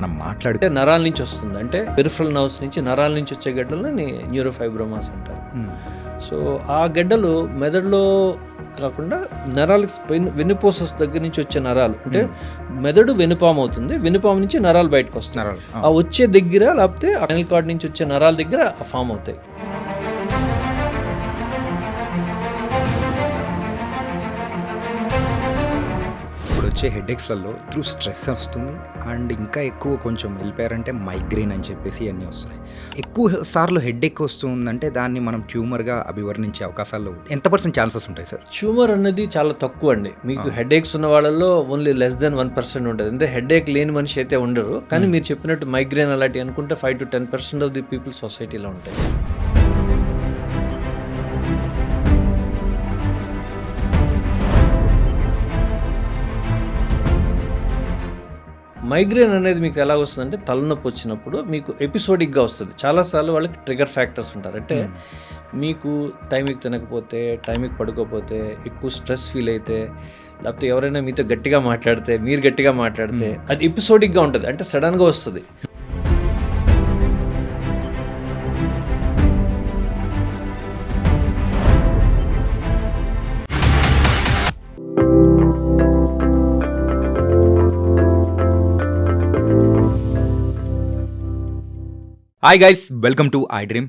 మనం మాట్లాడుకుంటే నరాల నుంచి వస్తుంది, అంటే పెరిఫరల్ నర్వ్స్ నుంచి నరాల నుంచి వచ్చే గడ్డలని న్యూరోఫైబ్రోమాస్ అంటారు. సో ఆ గడ్డలు మెదడులో కాకుండా నరాలకి వెన్నుపూస దగ్గర నుంచి వచ్చే నరాలు, అంటే మెదడు వెనుపాము అవుతుంది, వెనుపాము నుంచి నరాలు బయటకు వస్తున్నారు. ఆ వచ్చే దగ్గర లేకపోతే స్పైనల్ కార్డ్ నుంచి వచ్చే నరాల దగ్గర ఫామ్ అవుతాయి. వచ్చే హెడేక్స్లలో త్రూ స్ట్రెస్ వస్తుంది, అండ్ ఇంకా ఎక్కువ కొంచెం వెళ్ళిపోయారంటే మైగ్రెయిన్ అని చెప్పేసి అన్నీ వస్తున్నాయి. ఎక్కువ సార్లు హెడేక్ వస్తుందంటే దాన్ని మనం ట్యూమర్గా అభివర్ణించే అవకాశాలు ఎంత% ఛాన్సెస్ ఉంటాయి సార్? ట్యూమర్ అనేది చాలా తక్కువ అండి. మీకు హెడేక్స్ ఉన్న వాళ్ళలో ఓన్లీ లెస్ దెన్ 1% ఉంటుంది. అంటే హెడేక్ లేని మనిషి అయితే ఉండరు, కానీ మీరు చెప్పినట్టు మైగ్రేన్ అలాంటివి అనుకుంటే 5 to 10% ఆఫ్ ది పీపుల్ సొసైటీలో ఉంటాయి. మైగ్రేన్ అనేది మీకు ఎలా వస్తుందంటే తలనొప్పి వచ్చినప్పుడు మీకు ఎపిసోడిక్గా వస్తుంది. చాలాసార్లు వాళ్ళకి ట్రిగర్ ఫ్యాక్టర్స్ ఉంటారు. అంటే మీకు టైంకి తినకపోతే, టైంకి పడుకోకపోతే, ఎక్కువ స్ట్రెస్ ఫీల్ అయితే, లేకపోతే ఎవరైనా మీతో గట్టిగా మాట్లాడితే, మీరు గట్టిగా మాట్లాడితే అది ఎపిసోడిక్గా ఉంటుంది, అంటే సడన్గా వస్తుంది. Hi guys, welcome to iDream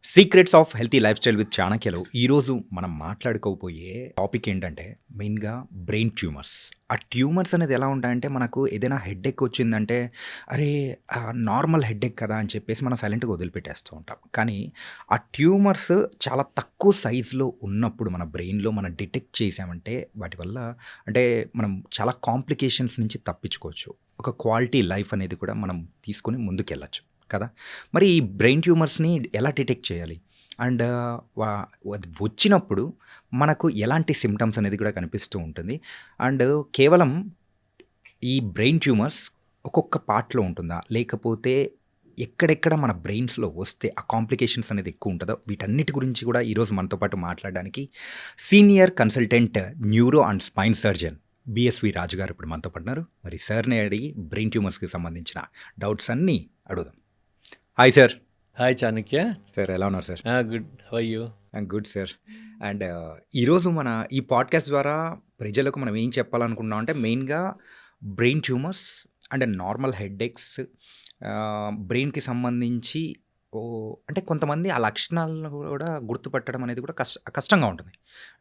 secrets of healthy lifestyle with చాణక్యలో. ఈరోజు మనం మాట్లాడుకోబోయే టాపిక్ ఏంటంటే మెయిన్గా బ్రెయిన్ ట్యూమర్స్. ఆ ట్యూమర్స్ అనేది ఎలా ఉంటాయంటే, మనకు ఏదైనా హెడేక్ వచ్చిందంటే అరే నార్మల్ హెడేక్ కదా అని చెప్పేసి మనం సైలెంట్గా వదిలిపెట్టేస్తూ ఉంటాం. కానీ ఆ ట్యూమర్స్ చాలా తక్కువ సైజులో ఉన్నప్పుడు మన బ్రెయిన్లో మనం డిటెక్ట్ చేసామంటే వాటి వల్ల అంటే మనం చాలా కాంప్లికేషన్స్ నుంచి తప్పించుకోవచ్చు. ఒక క్వాలిటీ లైఫ్ అనేది కూడా మనం తీసుకొని ముందుకెళ్ళచ్చు కదా. మరి ఈ బ్రెయిన్ ట్యూమర్స్ని ఎలా డిటెక్ట్ చేయాలి, అండ్ వచ్చినప్పుడు మనకు ఎలాంటి సిమ్టమ్స్ అనేది కూడా కనిపిస్తూ ఉంటుంది, అండ్ కేవలం ఈ బ్రెయిన్ ట్యూమర్స్ ఒక్కొక్క పార్ట్లో ఉంటుందా, లేకపోతే ఎక్కడెక్కడ మన బ్రెయిన్స్లో వస్తే ఆ కాంప్లికేషన్స్ అనేది ఎక్కువ ఉంటుందో, వీటన్నిటి గురించి కూడా ఈరోజు మనతో పాటు మాట్లాడడానికి senior consultant neuro and spine surgeon BSV Raju garu ఇప్పుడు మనతో పడినారు. మరి సార్ని అడిగి బ్రెయిన్ ట్యూమర్స్కి సంబంధించిన డౌట్స్ అన్నీ అడుగుదాం. Hi sir. Hi Chanakya sir, ఎలా ఉన్నారు sir? Good, how are you? I'm good sir. And ఈరోజు మన ఈ పాడ్కాస్ట్ ద్వారా ప్రజలకు మనం ఏం చెప్పాలనుకున్నాం అంటే, మెయిన్గా brain tumours and normal headaches, బ్రెయిన్కి సంబంధించి అంటే కొంతమంది ఆ లక్షణాలను కూడా గుర్తుపట్టడం అనేది కూడా కష్టంగా ఉంటుంది.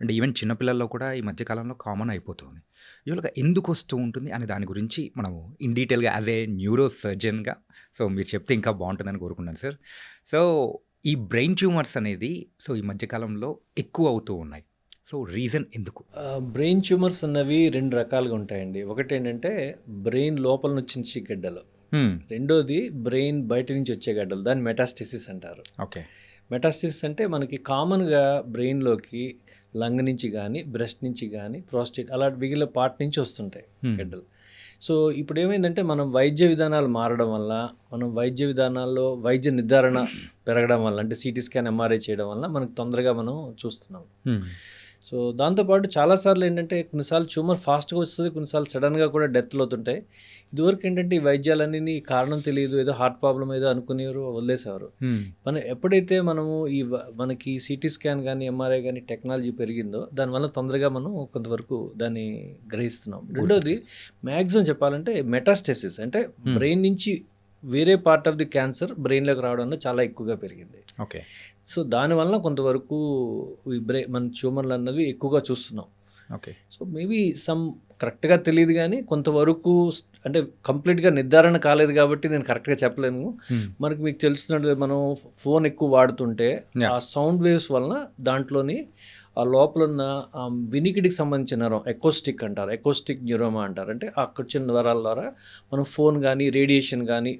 అంటే ఈవెన్ చిన్నపిల్లల్లో కూడా ఈ మధ్యకాలంలో కామన్ అయిపోతుంది. ఇవాళ ఎందుకు వస్తూ ఉంటుంది అనే దాని గురించి మనం ఇన్ డీటెయిల్గా యాజ్ ఏ న్యూరో సర్జన్గా సో మీరు చెప్తే ఇంకా బాగుంటుందని కోరుకున్నాను సార్. సో ఈ బ్రెయిన్ ట్యూమర్స్ అనేది సో ఈ మధ్యకాలంలో ఎక్కువ అవుతూ ఉన్నాయి. సో రీజన్ ఎందుకు? బ్రెయిన్ ట్యూమర్స్ అన్నవి 2 రకాలుగా ఉంటాయండి. ఒకటి ఏంటంటే బ్రెయిన్ లోపల నుంచి గడ్డలు, రెండోది బ్రెయిన్ బయట నుంచి వచ్చే గడ్డలు, దాన్ని మెటాస్టసిస్ అంటారు. ఓకే. మెటాస్టసిస్ అంటే మనకి కామన్గా బ్రెయిన్లోకి లంగ్ నుంచి కానీ, బ్రెస్ట్ నుంచి కానీ, ప్రోస్టేట్ అలా మిగిలిన పార్ట్ నుంచి వస్తుంటాయి గడ్డలు. సో ఇప్పుడు ఏమైందంటే మనం వైద్య విధానాలు మారడం వల్ల, మనం వైద్య విధానాల్లో వైద్య నిర్ధారణ పెరగడం వల్ల, అంటే సిటీ స్కాన్, ఎంఆర్ఐ చేయడం వల్ల మనకు తొందరగా మనం చూస్తున్నాం. సో దాంతోపాటు చాలాసార్లు ఏంటంటే కొన్నిసార్లు ట్యూమర్ ఫాస్ట్గా వస్తుంది, కొన్నిసార్లు సడన్గా కూడా డెత్లు అవుతుంటాయి. ఇదివరకు ఏంటంటే ఈ వైద్యాలన్నీ కారణం తెలియదు, ఏదో హార్ట్ ప్రాబ్లం ఏదో అనుకునేవారు, వదిలేసేవారు. మనం ఎప్పుడైతే మనము మనకి సిటీ స్కాన్ కానీ, ఎంఆర్ఐ కానీ టెక్నాలజీ పెరిగిందో దానివల్ల తొందరగా మనం కొంతవరకు దాన్ని గ్రహిస్తున్నాం. రెండోది మ్యాక్సిమం చెప్పాలంటే మెటాస్టసిస్, అంటే బ్రెయిన్ నుంచి వేరే పార్ట్ ఆఫ్ ది క్యాన్సర్ బ్రెయిన్లోకి రావడం చాలా ఎక్కువగా పెరిగింది. ఓకే. సో దానివల్ల కొంతవరకు ఈ మన ట్యూమర్లు అన్నవి ఎక్కువగా చూస్తున్నాం. ఓకే. సో మేబీ సమ్ కరెక్ట్గా తెలియదు, కానీ కొంతవరకు అంటే కంప్లీట్గా నిర్ధారణ కాలేదు కాబట్టి నేను కరెక్ట్గా చెప్పలేను. మనకి మీకు తెలుస్తున్నట్టు మనం ఫోన్ ఎక్కువ వాడుతుంటే ఆ సౌండ్ వేవ్స్ వలన దాంట్లోని ఆ లోపల ఉన్న వినికిడికి సంబంధించిన నరం ఎకోస్టిక్ అంటారు, ఎకోస్టిక్ న్యూరోమా అంటారు. అంటే అక్కడ చిన్న నరాల ద్వారా మనం ఫోన్ కానీ, రేడియేషన్ కానీ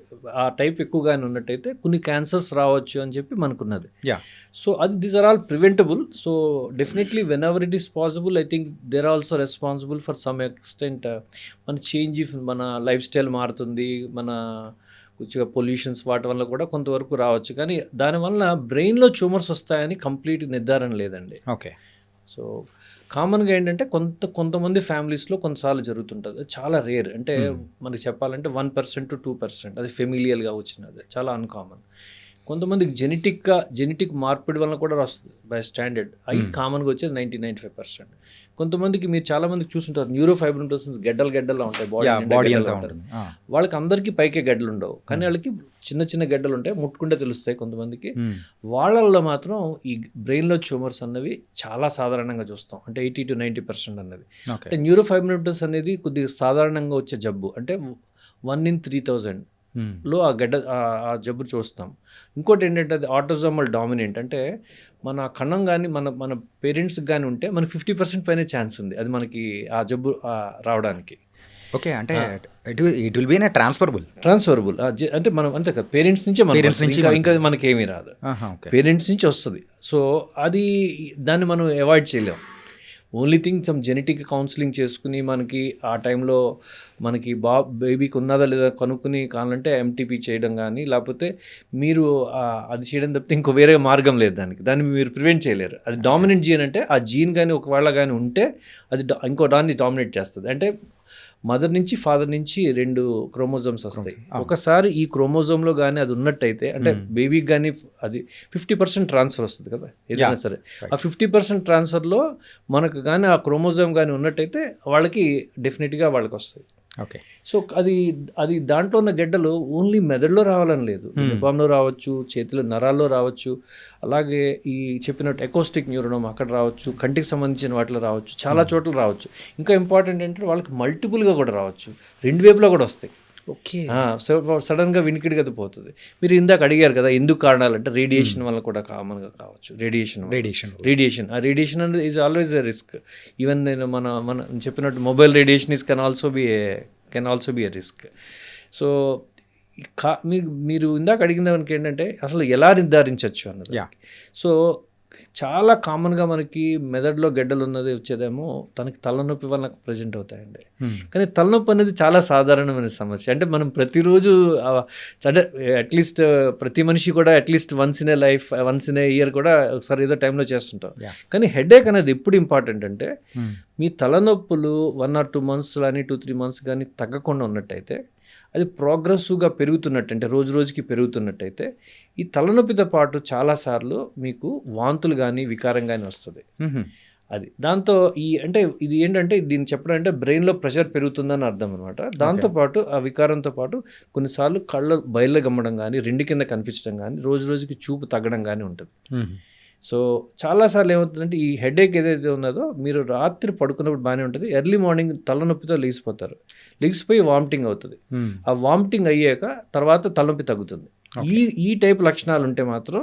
ఆ టైప్ ఎక్కువగానే ఉన్నట్టయితే కొన్ని క్యాన్సర్స్ రావచ్చు అని చెప్పి మనకున్నది. సో అది these are all preventable. So definitely whenever it is possible, I think there are also responsible for some extent. మన చేంజ్, మన లైఫ్ స్టైల్ మారుతుంది, మన కొద్దిగా పొల్యూషన్స్ వాటి వల్ల కూడా కొంతవరకు రావచ్చు, కానీ దానివల్ల బ్రెయిన్లో ట్యూమర్స్ వస్తాయని కంప్లీట్ నిర్ధారణ లేదండి. ఓకే. సో కామన్గా ఏంటంటే కొంతమంది ఫ్యామిలీస్లో కొన్నిసార్లు జరుగుతుంటుంది, అది చాలా రేర్. అంటే మనకి చెప్పాలంటే 1% to 2%, అది ఫెమిలియల్గా వచ్చినది, చాలా అన్కామన్. కొంతమందికి జెనెటిక్ మార్పిడి వలన కూడా వస్తుంది బై స్టాండర్డ్, అవి కామన్గా వచ్చేది 90-95%. కొంతమందికి మీరు చాలా మందికి చూస్తుంటారు న్యూరోఫైబ్రోసిస్, గడ్డలు ఉంటాయి, బాడీ అంతా ఉంటుంది. వాళ్ళకి అందరికీ పైకే గడ్డలు ఉండవు, కానీ వాళ్ళకి చిన్న గడ్డలు ఉంటాయి, ముట్టుకుంటే తెలుస్తాయి కొంతమందికి. వాళ్ళల్లో మాత్రం ఈ బ్రెయిన్లో ట్యూమర్స్ అన్నవి చాలా సాధారణంగా చూస్తాం, అంటే 80-90% అన్నది. అంటే న్యూరోఫైబ్రోసిస్ అనేది కొద్దిగా సాధారణంగా వచ్చే జబ్బు, అంటే 1 in 3,000 లో ఆ జబ్బు చూస్తాం. ఇంకోటి ఏంటంటే అది ఆటోజోమల్ డామినెంట్, అంటే మన కణం కానీ మన పేరెంట్స్కి కానీ ఉంటే మనకి 50% పైన ఛాన్స్ ఉంది అది మనకి ఆ జబ్బు రావడానికి. ఓకే, అంటే ఇట్ విల్ బి ట్రాన్స్ఫరబుల్ అంటే మనం అంతే కదా, పేరెంట్స్ నుంచి ఇంకా మనకేమీ రాదు, పేరెంట్స్ నుంచి వస్తుంది. సో దాన్ని మనం అవాయిడ్ చేయలేం. Only thing some genetic counselling చేసుకుని మనకి ఆ టైంలో మనకి బేబీకి ఉన్నదా లేదా కనుక్కుని కావాలంటే ఎంటీపీ చేయడం కానీ, లేకపోతే మీరు అది చేయడం తప్పితే ఇంకో వేరే మార్గం లేదు దాన్ని మీరు ప్రివెంట్ చేయలేరు. అది డామినెంట్ జీన్, అంటే ఆ జీన్ కానీ ఒకవేళ కానీ ఉంటే అది ఇంకో దాన్ని డామినేట్ చేస్తుంది. అంటే మదర్ నుంచి ఫాదర్ నుంచి 2 క్రోమోజోమ్స్ వస్తాయి. ఒకసారి ఈ క్రోమోజోమ్లో కానీ అది ఉన్నట్టయితే, అంటే బేబీకి కానీ అది 50% ట్రాన్స్ఫర్ వస్తుంది కదా ఏదైనా సరే, ఆ 50% ట్రాన్స్ఫర్లో మనకు కానీ ఆ క్రోమోజోమ్ కానీ ఉన్నట్టయితే వాళ్ళకి డెఫినెట్గా వాళ్ళకి వస్తాయి. ఓకే, సో అది దాంట్లో ఉన్న గడ్డలు ఓన్లీ మెదడులో రావాలని లేదు, నిపాంలో రావచ్చు, చేతిలో నరాల్లో రావచ్చు, అలాగే ఈ చెప్పినట్టు ఎకోస్టిక్ న్యూరోనోమ్ అక్కడ రావచ్చు, కంటికి సంబంధించిన వాటిలో రావచ్చు, చాలా చోట్ల రావచ్చు. ఇంకా ఇంపార్టెంట్ ఏంటంటే వాళ్ళకి మల్టిపుల్గా కూడా రావచ్చు, 2 వైపులో కూడా వస్తాయి. ఓకే, సడన్గా వినికిడి గది పోతుంది. మీరు ఇందాక అడిగారు కదా ఎందుకు కారణాలు, అంటే రేడియేషన్ వల్ల కూడా కామన్గా కావచ్చు. రేడియేషన్ అనేది is always a risk. Even నేను మన చెప్పినట్టు mobile radiation can also be a risk. So మీరు ఇందాక అడిగిన దానికి ఏంటంటే అసలు ఎలా నిర్ధారించవచ్చు అన్నది. సో చాలా కామన్గా మనకి మెదడులో గడ్డలు ఉన్నది వచ్చేదేమో తనకి తలనొప్పి వల్ల ప్రజెంట్ అవుతాయండి. కానీ తలనొప్పి అనేది చాలా సాధారణమైన సమస్య. అంటే మనం ప్రతిరోజు అంటే అట్లీస్ట్ ప్రతి మనిషి కూడా at least once in a year కూడా ఒకసారి ఏదో టైంలో చేస్తుంటాం. కానీ హెడేక్ అనేది ఎప్పుడు ఇంపార్టెంట్ అంటే మీ తలనొప్పులు 1 or 2 months కానీ 2-3 months కానీ తగ్గకుండా ఉన్నట్టయితే, అది ప్రోగ్రెసివ్గా పెరుగుతున్నట్టు, అంటే రోజుకి పెరుగుతున్నట్టయితే ఈ తలనొప్పితో పాటు చాలాసార్లు మీకు వాంతులు కానీ వికారం కానీ వస్తుంది. అది దాంతో అంటే ఇది ఏంటంటే దీన్ని చెప్పడం అంటే బ్రెయిన్లో ప్రెషర్ పెరుగుతుందని అర్థం అనమాట. దాంతోపాటు ఆ వికారంతో పాటు కొన్నిసార్లు కళ్ళు బయలు గమ్మడం కానీ, 2 కింద కనిపించడం కానీ, రోజుకి చూపు తగ్గడం కానీ ఉంటుంది. సో చాలాసార్లు ఏమవుతుందంటే ఈ హెడేక్ ఏదైతే ఉన్నదో మీరు రాత్రి పడుకున్నప్పుడు బాగానే ఉంటుంది, ఎర్లీ మార్నింగ్ తలనొప్పితో లెగిసిపోయి వామిటింగ్ అవుతుంది. ఆ వామిటింగ్ అయ్యాక తర్వాత తలనొప్పి తగ్గుతుంది. ఈ టైప్ లక్షణాలు ఉంటే మాత్రం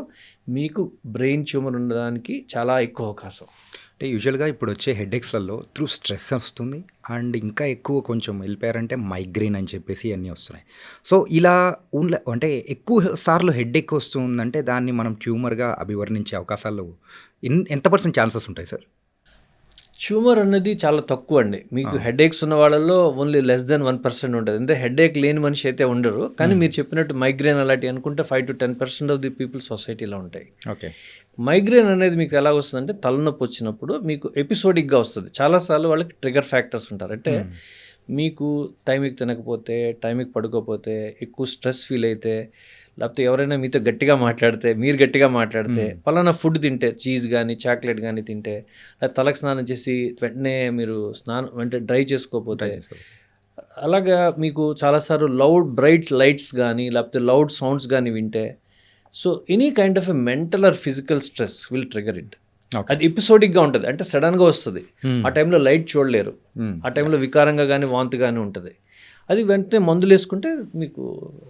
మీకు బ్రెయిన్ ట్యూమర్ ఉండడానికి చాలా ఎక్కువ అవకాశం. అంటే యూజువల్గా ఇప్పుడు వచ్చే హెడేక్స్లలో త్రూ స్ట్రెస్ వస్తుంది, అండ్ ఇంకా ఎక్కువ కొంచెం వెళ్ళిపోయారంటే మైగ్రెయిన్ అని చెప్పేసి అన్నీ వస్తున్నాయి. సో ఇలా అంటే ఎక్కువ సార్లు హెడేక్ వస్తుందంటే దాన్ని మనం ట్యూమర్గా అభివర్ణించే అవకాశాలు ఎంత % ఛాన్సెస్ ఉంటాయి సార్? ట్యూమర్ అనేది చాలా తక్కువ అండి. మీకు హెడేక్స్ ఉన్న వాళ్ళలో ఓన్లీ less than 1% ఉంటుంది. అంటే హెడేక్ లేని మనిషి అయితే ఉండరు. కానీ మీరు చెప్పినట్టు మైగ్రేన్ అలాంటివి అనుకుంటే 5-10% ఆఫ్ ది పీపుల్ సొసైటీలో ఉంటాయి. ఓకే, మైగ్రేన్ అనేది మీకు ఎలా వస్తుందంటే తలనొప్పి వచ్చినప్పుడు మీకు ఎపిసోడిక్గా వస్తుంది. చాలాసార్లు వాళ్ళకి ట్రిగర్ ఫ్యాక్టర్స్ ఉంటారు. అంటే మీకు టైంకి తినకపోతే, టైంకి పడుకోకపోతే, ఎక్కువ స్ట్రెస్ ఫీల్ అయితే, లేకపోతే ఎవరైనా మీతో గట్టిగా మాట్లాడితే, మీరు గట్టిగా మాట్లాడితే, పలానా ఫుడ్ తింటే, చీజ్ కానీ చాక్లెట్ కానీ తింటే, తలకు స్నానం చేసి వెంటనే మీరు వెంటనే డ్రై చేసుకోకపోతే, అలాగా మీకు చాలాసార్లు బ్రైట్ లైట్స్ కానీ లేకపోతే లౌడ్ సౌండ్స్ కానీ వింటే, so any kind of a mental are physical stress will trigger it. అది ఎపిసోడిక్గా ఉంటుంది, అంటే సడన్గా వస్తుంది. ఆ టైంలో లైట్ చూడలేరు, ఆ టైంలో వికారంగా కానీ వాంతి కానీ ఉంటుంది. అది వెంటనే మందులు వేసుకుంటే మీకు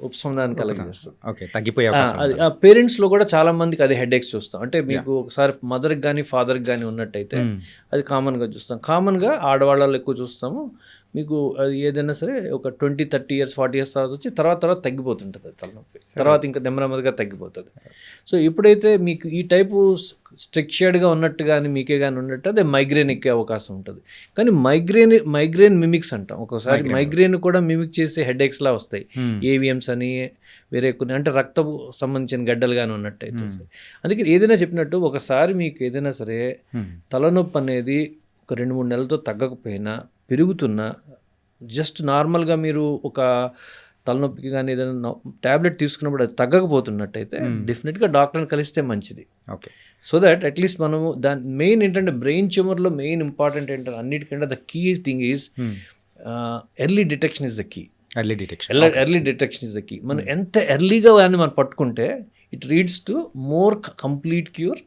ఉపశమనాన్ని కలిగజేస్తుంది. ఓకే, తగ్గిపోయే అది పేరెంట్స్లో కూడా చాలా మందికి అది హెడేక్స్ చూస్తాం. అంటే మీకు ఒకసారి మదర్కి కానీ ఫాదర్కి కానీ ఉన్నట్టయితే అది కామన్గా చూస్తాం. కామన్గా ఆడవాళ్ళలో ఎక్కువ చూస్తాము, మీకు అది ఏదైనా సరే ఒక 20-30 ఇయర్స్ 40 ఇయర్స్ తర్వాత వచ్చి తర్వాత తగ్గిపోతుంటుంది తలనొప్పి, తర్వాత ఇంకా నెమ్మదిగా తగ్గిపోతుంది. సో ఎప్పుడైతే మీకు ఈ టైపు స్ట్రక్చర్డ్గా ఉన్నట్టు కానీ మీకే కానీ ఉన్నట్టు అదే మైగ్రేన్ ఎక్కే అవకాశం ఉంటుంది. కానీ మైగ్రేన్ మిమిక్స్ అంటాం, ఒకసారి మైగ్రేన్ కూడా మిమిక్ చేసే హెడేక్స్లా వస్తాయి, ఏవిఎమ్స్ అని వేరే కొన్ని, అంటే రక్తపు సంబంధించిన గడ్డలు కానీ ఉన్నట్టయితే. అందుకే ఏదైనా చెప్పినట్టు ఒకసారి మీకు ఏదైనా సరే తలనొప్పి అనేది ఒక 2-3 నెలలతో తగ్గకపోయినా పెరుగుతున్నా, జస్ట్ నార్మల్గా మీరు ఒక తలనొప్పికి కానీ ఏదైనా ట్యాబ్లెట్ తీసుకున్నప్పుడు అది తగ్గకపోతున్నట్టయితే డెఫినెట్గా డాక్టర్ని కలిస్తే మంచిది. ఓకే, సో దట్ అట్లీస్ట్ మనము దాని మెయిన్ ఏంటంటే బ్రెయిన్ ట్యూమర్లో మెయిన్ ఇంపార్టెంట్ ఏంటంటే అన్నిటికంటే the key thing is early detection is the key. Early detection is the key. మనం ఎంత ఎర్లీగా దాన్ని మనం పట్టుకుంటే it leads to more complete cure,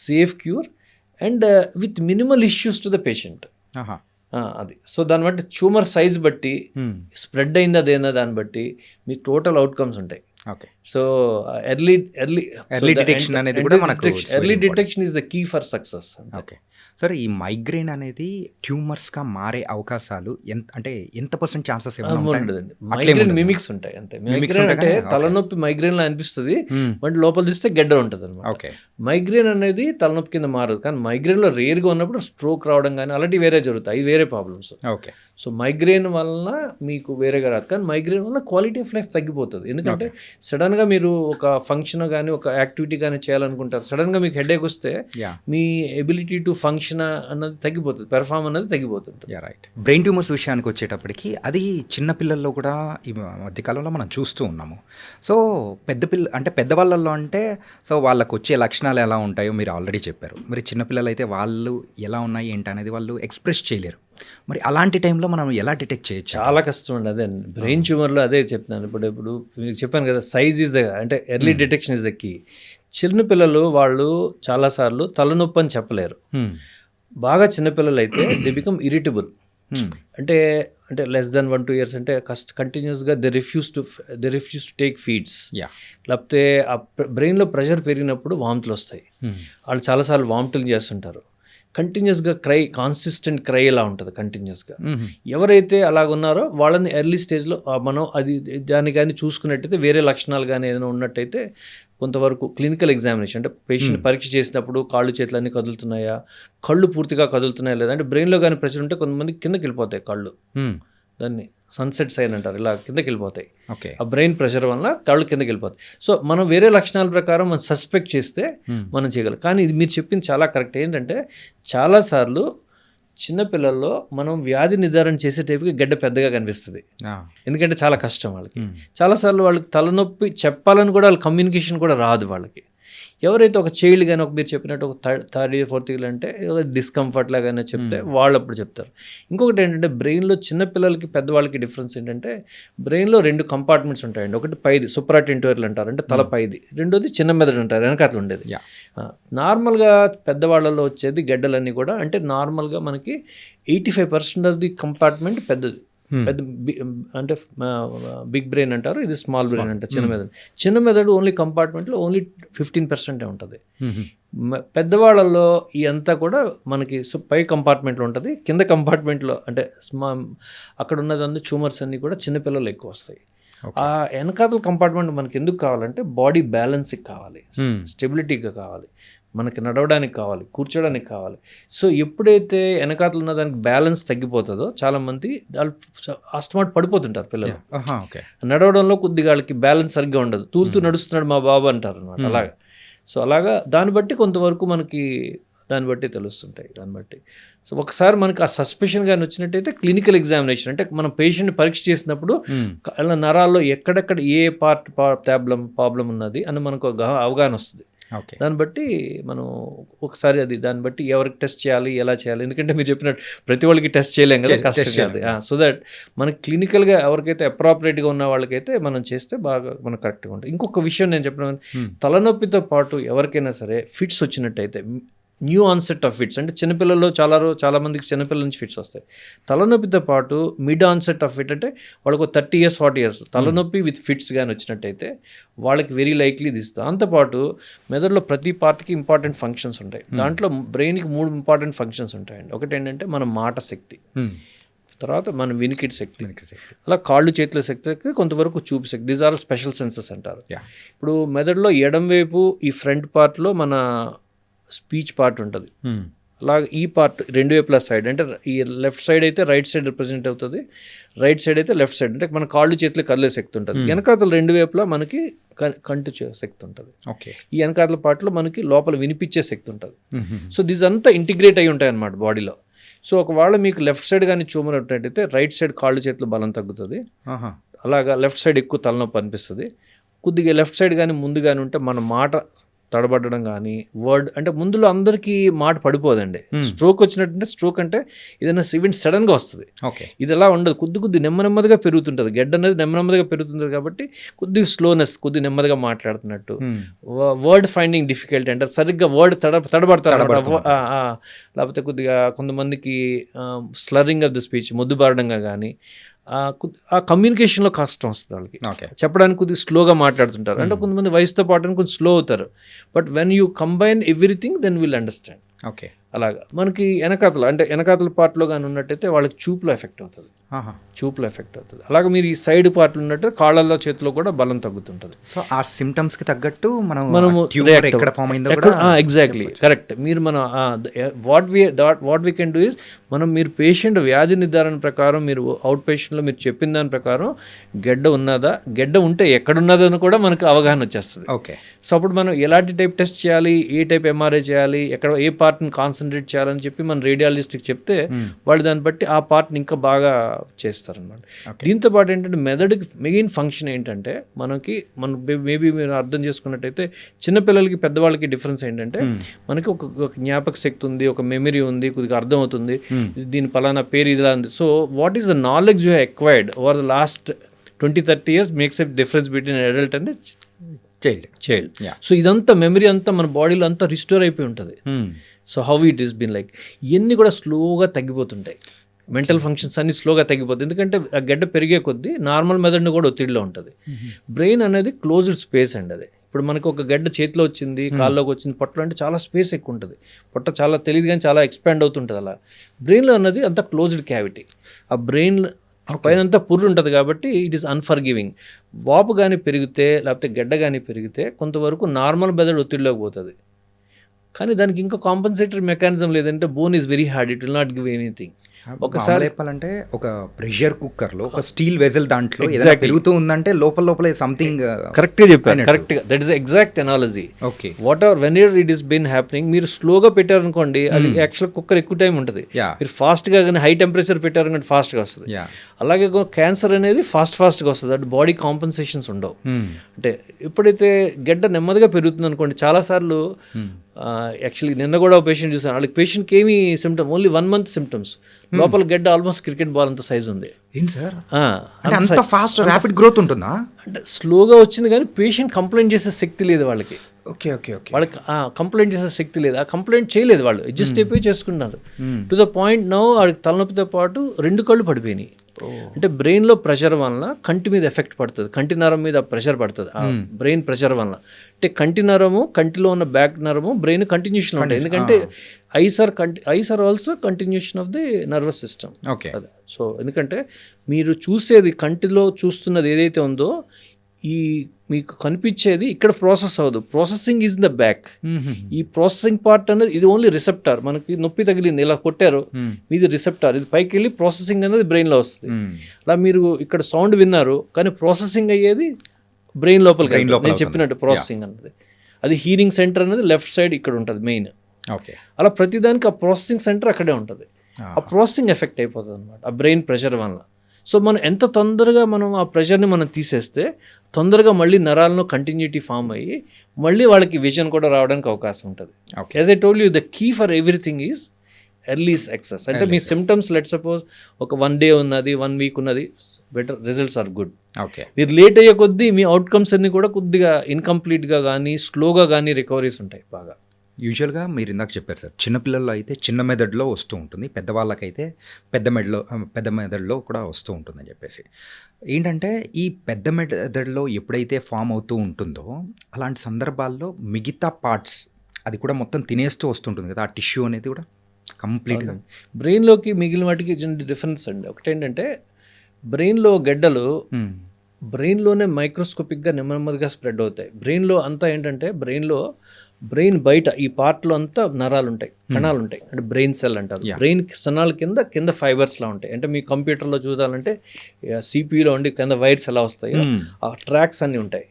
safe cure and with minimal issues to the patient. అది so దాన్ని బట్టి ట్యూమర్ సైజ్ బట్టి స్ప్రెడ్ అయిందా అదేనా దాన్ని బట్టి మీ టోటల్ అవుట్కమ్స్ ఉంటాయి. ఓకే, సో ఎర్లీ డిటెక్షన్ అనేది కూడా మనకు early detection is the key for success. Okay sir, ఈ మైగ్రేన్ అనేది ట్యూమర్స్గా మారే అవకాశాలు ఎంత పర్సెంట్ ఛాన్సెస్ ఉండదండి. మైగ్రేన్ మిమిక్స్ ఉంటాయి అంతే. మైగ్రేన్ అంటే తలనొప్పి మైగ్రేన్ లా అనిపిస్తుంది, బట్ లోపల చూస్తే గడ్డ ఉంటుంది అనమాట. ఓకే, మైగ్రేన్ అనేది తలనొప్పి కింద మారదు, కానీ మైగ్రేన్లో రేర్గా ఉన్నప్పుడు స్ట్రోక్ రావడం కానీ అలాంటి వేరే జరుగుతాయి, అవి వేరే ప్రాబ్లమ్స్. ఓకే, సో మైగ్రేన్ వలన మీకు వేరేగా రాదు, కానీ మైగ్రేన్ వల్ల క్వాలిటీ ఆఫ్ లైఫ్ తగ్గిపోతుంది. ఎందుకంటే సడన్గా మీరు ఒక ఫంక్షన్ కానీ ఒక యాక్టివిటీ కానీ చేయాలనుకుంటారు, సడన్గా మీకు హెడేక్ వస్తే మీ ఎబిలిటీ టు ఫంక్షన్ అన్నది తగ్గిపోతుంది, పెర్ఫార్మ్ అన్నది తగ్గిపోతుంది. రైట్. బ్రెయిన్ ట్యూమర్స్ విషయానికి వచ్చేటప్పటికి అది చిన్నపిల్లల్లో కూడా ఈ మధ్యకాలంలో మనం చూస్తూ ఉన్నాము. సో పెద్దవాళ్ళల్లో అంటే సో వాళ్ళకు వచ్చే లక్షణాలు ఎలా ఉంటాయో మీరు ఆల్రెడీ చెప్పారు. మరి చిన్నపిల్లలు అయితే వాళ్ళు ఎలా ఉన్నాయి ఏంటి అనేది వాళ్ళు ఎక్స్ప్రెస్ చేయలేరు. మరి అలాంటి టైంలో మనం ఎలా డిటెక్ట్ చేయొచ్చు? చాలా కష్టం అండి. అదే బ్రెయిన్ ట్యూమర్లో అదే చెప్తున్నాను. ఇప్పుడు మీకు చెప్పాను కదా, సైజ్ ఈజ్ ద అంటే early detection is the key. చిన్నపిల్లలు వాళ్ళు చాలాసార్లు తలనొప్పి అని చెప్పలేరు. బాగా చిన్నపిల్లలు అయితే దే బికమ్ ఇరిటబుల్. అంటే లెస్ దెన్ 1-2 ఇయర్స్ అంటే కంటిన్యూస్గా they refuse to take feeds. లేకపోతే ఆ బ్రెయిన్లో ప్రెషర్ పెరిగినప్పుడు వామితులు వస్తాయి. వాళ్ళు చాలాసార్లు వామితులు చేస్తుంటారు. కంటిన్యూస్గా కాన్సిస్టెంట్ క్రై ఇలా ఉంటుంది కంటిన్యూస్గా. ఎవరైతే అలాగున్నారో వాళ్ళని ఎర్లీ స్టేజ్లో మనం దాన్ని కానీ చూసుకున్నట్టయితే వేరే లక్షణాలు కానీ ఏదైనా ఉన్నట్టయితే కొంతవరకు క్లినికల్ ఎగ్జామినేషన్ అంటే పేషెంట్ పరీక్ష చేసినప్పుడు కాళ్ళు చేతులు అన్నీ కదులుతున్నాయా, కళ్ళు పూర్తిగా కదులుతున్నాయా లేదా, అంటే బ్రెయిన్లో కానీ ప్రెషర్ ఉంటే కొంతమంది కిందకి వెళ్ళిపోతాయి కళ్ళు, దాన్ని సన్సెట్ సైన్ అంటారు, ఇలా కిందకి వెళ్ళిపోతాయి. ఓకే, ఆ బ్రెయిన్ ప్రెషర్ వల్ల కళ్ళు కిందకి వెళ్ళిపోతాయి. సో మనం వేరే లక్షణాల ప్రకారం మనం సస్పెక్ట్ చేస్తే మనం చేయగలం. కానీ ఇది మీరు చెప్పింది చాలా కరెక్ట్. ఏంటంటే చాలాసార్లు చిన్నపిల్లల్లో మనం వ్యాధి నిర్ధారణ చేసే టైపుకి గడ్డ పెద్దగా కనిపిస్తుంది, ఎందుకంటే చాలా కష్టం వాళ్ళకి. చాలాసార్లు వాళ్ళకి తలనొప్పి చెప్పాలని కూడా వాళ్ళ కమ్యూనికేషన్ కూడా రాదు వాళ్ళకి. ఎవరైతే ఒక చైల్డ్ కానీ మీరు చెప్పినట్టు ఒక 3rd year 4th year అంటే డిస్కంఫర్ట్ లాగానే చెప్తే వాళ్ళు అప్పుడు చెప్తారు. ఇంకొకటి ఏంటంటే బ్రెయిన్లో చిన్నపిల్లలకి పెద్దవాళ్ళకి డిఫరెన్స్ ఏంటంటే బ్రెయిన్లో 2 కంపార్ట్మెంట్స్ ఉంటాయండి. ఒకటి పైది సుప్రాటెంటోరియల్ అంటారు, అంటే తల పైది. రెండోది చిన్న మెదడు అంటారు, వెనకాతలు ఉండేది. నార్మల్గా పెద్దవాళ్ళలో వచ్చేది గడ్డలన్నీ కూడా అంటే నార్మల్గా మనకి 85% ఆఫ్ ది కంపార్ట్మెంట్ పెద్దది, పెద్ద అంటే బిగ్ బ్రెయిన్ అంటారు, ఇది స్మాల్ బ్రెయిన్ అంటారు, చిన్న మెదడు ఓన్లీ కంపార్ట్మెంట్లో ఓన్లీ 15% ఉంటుంది. పెద్దవాళ్ళల్లో ఈ అంతా కూడా మనకి పై కంపార్ట్మెంట్లో ఉంటుంది, కింద కంపార్ట్మెంట్లో అంటే అక్కడ ఉన్నదంతా ట్యూమర్స్ అన్నీ కూడా చిన్నపిల్లలు ఎక్కువ వస్తాయి. ఆ వెనకాతల కంపార్ట్మెంట్ మనకి ఎందుకు కావాలంటే బాడీ బ్యాలెన్స్కి కావాలి, స్టెబిలిటీగా కావాలి, మనకి నడవడానికి కావాలి, కూర్చోడానికి కావాలి. సో ఎప్పుడైతే వెనకాతలు ఉన్న దానికి బ్యాలెన్స్ తగ్గిపోతుందో చాలామంది వాళ్ళు అస్తమాట పడిపోతుంటారు పిల్లలు. నడవడంలో కొద్దిగా వాళ్ళకి బ్యాలెన్స్ సరిగ్గా ఉండదు, తూలుతూ నడుస్తున్నాడు మా బాబు అంటారు అనమాట. అలాగా సో అలాగా దాన్ని బట్టి కొంతవరకు మనకి దాన్ని బట్టి తెలుస్తుంటాయి. దాన్ని బట్టి సో ఒకసారి మనకి ఆ సస్పెషన్ కానీ వచ్చినట్టయితే క్లినికల్ ఎగ్జామినేషన్ అంటే మనం పేషెంట్ పరీక్ష చేసినప్పుడు నరాల్లో ఎక్కడెక్కడ ఏ ప్రాబ్లం ఉన్నది అని మనకు అవగాహన వస్తుంది. దాన్ని బట్టి మనం ఒకసారి దాన్ని బట్టి ఎవరికి టెస్ట్ చేయాలి, ఎలా చేయాలి, ఎందుకంటే మీరు చెప్పినట్టు ప్రతి వాళ్ళకి టెస్ట్ చేయలేం కదా, కష్టం కాదు. సో దట్ మనకి క్లినికల్గా ఎవరికైతే అప్రాపరియేట్గా ఉన్న వాళ్ళకైతే మనం చేస్తే బాగా మనకు కరెక్ట్గా ఉంటుంది. ఇంకొక విషయం నేను చెప్పిన తలనొప్పితో పాటు ఎవరికైనా సరే ఫిట్స్ వచ్చినట్టయితే న్యూ ఆన్సెట్ ఆఫ్ ఫిట్స్ అంటే చిన్నపిల్లల్లో చాలా మందికి చిన్నపిల్లల నుంచి ఫిట్స్ వస్తాయి. తలనొప్పితో పాటు మిడ్ ఆన్సెట్ ఆఫ్ ఫిట్ అంటే వాళ్ళకు 30 years 40 years తలనొప్పి విత్ ఫిట్స్ కానీ వచ్చినట్టయితే వాళ్ళకి వెరీ లైక్లీ దిస్. దాంతోపాటు మెదడులో ప్రతి పార్ట్కి ఇంపార్టెంట్ ఫంక్షన్స్ ఉంటాయి. దాంట్లో బ్రెయిన్కి 3 ఇంపార్టెంట్ ఫంక్షన్స్ ఉంటాయండి. ఒకటి ఏంటంటే మన మాట శక్తి, తర్వాత మన వినికిడి శక్తి, అలా కాళ్ళు చేతుల శక్తి, కొంతవరకు చూపు శక్తి. దీస్ ఆర్ స్పెషల్ సెన్సెస్ అంటారు. ఇప్పుడు మెదడులో ఎడం వైపు ఈ ఫ్రంట్ పార్ట్లో మన స్పీచ్ పార్ట్ ఉంటుంది. అలాగే ఈ పార్ట్ రెండు వైపుల సైడ్, అంటే ఈ లెఫ్ట్ సైడ్ అయితే రైట్ సైడ్ రిప్రజెంట్ అవుతుంది, రైట్ సైడ్ అయితే లెఫ్ట్ సైడ్, అంటే మన కాళ్ళు చేతులు కదిలే శక్తి ఉంటుంది. వెనకాతల రెండు వైపులా మనకి కంటి శక్తి ఉంటుంది. ఈ వెనకాతల పార్ట్లో మనకి లోపల వినిపించే శక్తి ఉంటుంది. సో దిస్ అంతా ఇంటిగ్రేట్ అయి ఉంటాయి అన్నమాట బాడీలో. సో ఒకవేళ మీకు లెఫ్ట్ సైడ్ కానీ చూమనట్టయితే రైట్ సైడ్ కాళ్ళు చేతులు బలం తగ్గుతుంది, అలాగా లెఫ్ట్ సైడ్ ఎక్కువ తలనొప్పి అనిపిస్తుంది. కొద్దిగా లెఫ్ట్ సైడ్ కానీ ముందు కానీ ఉంటే మన మాట తడబడడం కానీ, వర్డ్ అంటే ముందులో అందరికీ మాట పడిపోదండి. స్ట్రోక్ వచ్చినట్టుంటే, స్ట్రోక్ అంటే ఏదైనా ఈవెంట్ సడన్గా వస్తుంది. ఇది ఎలా ఉండదు, కొద్ది నెమ్మదిగా పెరుగుతుంటుంది. గడ్డ అనేది నెమ్మదిగా పెరుగుతుంది కాబట్టి కొద్దిగా స్లోనెస్, కొద్దిగా నెమ్మదిగా మాట్లాడుతున్నట్టు. వర్డ్ ఫైండింగ్ డిఫికల్టీ అంటే సరిగ్గా వర్డ్ తడబడతారు. లేకపోతే కొద్దిగా కొంతమందికి స్లరింగ్ ఆఫ్ ద స్పీచ్, మొద్దుబారడంగా కానీ, ఆ కమ్యూనికేషన్లో కష్టం వస్తుంది వాళ్ళకి. చెప్పడానికి కొద్దిగా స్లోగా మాట్లాడుతుంటారు. అంటే కొంతమంది వయసుతో పాటు కొంచెం స్లో అవుతారు. But when you combine everything then will understand. అలాగా మనకి వెనకాతల పార్ట్లో కానీ ఉన్నట్టయితే వాళ్ళకి చూపులో ఎఫెక్ట్ అవుతుంది. అలాగే మీరు ఈ సైడ్ పార్ట్లు ఉన్నట్టు కాళ్ళల్లో చేతిలో కూడా బలం తగ్గుతుంటుంది. సో ఆ సిమ్టమ్స్కి తగ్గట్టు మనము ఎగ్జాక్ట్లీ కరెక్ట్. మీరు what we can do is, మీరు పేషెంట్ వ్యాధి నిర్ధారణ ప్రకారం, మీరు అవుట్ పేషెంట్లో మీరు చెప్పిన దాని ప్రకారం గడ్డ ఉన్నదా, గడ్డ ఉంటే ఎక్కడున్నదో అని కూడా మనకు అవగాహన వచ్చేస్తుంది. సో అప్పుడు మనం ఎలాంటి టైప్ టెస్ట్ చేయాలి, ఏ టైప్ ఎంఆర్ఐ చేయాలి, ఎక్కడ ఏ పార్ట్ని కాన్సన్ట్రేట్ చేయాలని చెప్పి మన రేడియాలజిస్ట్కి చెప్తే వాళ్ళు దాన్ని బట్టి ఆ పార్ట్ని ఇంకా బాగా చేస్తారనమాట. దీంతో పాటు ఏంటంటే మెదడుకి మెయిన్ ఫంక్షన్ ఏంటంటే, మన మేబీ మీరు అర్థం చేసుకున్నట్టయితే చిన్నపిల్లలకి పెద్దవాళ్ళకి డిఫరెన్స్ ఏంటంటే, మనకి ఒక జ్ఞాపక శక్తి ఉంది, ఒక మెమరీ ఉంది, కొద్దిగా అర్థం అవుతుంది, దీని పలానా పేరు ఇదిలా ఉంది. So what is the knowledge you have acquired over the last 20-30 years makes a difference between adult and child. So ఇదంతా మెమరీ అంతా మన బాడీలో అంతా రిస్టోర్ అయిపోయి ఉంటుంది. So how it is been like, ఇవన్నీ కూడా స్లోగా తగ్గిపోతుంటాయి. మెంటల్ ఫంక్షన్స్ అన్ని స్లోగా తగ్గిపోతుంది. ఎందుకంటే ఆ గడ్డ పెరిగే కొద్దీ నార్మల్ మెదడుని కూడా ఒత్తిడిలో ఉంటుంది. బ్రెయిన్ అనేది క్లోజ్డ్ స్పేస్ అండి. అది ఇప్పుడు మనకు ఒక గడ్డ చేతిలో వచ్చింది, కాల్లోకి వచ్చింది, పొట్టలో అంటే చాలా స్పేస్ ఎక్కువ ఉంటుంది. పొట్ట చాలా తెలియదు కానీ చాలా ఎక్స్పాండ్ అవుతుంటుంది. అలా బ్రెయిన్లో అన్నది అంత క్లోజ్డ్ క్యావిటీ. ఆ బ్రెయిన్ పైన అంతా పుర్రు ఉంటుంది కాబట్టి ఇట్ ఈస్ అన్ఫర్గివింగ్. వాపు కానీ పెరిగితే, లేకపోతే గడ్డ కానీ పెరిగితే కొంతవరకు నార్మల్ మెదడు ఒత్తిడిలోకి పోతుంది. కానీ దానికి ఇంకా కాంపన్సేటరీ మెకానిజం లేదంటే bone is very hard, it will not give anything. ఒకసారి చెప్పాలంటే ఒక ప్రెషర్ కుక్కర్లో ఒక స్టీల్ వెజల్ దాంట్లో పెరుగుతూ ఉందంటే లోపల సంథింగ్ కరెక్ట్గా చెప్పాను. కరెక్ట్గా, that is exact analogy. Whatever whenever it is been happening, మీరు స్లోగా పెట్టారనుకోండి అది యాక్చువల్ కుక్కర్ ఎక్కువ టైం ఉంటుంది. మీరు ఫాస్ట్గా కానీ హై టెంపరేచర్ పెట్టారనుకోండి ఫాస్ట్గా వస్తుంది. అలాగే క్యాన్సర్ అనేది ఫాస్ట్గా వస్తుంది. అటు బాడీ కాంపన్సేషన్స్ ఉండవు. అంటే ఎప్పుడైతే గడ్డ నెమ్మదిగా పెరుగుతుంది అనుకోండి, చాలాసార్లు యాక్చువల్లీ నిన్న కూడా ఒక పేషెంట్ చూసాను, వాళ్ళకి పేషెంట్కి ఏమి సిమ్టమ్, ఓన్లీ 1 month సిమ్టమ్స్, లోపల గడ్డ ఆల్మోస్ట్ క్రికెట్ బాల్ అంత సైజ్ ఉంది. అంత ఫాస్ట్ ర్యాపిడ్ గ్రోత్ ఉంటుందా? అంటే స్లోగా వచ్చింది కానీ పేషెంట్ కంప్లైంట్ చేసే శక్తి లేదు వాళ్ళకి. వాళ్ళకి కంప్లైంట్ చేసే శక్తి లేదు, ఆ కంప్లైంట్ చేయలేదు, వాళ్ళు అడ్జస్ట్ అయిపోయి చేసుకున్నారు. టు ద పాయింట్ నౌ వాళ్ళకి తలనొప్పితో పాటు 2 కళ్ళు పడిపోయినాయి. అంటే బ్రెయిన్లో ప్రెషర్ వలన కంటి మీద ఎఫెక్ట్ పడుతుంది, కంటి నరం మీద ప్రెషర్ పడుతుంది ఆ బ్రెయిన్ ప్రెషర్ వలన. అంటే కంటి నరము, కంటిలో ఉన్న బ్యాక్ నరము బ్రెయిన్ కంటిన్యూషన్ ఉంటాయి. ఎందుకంటే eyes are also continuation of the nervous system. So ఎందుకంటే మీరు చూసేది, కంటిలో చూస్తున్నది ఏదైతే ఉందో, ఈ మీకు కనిపించేది ఇక్కడ ప్రాసెస్ అవ్వదు. Processing is the back. ఈ ప్రాసెసింగ్ పార్ట్ అనేది ఇది ఓన్లీ రిసెప్టార్. మనకి నొప్పి తగిలింది, ఇలా కొట్టారు, ఇది రిసెప్టార్, ఇది పైకి వెళ్ళి ప్రాసెసింగ్ అనేది బ్రెయిన్లో వస్తుంది. అలా మీరు ఇక్కడ సౌండ్ విన్నారు కానీ ప్రాసెసింగ్ అయ్యేది బ్రెయిన్ లోపలికి. నేను చెప్పినట్టు ప్రాసెసింగ్ అనేది అది హీరింగ్ సెంటర్ అనేది లెఫ్ట్ సైడ్ ఇక్కడ ఉంటుంది మెయిన్. అలా ప్రతిదానికి ఆ ప్రాసెసింగ్ సెంటర్ అక్కడే ఉంటుంది. ఆ ప్రాసెసింగ్ ఎఫెక్ట్ అయిపోతుంది అనమాట ఆ బ్రెయిన్ ప్రెషర్ వల్ల. సో మనం ఎంత తొందరగా మనం ఆ ప్రెషర్ని మనం తీసేస్తే తొందరగా మళ్ళీ నరాలను కంటిన్యూటీ ఫామ్ అయ్యి మళ్ళీ వాళ్ళకి విజన్ కూడా రావడానికి అవకాశం ఉంటుంది. As I told you, the key for everything is early success. అంటే మీ సిమ్టమ్స్ లెట్ సపోజ్ ఒక 1 day ఉన్నది, 1 week ఉన్నది, బెటర్ రిజల్ట్స్ ఆర్ గుడ్. మీరు లేట్ అయ్యే కొద్దీ మీ అవుట్కమ్స్ అన్ని కూడా కొద్దిగా ఇన్కంప్లీట్గా కానీ స్లోగా కానీ రికవరీస్ ఉంటాయి బాగా. యూజువల్గా మీరు ఇందాక చెప్పారు సార్, చిన్నపిల్లల్లో అయితే చిన్న మెదడులో వస్తూ ఉంటుంది, పెద్దవాళ్ళకైతే పెద్ద మెదడులో కూడా వస్తూ ఉంటుందని చెప్పేసి. ఏంటంటే ఈ పెద్ద మెదడులో ఎప్పుడైతే ఫామ్ అవుతూ ఉంటుందో అలాంటి సందర్భాల్లో మిగతా పార్ట్స్ అది కూడా మొత్తం తినేస్తూ వస్తుంటుంది కదా, ఆ టిష్యూ అనేది కూడా. కంప్లీట్గా. బ్రెయిన్లోకి మిగిలిన వాటికి చిన్న డిఫరెన్స్ అండి. ఒకటేంటంటే బ్రెయిన్లో గడ్డలు బ్రెయిన్లోనే మైక్రోస్కోపిక్గా నెమ్మదిగా స్ప్రెడ్ అవుతాయి. బ్రెయిన్లో అంతా ఏంటంటే బ్రెయిన్ బయట ఈ పార్ట్లో అంతా నరాలు ఉంటాయి, కణాలు ఉంటాయి, అంటే బ్రెయిన్ సెల్ అంటారు. బ్రెయిన్ కణాల కింద ఫైబర్స్లా ఉంటాయి. అంటే మీ కంప్యూటర్లో చూడాలంటే సిపియూలో ఉండి కింద వైర్స్ ఎలా వస్తాయో ఆ ట్రాక్స్ అన్నీ ఉంటాయి.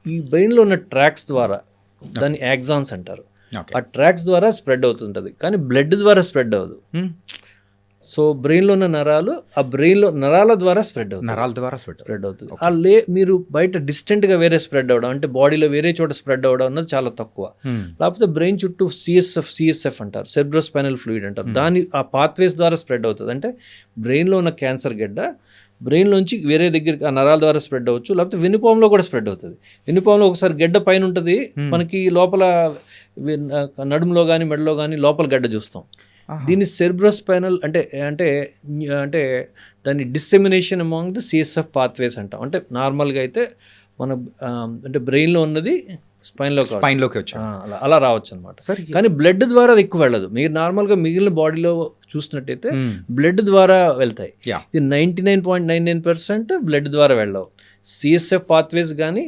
ఈ బ్రెయిన్లో ఉన్న ట్రాక్స్ ద్వారా దాన్ని యాక్సాన్స్ అంటారు. ఆ ట్రాక్స్ ద్వారా స్ప్రెడ్ అవుతుంటుంది, కానీ బ్లడ్ ద్వారా స్ప్రెడ్ అవ్వదు. సో బ్రెయిన్లో ఉన్న నరాలు ఆ బ్రెయిన్లో నరాల ద్వారా స్ప్రెడ్ అవుతుంది. మీరు బయట డిస్టెంట్గా వేరే స్ప్రెడ్ అవ్వడం, అంటే బాడీలో వేరే చోట స్ప్రెడ్ అవ్వడం అన్నది చాలా తక్కువ. లేకపోతే బ్రెయిన్ చుట్టూ సిఎస్ఎఫ్ అంటారు, సెరెబ్రోస్పైనల్ ఫ్లూయిడ్ అంటారు, దాని ఆ పాత్వేస్ ద్వారా స్ప్రెడ్ అవుతుంది. అంటే బ్రెయిన్లో ఉన్న క్యాన్సర్ గడ్డ బ్రెయిన్లోంచి వేరే దగ్గరికి ఆ నరాల ద్వారా స్ప్రెడ్ అవ్వచ్చు, లేకపోతే వెన్నుపాములో కూడా స్ప్రెడ్ అవుతుంది. వెన్నుపాములో ఒకసారి గడ్డ పైన ఉంటుంది, మనకి లోపల నడుములో కానీ మెడలో కానీ లోపల గడ్డ చూస్తాం. దీన్ని సెరెబ్రోస్పైనల్ అంటే దాన్ని dissemination among the CSF pathways అంటాం. అంటే నార్మల్గా అయితే మన అంటే బ్రెయిన్లో ఉన్నది స్పైన్లోకి వచ్చి అలా రావచ్చు అనమాట. కానీ బ్లడ్ ద్వారా అది ఎక్కువ వెళ్ళదు. మీరు నార్మల్గా మిగిలిన బాడీలో చూసినట్టయితే బ్లడ్ ద్వారా వెళ్తాయి. ఇది 99.99% బ్లడ్ ద్వారా వెళ్ళవు. సిఎస్ఎఫ్ పాత్వేస్ కానీ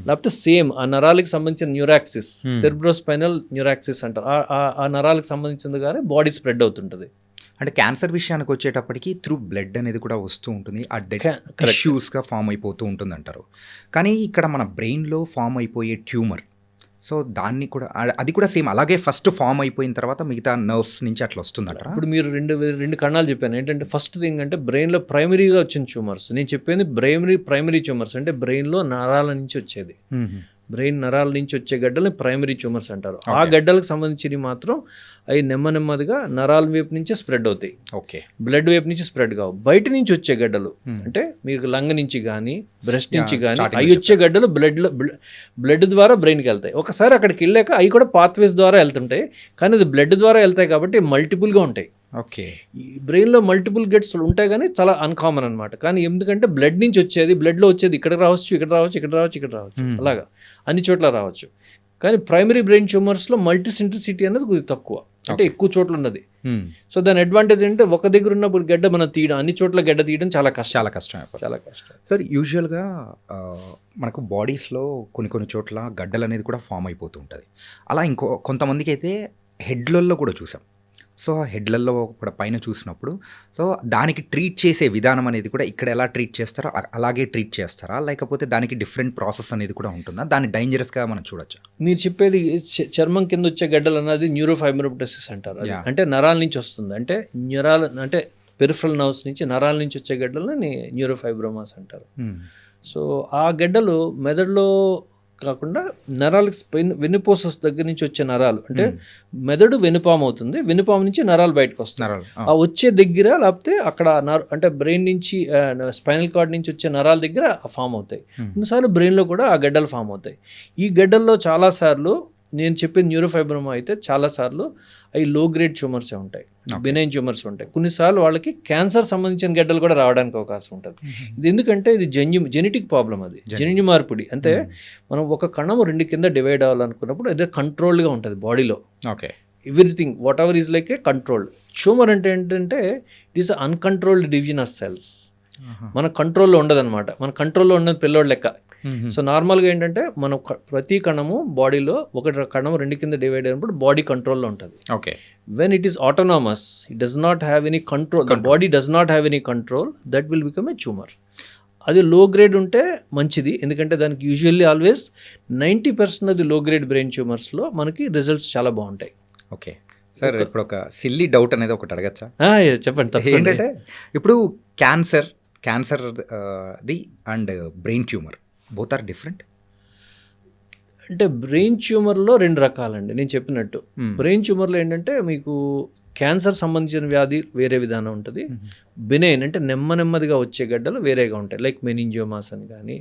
లేకపోతే సేమ్ ఆ నరాలకు సంబంధించిన న్యూరాక్సిస్, సెరెబ్రోస్పైనల్ న్యూరాక్సిస్ అంటారు, ఆ నరాలకు సంబంధించింది కానీ బాడీ స్ప్రెడ్ అవుతుంటుంది. అంటే క్యాన్సర్ విషయానికి వచ్చేటప్పటికి త్రూ బ్లడ్ అనేది కూడా వస్తూ ఉంటుంది, ఆ డెడ్ టిష్యూస్గా ఫామ్ అయిపోతూ ఉంటుంది అంటారు. కానీ ఇక్కడ మన బ్రెయిన్లో ఫామ్ అయిపోయే ట్యూమర్, సో దాన్ని కూడా అది కూడా సేమ్ అలాగే ఫస్ట్ ఫామ్ అయిపోయిన తర్వాత మిగతా నర్వ్స్ నుంచి అట్లా వస్తుందంటారా? ఇప్పుడు మీరు రెండు కణాలు చెప్పాను. ఏంటంటే ఫస్ట్ థింగ్ అంటే బ్రెయిన్లో ప్రైమరీగా వచ్చిన ట్యూమర్స్. నేను చెప్పేది ప్రైమరీ ట్యూమర్స్ అంటే బ్రెయిన్లో నరాల నుంచి వచ్చేది. బ్రెయిన్ నరాల నుంచి వచ్చే గడ్డల్ని ప్రైమరీ ట్యూమర్స్ అంటారు. ఆ గడ్డలకు సంబంధించినవి మాత్రం అవి నెమ్మదిగా నరాల వైపు నుంచే స్ప్రెడ్ అవుతాయి. ఓకే, బ్లడ్ వైపు నుంచి స్ప్రెడ్ కావు. బయట నుంచి వచ్చే గడ్డలు అంటే మీకు లంగ్ నుంచి కానీ బ్రెస్ట్ నుంచి కానీ అవి వచ్చే గడ్డలు బ్లడ్ ద్వారా బ్రెయిన్కి వెళ్తాయి. ఒకసారి అక్కడికి వెళ్ళాక అవి కూడా పాత్వేస్ ద్వారా వెళ్తుంటాయి, కానీ అది బ్లడ్ ద్వారా వెళ్తాయి కాబట్టి మల్టిపుల్గా ఉంటాయి. ఓకే, ఈ బ్రెయిన్లో మల్టిపుల్ గెట్స్ ఉంటాయి కానీ చాలా అన్కామన్ అనమాట. కానీ ఎందుకంటే బ్లడ్ నుంచి వచ్చేది, బ్లడ్లో వచ్చేది ఇక్కడ రావచ్చు, అలాగా అన్ని చోట్ల రావచ్చు. కానీ ప్రైమరీ బ్రెయిన్ ట్యూమర్స్లో మల్టీసింట్రిసిటీ అనేది కొద్దిగా తక్కువ, అంటే ఎక్కువ చోట్ల ఉన్నది. సో దాని అడ్వాంటేజ్ ఏంటంటే ఒక దగ్గర ఉన్నప్పుడు గడ్డ మనం తీయడం, అన్ని చోట్ల గడ్డ తీయడం చాలా కష్టం. సార్ యూజువల్గా మనకు బాడీస్లో కొన్ని చోట్ల గడ్డలు అనేది కూడా ఫామ్ అయిపోతూ ఉంటుంది. అలా కొంతమందికి అయితే హెడ్లలో కూడా చూసాం. సో హెడ్లలో కూడా పైన చూసినప్పుడు సో దానికి ట్రీట్ చేసే విధానం అనేది కూడా ఇక్కడ ఎలా ట్రీట్ చేస్తారో అలాగే ట్రీట్ చేస్తారా, లేకపోతే దానికి డిఫరెంట్ ప్రాసెస్ అనేది కూడా ఉంటుందా? దాన్ని డేంజరస్గా మనం చూడొచ్చా? మీరు చెప్పేది చర్మం కింద వచ్చే గడ్డలు అన్నది న్యూరోఫైబ్రోసిస్ అంటారు. అంటే నరాల నుంచి వస్తుంది. అంటే పెరిఫరల్ నర్వ్స్ నుంచి నరాల నుంచి వచ్చే గడ్డలని న్యూరోఫైబ్రోమాస్ అంటారు. సో ఆ గడ్డలు మెదడులో కాకుండా నరాలకు వెన్నుపూస దగ్గర నుంచి వచ్చే నరాలు, అంటే మెదడు వెనుపాము అవుతుంది, వెనుపాము నుంచి నరాలు బయటకు వస్తున్నారు. ఆ వచ్చే దగ్గర లేకపోతే అక్కడ అంటే బ్రెయిన్ నుంచి స్పైనల్ కార్డ్ నుంచి వచ్చే నరాల దగ్గర ఫామ్ అవుతాయి. కొన్నిసార్లు బ్రెయిన్లో కూడా ఆ గడ్డలు ఫామ్ అవుతాయి. ఈ గడ్డల్లో చాలాసార్లు నేను చెప్పిన న్యూరోఫైబ్రోమా అయితే చాలాసార్లు అవి లో గ్రేడ్ ట్యూమర్సే ఉంటాయి, బినైన్ ట్యూమర్స్ ఉంటాయి. కొన్నిసార్లు వాళ్ళకి క్యాన్సర్ సంబంధించిన గడ్డలు కూడా రావడానికి అవకాశం ఉంటుంది. ఇది ఎందుకంటే ఇది జెనెటిక్ ప్రాబ్లం, అది జన్యు మార్పిడి. అంటే మనం ఒక కణం రెండు కింద డివైడ్ అవ్వాలనుకున్నప్పుడు అదే కంట్రోల్డ్గా ఉంటుంది బాడీలో. Okay, everything what ever is like A controlled. Tumour అంటే ఏంటంటే it is uncontrolled division of cells. మన కంట్రోల్లో ఉండదు అనమాట. మన కంట్రోల్లో ఉన్నది పిల్లోడు లెక్క. సో నార్మల్గా ఏంటంటే మన ప్రతి కణము బాడీలో ఒక కణం రెండు కింద డివైడ్ అయినప్పుడు బాడీ కంట్రోల్లో ఉంటుంది. Okay, when it is autonomous, it does not have any control, the body does not have any control, that will become a tumour. అది లో గ్రేడ్ ఉంటే మంచిది, ఎందుకంటే దానికి యూజువల్లీ ఆల్వేస్ 90% అది లో గ్రేడ్ బ్రెయిన్ ట్యూమర్స్లో మనకి రిజల్ట్స్ చాలా బాగుంటాయి. ఓకే సార్, ఇప్పుడు ఒక సిల్లీ డౌట్ అనేది ఒకటి అడగచ్చా? చెప్పండి. ఏంటంటే ఇప్పుడు cancer the and brain tumour both are different. అంటే బ్రెయిన్ ట్యూమర్లో రెండు రకాలండి. నేను చెప్పినట్టు బ్రెయిన్ ట్యూమర్లో ఏంటంటే మీకు క్యాన్సర్ సంబంధించిన వ్యాధి వేరే విధానం ఉంటుంది. బినైన్ అంటే నెమ్మదిగా వచ్చే గడ్డలు వేరేగా ఉంటాయి, లైక్ మెనింజియోమాస్ అని కానీ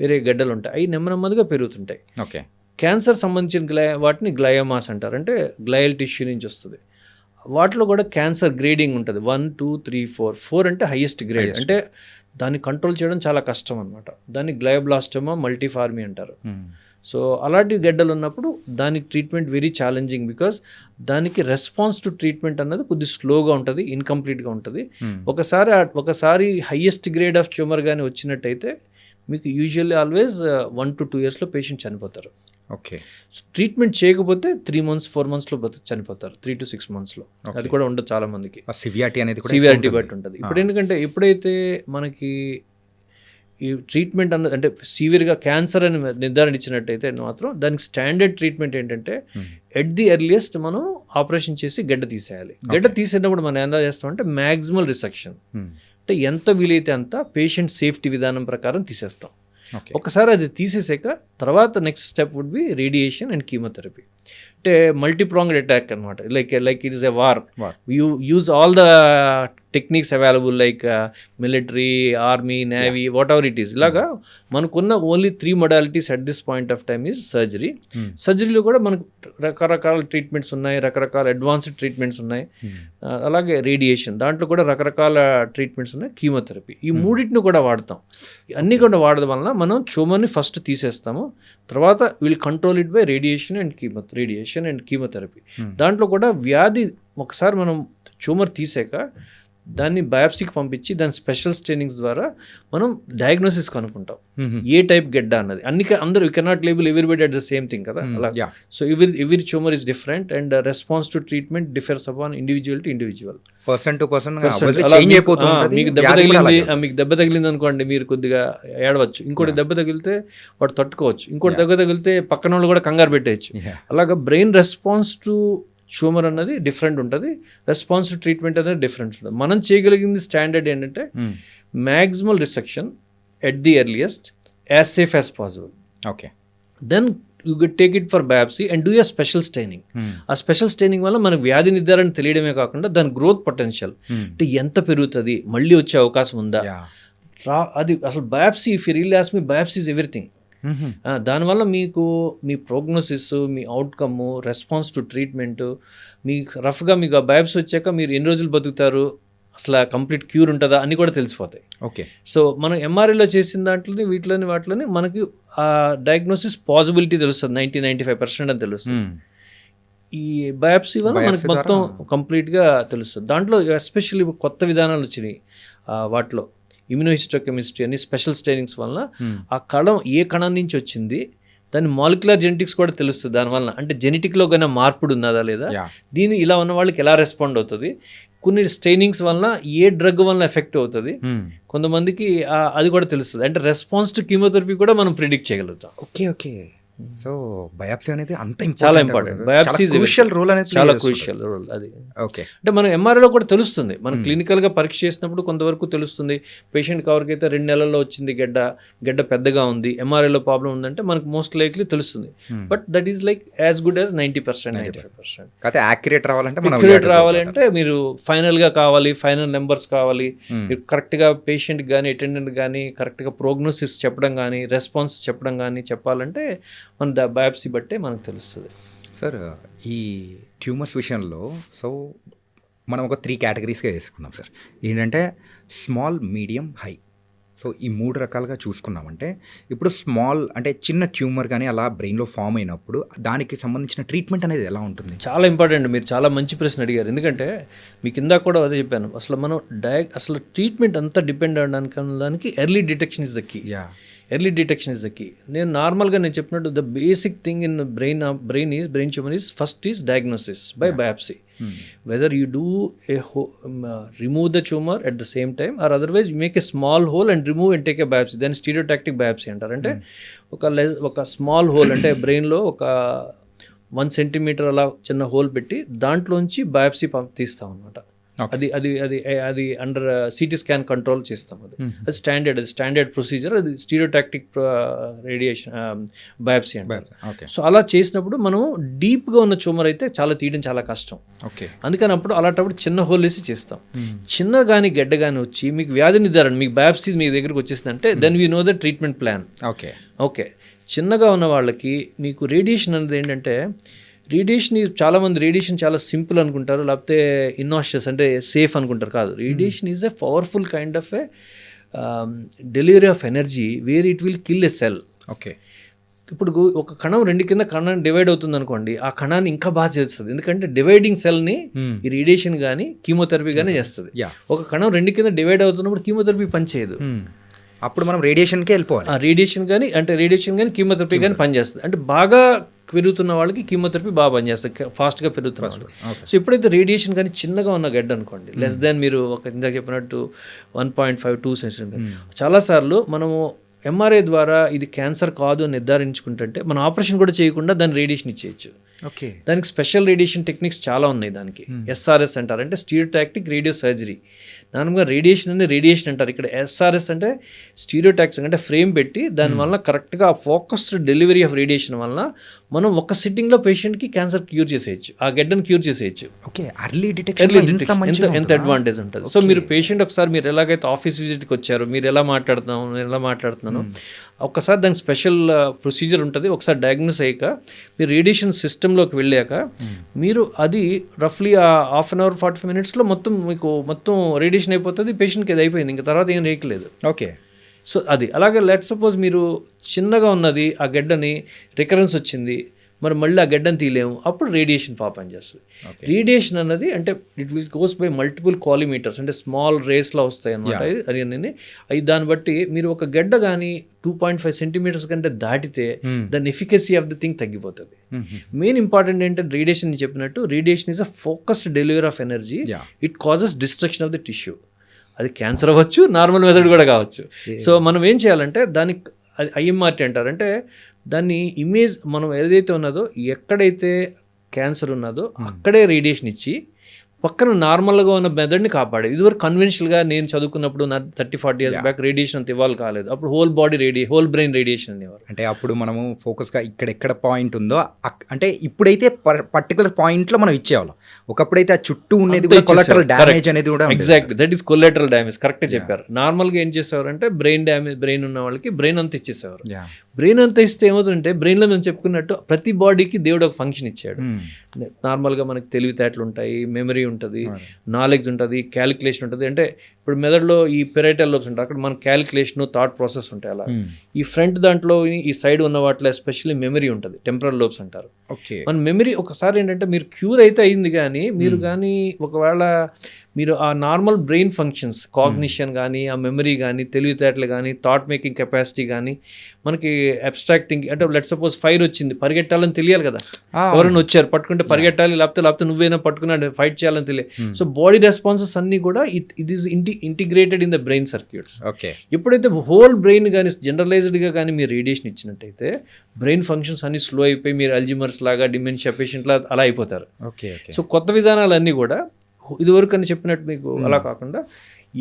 వేరే గడ్డలు ఉంటాయి, అవి నెమ్మదిగా పెరుగుతుంటాయి. ఓకే, క్యాన్సర్ సంబంధించిన వాటిని గ్లయోమాస్ అంటారు, అంటే గ్లయల్ టిష్యూ నుంచి వస్తుంది. వాటిలో కూడా క్యాన్సర్ గ్రేడింగ్ ఉంటుంది, 1, 2, 3, 4 అంటే హైయెస్ట్ గ్రేడ్. అంటే దాన్ని కంట్రోల్ చేయడం చాలా కష్టం అనమాట. దాన్ని గ్లయోబ్లాస్టోమా మల్టీఫార్మీ అంటారు. సో అలాంటి గడ్డలు ఉన్నప్పుడు దానికి ట్రీట్మెంట్ వెరీ ఛాలెంజింగ్, బికాస్ దానికి రెస్పాన్స్ టు ట్రీట్మెంట్ అన్నది కొద్ది స్లోగా ఉంటుంది, ఇన్కంప్లీట్గా ఉంటుంది. ఒకసారి హయ్యెస్ట్ గ్రేడ్ ఆఫ్ ట్యూమర్ కానీ వచ్చినట్టయితే మీకు యూజువల్లీ ఆల్వేస్ 1 to 2 yearsలో పేషెంట్ చనిపోతారు. ఓకే. సో ట్రీట్మెంట్ చేయకపోతే 3 months 4 monthsలో చనిపోతారు, 3 to 6 monthsలో. అది కూడా ఉండదు చాలా మందికి, సివియారిటీ అనేది కూడా సివియారిటీ బట్టి ఉంటుంది. ఇప్పుడు ఎందుకంటే ఎప్పుడైతే మనకి ఈ ట్రీట్మెంట్ అన్నది అంటే సివియర్గా క్యాన్సర్ అని నిర్ధారణ ఇచ్చినట్టయితే మాత్రం దానికి స్టాండర్డ్ ట్రీట్మెంట్ ఏంటంటే ఎట్ ది ఎర్లియస్ట్ మనం ఆపరేషన్ చేసి గడ్డ తీసేయాలి. గడ్డ తీసేటప్పుడు మనం ఎలా చేస్తామంటే మ్యాక్సిమల్ రిసెక్షన్, అంటే ఎంత వీలైతే అంత పేషెంట్ సేఫ్టీ విధానం ప్రకారం తీసేస్తాం. ఒకసారి అది తీసేసాక తర్వాత next step would be radiation and chemotherapy. అంటే మల్టీప్రాంగ్డ్ అటాక్ అనమాట. Like it is a war. You use all the techniques available like military, army, navy, whatever it is. ఇలాగా మనకున్న only 3 modalities at this point of time is surgery. సర్జరీలో కూడా మనకు రకరకాల treatments ఉన్నాయి, రకరకాల advanced treatments ఉన్నాయి. అలాగే రేడియేషన్, దాంట్లో కూడా రకరకాల ట్రీట్మెంట్స్ ఉన్నాయి. కీమోథెరపీ, ఈ మూడింటిని కూడా వాడతాం. అన్నీ కూడా వాడడం వలన మనం ట్యూమర్ని ఫస్ట్ తీసేస్తాము, తర్వాత will control it by radiation and chemotherapy. దాంట్లో కూడా వ్యాధి ఒకసారి మనం ట్యూమర్ తీసాక దాన్ని బయాప్సీకి పంపించి దాని స్పెషల్ స్టెయినింగ్స్ ద్వారా మనం డయాగ్నోసిస్ కనుక్కుంటాం ఏ టైప్ గడ్డ అన్నది. అందరూ you cannot label everybody at the same thing కదా అలా. So every tumour is different and response to treatment differs upon individual to individual. మీకు దెబ్బ తగిలింది అనుకోండి, మీరు కొద్దిగా ఏడవచ్చు, ఇంకోటి దెబ్బ తగిలితే వాడు తట్టుకోవచ్చు, ఇంకోటి దెబ్బ తగిలితే పక్కన వాళ్ళు కూడా కంగారు పెట్టేయచ్చు. అలాగా బ్రెయిన్ రెస్పాన్స్ టు ట్యూమర్ అన్నది డిఫరెంట్ ఉంటుంది, రెస్పాన్స్ టు ట్రీట్మెంట్ అనేది డిఫరెంట్ ఉంటుంది. మనం చేయగలిగింది స్టాండర్డ్ ఏంటంటే maximal resection at the earliest, as safe as possible. Okay. Then you take it for biopsy and do a special staining. ఆ special staining వల్ల మనకు వ్యాధి నిర్ధారణ తెలియడమే కాకుండా దాని గ్రోత్ పొటెన్షియల్ అంటే ఎంత పెరుగుతుంది, మళ్ళీ వచ్చే అవకాశం ఉందా, అది అసలు biopsy. If you really ask me, biopsy is everything. దానివల్ల మీకు మీ ప్రోగ్నోసిస్, మీ అవుట్కమ్, రెస్పాన్స్ టు ట్రీట్మెంట్, మీ రఫ్గా మీకు ఆ బయాప్సీ వచ్చాక మీరు ఎన్ని రోజులు బతుకుతారు, అసలు కంప్లీట్ క్యూర్ ఉంటుందా అన్నీ కూడా తెలిసిపోతాయి. ఓకే. సో మనం ఎంఆర్ఐలో చేసిన దాంట్లోని వాటిలోని మనకి ఆ డయాగ్నోసిస్ పాసిబిలిటీ తెలుస్తుంది, 90-95% అని తెలుస్తుంది. ఈ బయాప్సీ వల్ల మనకి మొత్తం కంప్లీట్గా తెలుస్తుంది. దాంట్లో ఎస్పెషల్లీ కొత్త విధానాలు వచ్చినాయి వాటిలో, ఇమ్యూనోహిస్టోకెమిస్ట్రీ అని స్పెషల్ స్టెయినింగ్స్ వల్ల ఆ కణం ఏ కణం నుంచి వచ్చింది, దాని మాలిక్యులర్ జెనెటిక్స్ కూడా తెలుస్తుంది. దానివల్ల అంటే జెనెటిక్లో కానీ మార్పుడు ఉన్నదా లేదా, దీని ఇలా ఉన్న వాళ్ళకి ఎలా రెస్పాండ్ అవుతుంది, కొన్ని స్టెయినింగ్స్ వల్ల ఏ డ్రగ్ వల్ల ఎఫెక్ట్ అవుతుంది, కొంతమందికి అది కూడా తెలుస్తుంది. అంటే రెస్పాన్స్ టు కీమోథెరపీ కూడా మనం ప్రిడిక్ట్ చేయగలుగుతాం. ఓకే. ఓకే. సో బయాప్సీ అనేది అంత చాలా ఇంపార్టెంట్. బయాప్సీ క్రూషియల్ రోల్ అనేది చాలా క్రూషియల్ రోల్ అది. ఓకే. అంటే మనం ఎంఆర్ఐలో కూడా తెలుస్తుంది, మనం క్లినికల్గా పరీక్ష చేసినప్పుడు కొంతవరకు తెలుస్తుంది. పేషెంట్కి ఎవరికైతే 2 నెలల్లో వచ్చింది గడ్డ పెద్దగా ఉంది, ఎంఆర్ఐలో ప్రాబ్లం ఉందంటే మనకు మోస్ట్ లైక్లీ తెలుస్తుంది. But that is like as good as 90%, 95%. అయితే యాక్యురేట్ రావాలంటే మీరు ఫైనల్గా కావాలి, ఫైనల్ నెంబర్స్ కావాలి, మీరు కరెక్ట్గా పేషెంట్ కానీ అటెండెంట్ కానీ కరెక్ట్గా ప్రోగ్నోసిస్ చెప్పడం కానీ రెస్పాన్స్ చెప్పడం కానీ చెప్పాలంటే మన బయాప్సీ బట్టే మనకు తెలుస్తుంది. సార్, ఈ ట్యూమర్స్ విషయంలో సో మనం ఒక 3 కేటగిరీస్గా వేసుకున్నాం సార్. ఏంటంటే స్మాల్, మీడియం, హై. సో ఈ 3 రకాలుగా చూసుకున్నామంటే ఇప్పుడు స్మాల్ అంటే చిన్న ట్యూమర్ కానీ అలా బ్రెయిన్లో ఫామ్ అయినప్పుడు దానికి సంబంధించిన ట్రీట్మెంట్ అనేది ఎలా ఉంటుంది? చాలా ఇంపార్టెంట్. మీరు చాలా మంచి ప్రశ్న అడిగారు. ఎందుకంటే మీకు ఇందాక కూడా అదే చెప్పాను, అసలు మనం అసలు ట్రీట్మెంట్ అంతా డిపెండ్ అవడానికి early detection is the key. Early detection is the key. నేను నార్మల్గా చెప్పినట్టు the basic thing in brain tumour is first is diagnosis by biopsy. Whether you do remove the tumour at the same time or otherwise you make a small hole and remove and take a biopsy, దాన్ని stereotactic biopsy అంటారు. అంటే ఒక small whole అంటే బ్రెయిన్లో ఒక 1 centimeter అలా చిన్న whole పెట్టి దాంట్లోంచి బయాప్సీ తీస్తాం అనమాట. అది అండర్ సిటీ స్కాన్ కంట్రోల్ చేస్తాం. అది స్టాండర్డ్ ప్రొసీజర్. అది స్టీరియోటాక్టిక్ రేడియేషన్ బయాప్సీ అంటారు. సో అలా చేసినప్పుడు మనం డీప్గా ఉన్న ట్యూమర్ అయితే తీయడం చాలా కష్టం. అందుకని అలాంటప్పుడు చిన్న హోల్ వేసి చేస్తాం. చిన్న కానీ గడ్డ కానీ వచ్చి మీకు వ్యాధి నిర్ధారణ, మీకు బయాప్సీ మీ దగ్గరికి వచ్చేసిందంటే then we know the treatment plan. Okay. చిన్నగా ఉన్న వాళ్ళకి మీకు రేడియేషన్ అనేది ఏంటంటే, చాలామంది రేడియేషన్ చాలా సింపుల్ అనుకుంటారు, లేకపోతే ఇన్నాషియస్ అంటే సేఫ్ అనుకుంటారు. కాదు, radiation is a powerful kind of a delivery of energy where it will kill a cell. Okay. ఇప్పుడు ఒక కణం రెండు కింద కణం డివైడ్ అవుతుంది అనుకోండి, ఆ కణాన్ని ఇంకా బాగా చేస్తుంది. ఎందుకంటే డివైడింగ్ సెల్ని ఈ రేడియేషన్ కానీ కీమోథెరపీ కానీ చేస్తుంది. ఒక కణం రెండు కింద డివైడ్ అవుతున్నప్పుడు కీమోథెరపీ పనిచేయదు. అప్పుడు మనం రేడియేషన్కే వెళ్ళిపోవాలి. రేడియేషన్ కానీ కీమోథెరపీ కానీ పనిచేస్తుంది. అంటే బాగా పెరుగుతున్న వాళ్ళకి కీమోథెరపీ బాగా పనిచేస్తుంది, ఫాస్ట్గా పెరుగుతున్న వాళ్ళకి. సో ఎప్పుడైతే రేడియేషన్ కానీ చిన్నగా ఉన్న గడ్డ అనుకోండి, లెస్ దాన్ మీరు ఒక ఇందాక చెప్పినట్టు 1.5 2 సెంటీమీటర్, చాలాసార్లు మనము ఎంఆర్ఐ ద్వారా ఇది క్యాన్సర్ కాదు అని నిర్ధారించుకుంటుంటే మనం ఆపరేషన్ కూడా చేయకుండా దాన్ని రేడియేషన్ ఇచ్చేయచ్చు. ఓకే, దానికి స్పెషల్ రేడియేషన్ టెక్నిక్స్ చాలా ఉన్నాయి. దానికి SRS అంటారు, అంటే స్టీరియోటాక్టిక్ రేడియో సర్జరీ. నార్మల్గా రేడియేషన్ అంటారు, ఇక్కడ SRS అంటే స్టీరియోటాక్టిక్ అంటే ఫ్రేమ్ పెట్టి దానివల్ల కరెక్ట్గా ఫోకస్డ్ డెలివరీ ఆఫ్ రేడియేషన్ వల్ల మనం ఒక సిట్టింగ్లో పేషెంట్కి క్యాన్సర్ క్యూర్ చేసేయచ్చు, ఆ గడ్డను క్యూర్ చేసేయచ్చు. ఓకే, ఎర్లీ డిటెక్షన్ ఎంత అడ్వాంటేజ్ ఉంటుంది. సో మీరు పేషెంట్ ఒకసారి మీరు ఎలాగైతే ఆఫీస్ విజిట్కి వచ్చారు, మీరు ఎలా మాట్లాడుతున్నాను ఒక్కసారి దానికి స్పెషల్ ప్రొసీజర్ ఉంటుంది. ఒకసారి డయాగ్నోస్ అయ్యాక మీరు రేడియేషన్ సిస్టంలోకి వెళ్ళాక మీరు అది రఫ్లీ హాఫ్ అన్ అవర్ 45 మినిట్స్లో మొత్తం రేడియేషన్ అయిపోతుంది, పేషెంట్కి అది అయిపోయింది, ఇంకా తర్వాత ఏం రేయట్లేదు. ఓకే, సో అది అలాగే లెట్ సపోజ్ మీరు చిన్నగా ఉన్నది ఆ గడ్డని రికరెన్స్ వచ్చింది, మరి మళ్ళీ ఆ గడ్డను తీయలేము, అప్పుడు రేడియేషన్ పనిచేస్తుంది. రేడియేషన్ అన్నది అంటే it will goes by multiple collimators, అంటే స్మాల్ రేస్లో వస్తాయి అన్నమాట. అవి దాన్ని బట్టి మీరు ఒక గడ్డ కానీ 2.5 సెంటీమీటర్స్ కంటే దాటితే దాని ఎఫికసీ ఆఫ్ ది థింగ్ తగ్గిపోతుంది. మెయిన్ ఇంపార్టెంట్ ఏంటంటే రేడియేషన్ చెప్పినట్టు radiation is a focused delivery of energy. It causes destruction of the tissue. అది క్యాన్సర్ అవ్వచ్చు, నార్మల్ మెథడ్ కూడా కావచ్చు. సో మనం ఏం చేయాలంటే దానికి IMRT అంటారు, అంటే దాన్ని ఇమేజ్ మనం ఏదైతే ఉన్నదో ఎక్కడైతే క్యాన్సర్ ఉన్నదో అక్కడే రేడియేషన్ ఇచ్చి పక్కన నార్మల్గా ఉన్న మెథడ్ని కాపాడేది. ఇదివరకు కన్వెన్షనల్గా నేను చదువుకున్నప్పుడు 30-40 years బ్యాక్ రేడియేషన్ అంత ఇవ్వాలి కాలేదు. అప్పుడు హోల్ బ్రెయిన్ రేడియేషన్ అనేవారు. అంటే అప్పుడు మనము ఫోకస్గా ఎక్కడ పాయింట్ ఉందో అంటే ఇప్పుడైతే పర్టికులర్ పాయింట్లో మనం ఇచ్చేవాళ్ళం. ఒకప్పుడైతే ఆ చుట్టూ ఉండేది కొలాటరల్ డ్యామేజ్ అనేది కూడా exactly that is collateral damage. కరెక్ట్గా చెప్పారు. నార్మల్గా ఏం చేసేవారంటే బ్రెయిన్ ఉన్న వాళ్ళకి బ్రెయిన్ అంతా ఇచ్చేసేవారు. బ్రెయిన్ అంతా ఇస్తే ఏమవుతుందంటే బ్రెయిన్లో మేము చెప్పుకున్నట్టు ప్రతి బాడీకి దేవుడు ఒక ఫంక్షన్ ఇచ్చాడు. నార్మల్గా మనకి తెలివితేటలు ఉంటాయి, మెమరీ ఉంటుంది, నాలెడ్జ్ ఉంటుంది, క్యాలిక్యులేషన్ ఉంటుంది. అంటే ఇప్పుడు మెదడులో ఈ పెరైటల్ లోబ్స్ ఉంటాయి, అక్కడ మన క్యాలిక్యులేషన్ థాట్ ప్రాసెస్ ఉంటాయి. అలా ఈ ఫ్రంట్ దాంట్లో ఈ సైడ్ ఉన్న వాటిలో ఎస్పెషల్లీ మెమరీ ఉంటుంది, టెంపరల్ లోబ్స్ అంటారు. మన మెమరీ ఒకసారి ఏంటంటే మీరు క్యూర్ అయితే అయింది, కానీ మీరు కానీ ఒకవేళ మీరు ఆ నార్మల్ బ్రెయిన్ ఫంక్షన్స్ కాగ్నిషన్ కానీ ఆ మెమరీ కానీ తెలివితేటలు కానీ థాట్ మేకింగ్ కెపాసిటీ కానీ మనకి అబ్స్ట్రాక్ట్ థింకింగ్, అంటే లెట్ సపోజ్ ఫైర్ వచ్చింది, పరిగెట్టాలని తెలియాలి కదా, ఎవరైనా వచ్చారు పట్టుకుంటే పరిగెట్టాలి, లేకపోతే నువ్వేనా పట్టుకున్నా ఫైట్ చేయాలని తెలియదు. సో బాడీ రెస్పాన్సెస్ అన్నీ కూడా it is integrated in the brain circuits. ఎప్పుడైతే హోల్ బ్రెయిన్ కానీ జనరలైజ్డ్గా కానీ మీరు రేడియేషన్ ఇచ్చినట్టయితే బ్రెయిన్ ఫంక్షన్స్ అన్ని స్లో అయిపోయి మీరు అల్జిమర్స్ లాగా డిమెన్షియా పేషెంట్ లాగా అలా అయిపోతారు. సో కొత్త విధానాలన్నీ కూడా ఇదివరకు అని చెప్పినట్టు మీకు అలా కాకుండా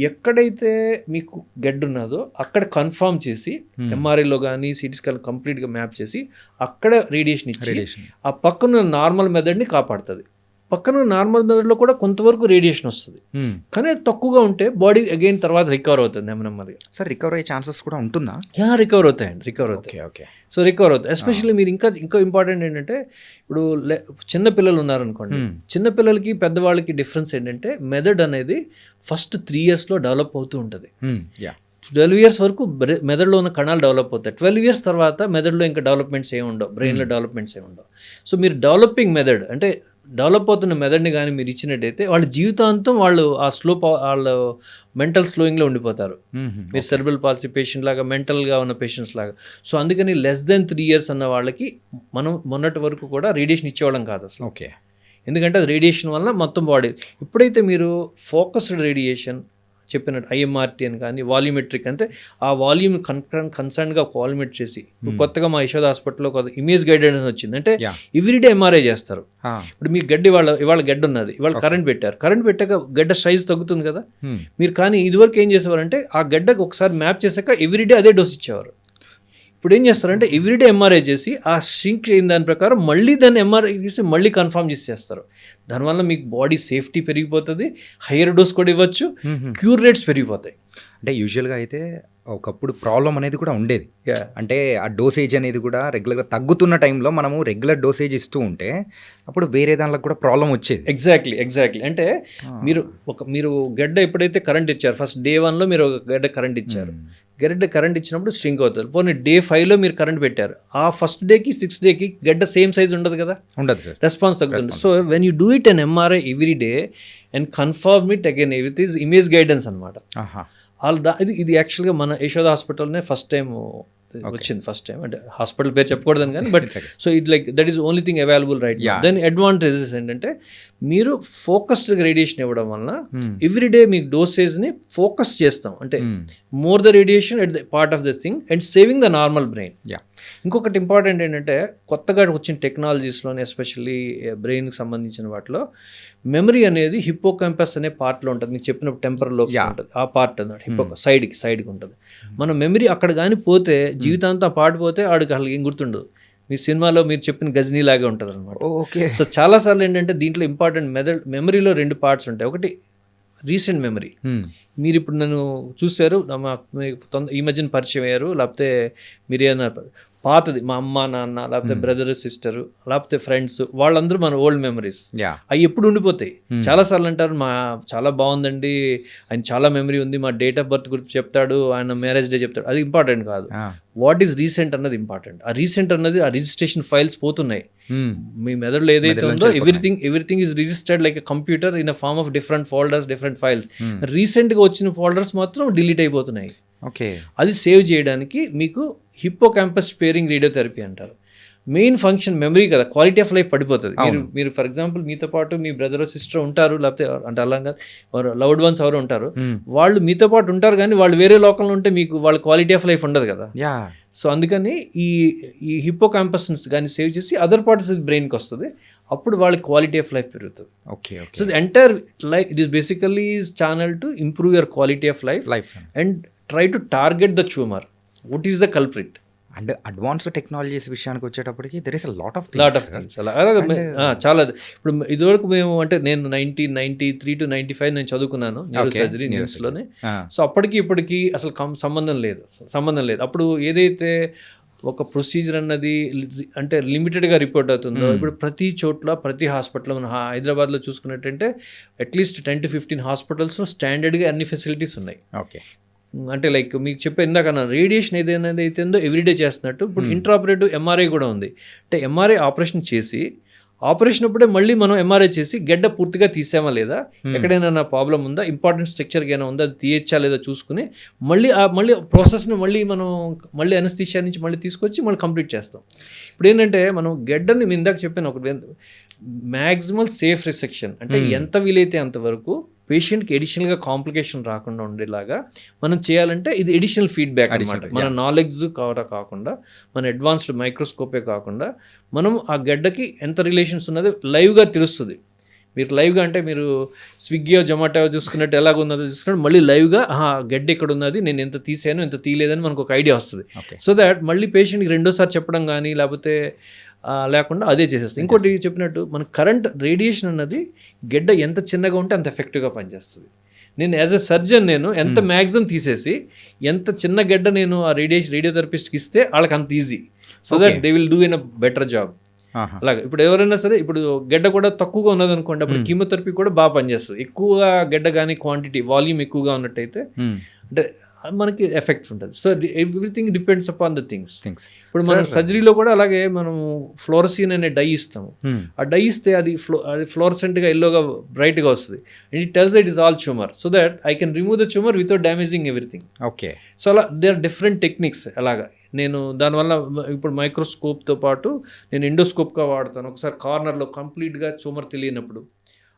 ఎక్కడైతే మీకు గడ్డ ఉన్నదో అక్కడ కన్ఫర్మ్ చేసి ఎంఆర్ఐలో కానీ సిటీ స్కాన్ కంప్లీట్గా మ్యాప్ చేసి అక్కడ రేడియేషన్ ఇచ్చి ఆ పక్కన నార్మల్ మెథడ్ని కాపాడుతుంది. పక్కన నార్మల్ మెథడ్లో కూడా కొంతవరకు రేడియేషన్ వస్తుంది, కానీ అది తక్కువగా ఉంటే బాడీ అగైన్ తర్వాత రికవర్ అవుతుంది నెమ్మదిగా. సార్ రికవర్ అయ్యే ఛాన్సెస్ కూడా ఉంటుందా? రికవర్ అవుతాయండి. ఓకే. సో రికవర్ అవుతాయి. ఎస్పెషల్లీ మీరు ఇంకా ఇంపార్టెంట్ ఏంటంటే ఇప్పుడు చిన్నపిల్లలు ఉన్నారనుకోండి, చిన్నపిల్లలకి పెద్దవాళ్ళకి డిఫరెన్స్ ఏంటంటే మెథడ్ అనేది ఫస్ట్ 3 yearsలో డెవలప్ అవుతూ ఉంటుంది. 12 years వరకు మెదడులో ఉన్న కణాలు డెవలప్ అవుతాయి. 12 years తర్వాత మెదడులో ఇంకా డెవలప్మెంట్స్ ఏమి ఉండవు, బ్రెయిన్లో డెవలప్మెంట్స్ ఏమి ఉండవు. సో మీరు డెవలపింగ్ మెథడ్ అంటే డెవలప్ అవుతున్న మెథడ్ని కానీ మీరు ఇచ్చినట్టయితే వాళ్ళ జీవితాంతం వాళ్ళు ఆ వాళ్ళు మెంటల్ స్లోయింగ్లో ఉండిపోతారు. మీరు సెరెబ్రల్ పాల్సీ పేషెంట్ లాగా, మెంటల్గా ఉన్న పేషెంట్స్ లాగా. సో అందుకని లెస్ దెన్ 3 years అన్న వాళ్ళకి మనం మొన్నటి వరకు కూడా రేడియేషన్ ఇచ్చేవాళ్ళం కాదు అసలు. ఎందుకంటే అది రేడియేషన్ వల్ల మొత్తం బాడీ. ఎప్పుడైతే మీరు ఫోకస్డ్ రేడియేషన్ చెప్పినట్టు IMRT అని కానీ వాల్యూమెట్రిక్ అంటే ఆ వాల్యూమ్ కన్సర్న్గా వాల్యూమెట్ చేసి కొత్తగా మా యశోద హాస్పిటల్లో ఒక ఇమేజ్ గైడెన్స్ వచ్చింది. అంటే ఎవ్రీడే MRI చేస్తారు. ఇప్పుడు మీ ఇవాళ గడ్డ ఉన్నది, ఇవాళ కరెంట్ పెట్టాక గడ్డ సైజ్ తగ్గుతుంది కదా. మీరు కానీ ఇదివరకు ఏం చేసేవారంటే ఆ గడ్డకు ఒకసారి మ్యాప్ చేశాక ఎవ్రీడే అదే డోస్ ఇచ్చేవారు. ఇప్పుడు ఏం చేస్తారంటే ఎవ్రీడే MRI చేసి ఆ ష్రింక్ అయిన దాని ప్రకారం మళ్ళీ దాన్ని MRI చేసి మళ్ళీ కన్ఫర్మ్ చేసేస్తారు. దానివల్ల మీకు బాడీ సేఫ్టీ పెరిగిపోతుంది, హయ్యర్ డోస్ కూడా ఇవ్వచ్చు, క్యూర్ రేట్స్ పెరిగిపోతాయి. అంటే యూజువల్గా అయితే ఒకప్పుడు ప్రాబ్లం అనేది కూడా ఉండేది. అంటే ఆ డోసేజ్ అనేది కూడా రెగ్యులర్గా తగ్గుతున్న టైంలో మనము రెగ్యులర్ డోసేజ్ ఇస్తూ ఉంటే అప్పుడు వేరే దాంట్లో కూడా ప్రాబ్లం వచ్చేది. ఎగ్జాక్ట్లీ అంటే మీరు గడ్డ ఎప్పుడైతే కరెంట్ ఇచ్చారు, ఫస్ట్ day 1లో మీరు ఒక గడ్డ కరెంట్ ఇచ్చారు, గడ్డ కరెంట్ ఇచ్చినప్పుడు స్ట్రింక్ అవుతుంది. పోనీ డే 5లో మీరు కరెంట్ పెట్టారు, ఆ ఫస్ట్ డేకి 6th డేకి గడ్డ సేమ్ సైజ్ ఉండదు కదా, ఉండదు సార్, రెస్పాన్స్ తగ్గుతుంది. So when you do it on MRI every day and confirm it again with is image guidance అనమాట. ఇది యాక్చువల్గా మన యశోద హాస్పిటల్నే ఫస్ట్ టైం వచ్చింది, ఫస్ట్ టైం. అంటే హాస్పిటల్ పేరు చెప్పకూడదని కానీ, but so it like that is only thing available right. Then advantages ఏంటంటే మీరు ఫోకస్డ్ రేడియేషన్ ఇవ్వడం వలన ఎవ్రీడే మీకు డోసేజ్ని ఫోకస్ చేస్తాం, అంటే more the radiation at the part of the thing and saving the normal brain. ఇంకొకటి ఇంపార్టెంట్ ఏంటంటే కొత్తగా వచ్చిన టెక్నాలజీస్లోనే ఎస్పెషల్లీ బ్రెయిన్కి సంబంధించిన వాటిలో మెమరీ అనేది హిప్పో క్యాంపస్ అనే పార్ట్లో ఉంటుంది. మీకు చెప్పినప్పుడు టెంపరల్ లోబ్స్ ఉంటుంది, ఆ పార్ట్ అన్నమాట హిప్పో సైడ్కి ఉంటుంది. మన మెమరీ అక్కడ కానీ పోతే జీవితాంతం పాడిపోతే ఆడికి అసలు ఏం గుర్తుండదు. మీ సినిమాలో మీరు చెప్పిన గజనీ లాగే ఉంటుంది అనమాట. ఓకే. సో చాలాసార్లు ఏంటంటే దీంట్లో ఇంపార్టెంట్ మెమరీలో 2 పార్ట్స్ ఉంటాయి. ఒకటి రీసెంట్ మెమరీ, మీరు ఇప్పుడు నన్ను చూశారు, ఈ మధ్యన పరిచయం అయ్యారు, లేకపోతే మీరు ఏమన్నారు పాతది, మా అమ్మ నాన్న, లేకపోతే బ్రదర్ సిస్టర్, లేకపోతే ఫ్రెండ్స్, వాళ్ళందరూ మన ఓల్డ్ మెమరీస్, అవి ఎప్పుడు ఉండిపోతాయి. చాలాసార్లు అంటారు చాలా బాగుందండి, ఆయన చాలా మెమరీ ఉంది, మా డేట్ ఆఫ్ బర్త్ గురించి చెప్తాడు, ఆయన మ్యారేజ్ డే చెప్తాడు. అది ఇంపార్టెంట్ కాదు, వాట్ ఈస్ రీసెంట్ అన్నది ఇంపార్టెంట్. ఆ రీసెంట్ అన్నది ఆ రిజిస్ట్రేషన్ ఫైల్స్ పోతున్నాయి మీ మెదడులో ఏదైతే ఉందో, everything is registered like a computer in a form of different folders, different files. రీసెంట్గా వచ్చిన ఫోల్డర్స్ మాత్రం డిలీట్ అయిపోతున్నాయి. ఓకే. అది సేవ్ చేయడానికి మీకు హిప్పో క్యాంపస్ స్పేరింగ్ రేడియోథెరపీ అంటారు. మెయిన్ ఫంక్షన్ మెమరీ కదా, క్వాలిటీ ఆఫ్ లైఫ్ పడిపోతుంది. మీరు ఫర్ ఎగ్జాంపుల్ మీతో పాటు మీ బ్రదర్ సిస్టర్ ఉంటారు, లేకపోతే అంటే అలాగా లవ్డ్ వన్స్ ఎవరు ఉంటారు, వాళ్ళు మీతో పాటు ఉంటారు కానీ వాళ్ళు వేరే లోకంలో ఉంటే మీకు వాళ్ళ క్వాలిటీ ఆఫ్ లైఫ్ ఉండదు కదా. సో అందుకని ఈ హిప్పో క్యాంపస్ కానీ సేవ్ చేసి అదర్ పార్ట్స్ బ్రెయిన్కి వస్తుంది, అప్పుడు వాళ్ళ క్వాలిటీ ఆఫ్ లైఫ్ పెరుగుతుంది. Okay. So the entire life it is basically channel to improve your quality of life and try to target the tumour. What is the culprit? And advanced technologies విషయానికి వచ్చేటప్పటికి there is lot of things. చాలా. ఇప్పుడు ఇదివరకు మేము అంటే నేను 1993 to 95 నేను చదువుకున్నాను న్యూరో సర్జరీ న్యూస్లోనే. సో అప్పటికి ఇప్పటికి అసలు సంబంధం లేదు. అప్పుడు ఏదైతే ఒక ప్రొసీజర్ అన్నది అంటే లిమిటెడ్గా రిపోర్ట్ అవుతుందో, ఇప్పుడు ప్రతి చోట్ల ప్రతి హాస్పిటల్లో మన హైదరాబాద్లో చూసుకున్నట్టంటే అట్లీస్ట్ 10 to 15 హాస్పిటల్స్లో స్టాండర్డ్గా అన్ని ఫెసిలిటీస్ ఉన్నాయి. ఓకే. అంటే లైక్ మీకు చెప్పే ఇందాక రేడియేషన్ ఏదైనా అయితేందో ఎవ్రీడే చేస్తున్నట్టు ఇప్పుడు ఇంట్రాపరేటివ్ ఎంఆర్ఐ కూడా ఉంది. అంటే ఎంఆర్ఐ ఆపరేషన్ చేసి ఆపరేషన్ అప్పుడే మళ్ళీ మనం ఎంఆర్ఐ చేసి గడ్డ పూర్తిగా తీసామా లేదా, ఎక్కడైనా ప్రాబ్లం ఉందా, ఇంపార్టెంట్ స్ట్రక్చర్కి ఏమైనా ఉందా, అది తీయచ్చా లేదా చూసుకుని మళ్ళీ ప్రాసెస్ని మళ్ళీ అనస్థీషియా నుంచి మళ్ళీ తీసుకొచ్చి మళ్ళీ కంప్లీట్ చేస్తాం. ఇప్పుడు ఏంటంటే మనం గడ్డని మీ ఇందాక చెప్పాను ఒకటి మ్యాక్సిమల్ సేఫ్ రిసెక్షన్, అంటే ఎంత వీలైతే అంతవరకు పేషెంట్కి ఎడిషనల్గా కాంప్లికేషన్ రాకుండా ఉండేలాగా మనం చేయాలంటే ఇది ఎడిషనల్ ఫీడ్బ్యాక్ అనమాట. మన నాలెడ్జ్ కాకుండా మన అడ్వాన్స్డ్ మైక్రోస్కోపే కాకుండా మనం ఆ గడ్డకి ఎంత రిలేషన్స్ ఉన్నది లైవ్గా తెలుస్తుంది. మీరు లైవ్గా అంటే మీరు స్విగ్గీ జొమాటో చూసుకున్నట్టు ఎలాగున్నదో చూసుకున్నట్టు మళ్ళీ లైవ్గా గడ్డ ఇక్కడ ఉన్నది, నేను ఎంత తీసాను ఎంత తీయలేదని మనకు ఒక ఐడియా వస్తుంది. సో దాట్ మళ్ళీ పేషెంట్కి రెండోసారి చెప్పడం కానీ లేకపోతే లేకుండా అదే చేసేస్తుంది. ఇంకోటి చెప్పినట్టు మన కరెంట్ రేడియేషన్ అన్నది గడ్డ ఎంత చిన్నగా ఉంటే అంత ఎఫెక్టివ్గా పనిచేస్తుంది. నేను యాజ్ ఎ సర్జన్ నేను ఎంత మ్యాక్సిమం తీసేసి ఎంత చిన్న గడ్డ నేను ఆ రేడియోథెరపిస్ట్కి ఇస్తే వాళ్ళకి అంత easy, so that they will do in a better job. అలాగే ఇప్పుడు ఎవరైనా సరే ఇప్పుడు గడ్డ కూడా తక్కువగా ఉన్నదనుకోండి, అప్పుడు కీమోథెరపీ కూడా బాగా పనిచేస్తుంది. ఎక్కువగా గడ్డ కానీ క్వాంటిటీ వాల్యూమ్ ఎక్కువగా ఉన్నట్టయితే అంటే మనకి ఎఫెక్ట్ ఉంటుంది. So everything depends upon the things. ఇప్పుడు మనం సర్జరీలో కూడా అలాగే మనం ఫ్లోరసిన్ అనే డై ఇస్తాము. ఆ డై ఇస్తే అది ఫ్లోరసెంట్గా ఎల్లోగా బ్రైట్గా వస్తుంది. And it tells it is all tumour, so that I can remove the tumour without damaging everything. Okay. So అలా దే ఆర్ డిఫరెంట్ టెక్నిక్స్. అలాగా నేను దానివల్ల ఇప్పుడు మైక్రోస్కోప్తో పాటు నేను ఎండోస్కోప్గా వాడతాను. ఒకసారి కార్నర్లో కంప్లీట్గా ట్యూమర్ తెలియనప్పుడు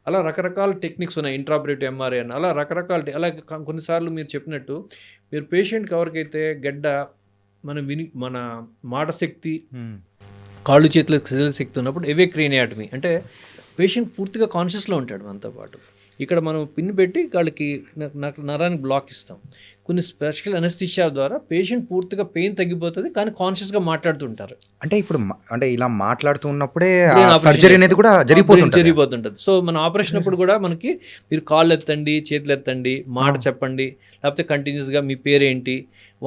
అలా రకరకాల టెక్నిక్స్ ఉన్నాయి. ఇంట్రాపరేటివ్ ఎంఆర్ఐ అని అలా రకరకాల. అలాగే కొన్నిసార్లు మీరు చెప్పినట్టు మీరు పేషెంట్కి ఎవరికైతే గడ్డ మన మాట శక్తి, కాళ్ళు చేతుల శక్తి ఉన్నప్పుడు ఎవేక్రేనియాటమీ అంటే పేషెంట్ పూర్తిగా కాన్షియస్లో ఉంటాడు మనతో పాటు. ఇక్కడ మనం పిన్ పెట్టి వాళ్ళకి నరానికి బ్లాక్ ఇస్తాం. కొన్ని స్పెషల్ అనస్థీషియా ద్వారా పేషెంట్ పూర్తిగా పెయిన్ తగ్గిపోతుంది, కానీ కాన్షియస్గా మాట్లాడుతుంటారు. అంటే ఇప్పుడు అంటే ఇలా మాట్లాడుతూ ఉన్నప్పుడే సర్జరీ అనేది కూడా జరిగిపోతుంటుంది. సో మన ఆపరేషన్ అప్పుడు కూడా మనకి మీరు కాళ్ళు ఎత్తండి, చేతులు ఎత్తండి, మాట చెప్పండి, లేకపోతే కంటిన్యూస్గా మీ పేరేంటి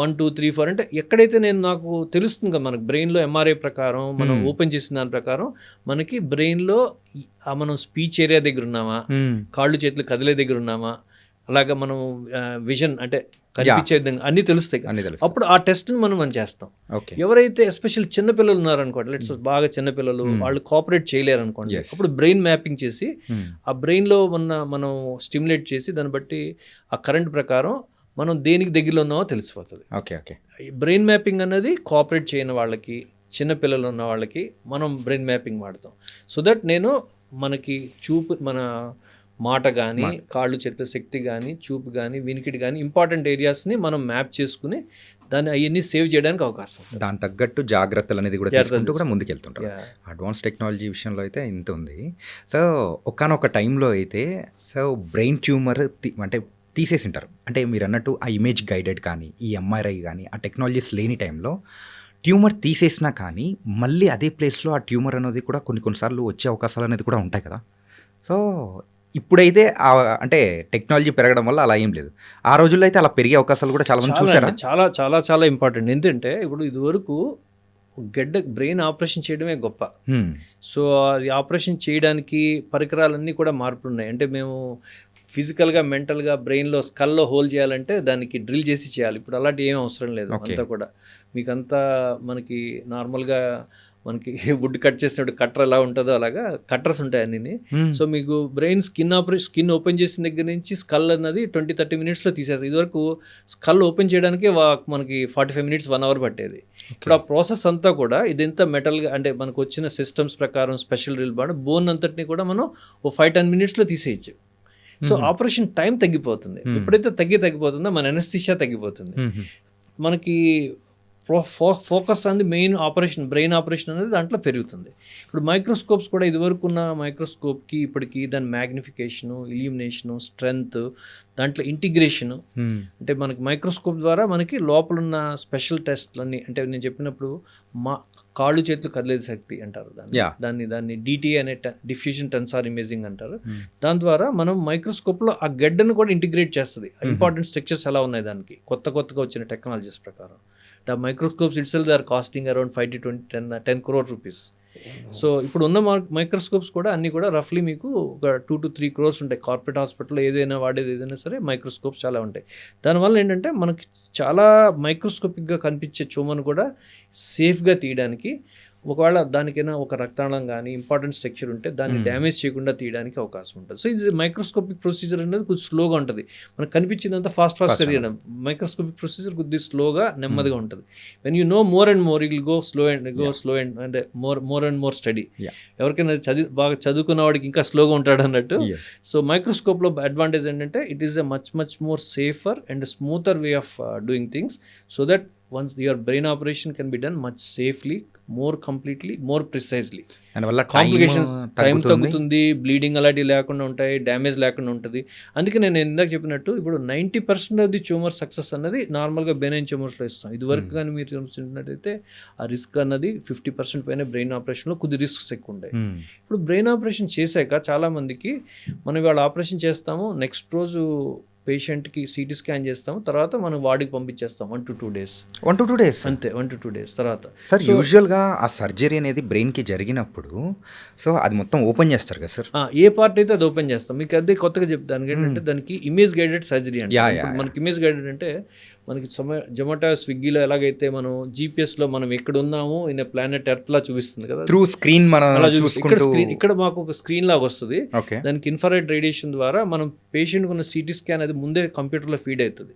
1 2 3 4 అంటే ఎక్కడైతే నాకు తెలుస్తుంది కదా మనకు బ్రెయిన్లో ఎంఆర్ఐ ప్రకారం మనం ఓపెన్ చేసిన దాని ప్రకారం మనకి బ్రెయిన్లో మనం స్పీచ్ ఏరియా దగ్గర ఉన్నామా, కాళ్ళు చేతులు కదిలే దగ్గర ఉన్నామా, అలాగా మనం విజన్ అంటే కనిపించే విధంగా అన్నీ తెలుస్తాయి కదా. అన్ని తెలుసు. అప్పుడు ఆ టెస్ట్ని మనం చేస్తాం. ఓకే. ఎవరైతే ఎస్పెషల్ చిన్నపిల్లలు ఉన్నారనుకోండి, లెట్స్ బాగా చిన్నపిల్లలు, వాళ్ళు కోఆపరేట్ చేయలేరు అనుకోండి, Yes. అప్పుడు బ్రెయిన్ మ్యాపింగ్ చేసి ఆ బ్రెయిన్లో ఉన్న మనం స్టిమ్యులేట్ చేసి దాన్ని బట్టి ఆ కరెంట్ ప్రకారం మనం దేనికి దగ్గరలో ఉన్నామో తెలిసిపోతుంది. ఓకే. ఓకే. బ్రెయిన్ మ్యాపింగ్ అన్నది కోఆపరేట్ చేయని వాళ్ళకి, చిన్న పిల్లలు ఉన్న వాళ్ళకి మనం బ్రెయిన్ మ్యాపింగ్ వాడతాం. సో దట్ మనకి మన మాట కానీ, కాళ్ళు చేతుల శక్తి కానీ, చూపు కానీ, వినికిడి కానీ, ఇంపార్టెంట్ ఏరియాస్ని మనం మ్యాప్ చేసుకుని దాన్ని అవన్నీ సేవ్ చేయడానికి అవకాశం ఉంటుంది. దాని తగ్గట్టు జాగ్రత్తలు అనేది కూడా తీసుకుంటూ కూడా ముందుకెళ్తుంటారు. Yeah. అడ్వాన్స్ టెక్నాలజీ విషయంలో అయితే ఇంత ఉంది. సో ఒకానొక టైంలో అయితే సో బ్రెయిన్ ట్యూమర్ అంటే తీసేసింటారు. అంటే మీరు అన్నట్టు ఆ ఇమేజ్ గైడెడ్ కానీ, ఈ ఎంఆర్ఐ కానీ, ఆ టెక్నాలజీస్ లేని టైంలో ట్యూమర్ తీసేసినా కానీ మళ్ళీ అదే ప్లేస్లో ఆ ట్యూమర్ అనేది కూడా కొన్నిసార్లు వచ్చే అవకాశాలు అనేది కూడా ఉంటాయి కదా. సో ఇప్పుడైతే అంటే టెక్నాలజీ పెరగడం వల్ల అలా ఏం లేదు. ఆ రోజుల్లో అయితే అలా పెరిగే అవకాశాలు కూడా చాలా మంది చూసారా? చాలా చాలా చాలా ఇంపార్టెంట్. ఎందుకంటే ఇప్పుడు ఇదివరకు బ్రెయిన్ ఆపరేషన్ చేయడమే గొప్ప. సో అది ఆపరేషన్ చేయడానికి పరికరాలన్నీ కూడా మార్పులు ఉన్నాయి. అంటే మేము ఫిజికల్గా, మెంటల్గా బ్రెయిన్లో స్కల్లో హోల్ చేయాలంటే దానికి డ్రిల్ చేసి చేయాలి. ఇప్పుడు అలాంటి ఏం అవసరం లేదు. అంతా కూడా మీకంతా మనకి నార్మల్గా మనకి వుడ్ కట్ చేసినప్పుడు కట్టర్ ఎలా ఉంటుందో అలాగా కట్టర్స్ ఉంటాయి అన్నీ. సో మీకు బ్రెయిన్ స్కిన్ ఓపెన్ చేసిన దగ్గర నుంచి స్కల్ అన్నది 20-30 మినిట్స్లో తీసేస్తాం. ఇదివరకు స్కల్ ఓపెన్ చేయడానికి మనకి 45 మినిట్స్ 1 అవర్ పట్టేది. ఇప్పుడు ఆ ప్రాసెస్ అంతా కూడా ఇదంతా మెటల్గా అంటే మనకు వచ్చిన సిస్టమ్స్ ప్రకారం స్పెషల్ డ్రిల్ బోన్ అంతటిని కూడా మనం 5-10 మినిట్స్లో తీసేయచ్చు. సో ఆపరేషన్ టైం తగ్గిపోతుంది. ఎప్పుడైతే తగ్గిపోతుందో మన ఎనస్థీషియా తగ్గిపోతుంది. మనకి ఫోకస్ అనేది మెయిన్ ఆపరేషన్, బ్రెయిన్ ఆపరేషన్ అనేది దాంట్లో పెరుగుతుంది. ఇప్పుడు మైక్రోస్కోప్స్ కూడా ఇదివరకు ఉన్న మైక్రోస్కోప్కి ఇప్పటికి దాని మ్యాగ్నిఫికేషను, ఇల్యూమినేషను, స్ట్రెంగ్త్, దాంట్లో ఇంటిగ్రేషను, అంటే మనకి మైక్రోస్కోప్ ద్వారా మనకి లోపలున్న స్పెషల్ టెస్ట్లన్నీ, అంటే నేను చెప్పినప్పుడు కాళ్ళు చేతులు కదిలే శక్తి అంటారు దాన్ని డిటిఏ అనే డిఫ్యూజన్ టెన్సార్ ఇమేజింగ్ అంటారు. దాని ద్వారా మనం మైక్రోస్కోప్లో ఆ గడ్డను కూడా ఇంటిగ్రేట్ చేస్తుంది. ఇంపార్టెంట్ స్ట్రక్చర్స్ ఎలా ఉన్నాయి దానికి కొత్తగా వచ్చిన టెక్నాలజీస్ ప్రకారం. The microscopes itself are costing around 5 to 10 crore rupees. So ఇప్పుడు ఉన్న మైక్రోస్కోప్స్ కూడా అన్నీ కూడా రఫ్లీ మీకు ఒక 2 to 3 crores ఉంటాయి. కార్పొరేట్ హాస్పిటల్లో వాడేది ఏదైనా సరే మైక్రోస్కోప్స్ చాలా ఉంటాయి. దానివల్ల ఏంటంటే మనకి చాలా మైక్రోస్కోపిక్గా కనిపించే ట్యూమర్ను కూడా సేఫ్గా తీయడానికి, ఒకవేళ దానికైనా ఒక రక్తనాళం కానీ ఇంపార్టెంట్ స్ట్రక్చర్ ఉంటే దాన్ని డ్యామేజ్ చేయకుండా తీయడానికి అవకాశం ఉంటుంది. సో ఇది మైక్రోస్కోపిక్ ప్రొసీజర్ అనేది కొంచెం స్లోగా ఉంటుంది. మనకు కనిపించిందంతా ఫాస్ట్గా తీయడం. మైక్రోస్కోపిక్ ప్రొసీజర్ కొద్దిగా స్లోగా, నెమ్మదిగా ఉంటుంది. When you know more and more you will go slow and అంటే మోర్ అండ్ మోర్ స్టడీ. ఎవరికైనా బాగా చదువుకున్న వాడికి ఇంకా స్లోగా ఉంటాడు అన్నట్టు. సో మైక్రోస్కోప్లో అడ్వాంటేజ్ ఏంటంటే it is a much more safer and smoother way of doing things, so that once your brain operation can be done much safely, more completely, more precisely. దానివల్ల కాంప్లికేషన్స్ టైం తగ్గుతుంది, bleeding అలాంటివి లేకుండా ఉంటాయి, damage లేకుండా ఉంటుంది. అందుకే నేను ఇందాక చెప్పినట్టు ఇప్పుడు 90% ఆఫ్ ది ట్యూమర్ సక్సెస్ అన్నది నార్మల్గా బెనైన్ ట్యూమర్స్లో ఇస్తాం. ఇదివరకు కానీ మీరు చూసినట్టయితే ఆ రిస్క్ అన్నది 50% పైన బ్రెయిన్ ఆపరేషన్లో కొద్ది రిస్క్స్ ఎక్కువ ఉంటాయి. ఇప్పుడు బ్రెయిన్ ఆపరేషన్ చేశాక చాలామందికి మనం ఇవాళ ఆపరేషన్ చేస్తాము, నెక్స్ట్ రోజు పేషెంట్కి సిటీ స్కాన్ చేస్తాము, తర్వాత మనం వార్డుకి పంపించేస్తాం 1 to 2 days. 1 to 2 days అంతే. 1 to 2 days తర్వాత. సార్ యూజువల్గా ఆ సర్జరీ అనేది బ్రెయిన్కి జరిగినప్పుడు సో అది మొత్తం ఓపెన్ చేస్తారు కదా సార్? ఏ పార్ట్ అయితే అది ఓపెన్ చేస్తాం. మీకు అదే కొత్తగా చెప్తాను ఏంటంటే దానికి ఇమేజ్ గైడెడ్ సర్జరీ అంటే. మనకి ఇమేజ్ గైడెడ్ అంటే మనకి జొమాటో, స్విగ్గీలో ఎలాగైతే మనం జీపీఎస్లో మనం ఎక్కడ ఉన్నామో ఇన్ ప్లానెట్ ఎర్త్లా చూపిస్తుంది కదా, త్రూ స్క్రీన్ మనం ఇక్కడ మాకు ఒక స్క్రీన్ లాగా వస్తుంది. దానికి ఇన్ఫ్రారెడ్ రేడియేషన్ ద్వారా మనం పేషెంట్కి ఉన్న సిటీ స్కాన్ అది ముందే కంప్యూటర్లో ఫీడ్ అవుతుంది.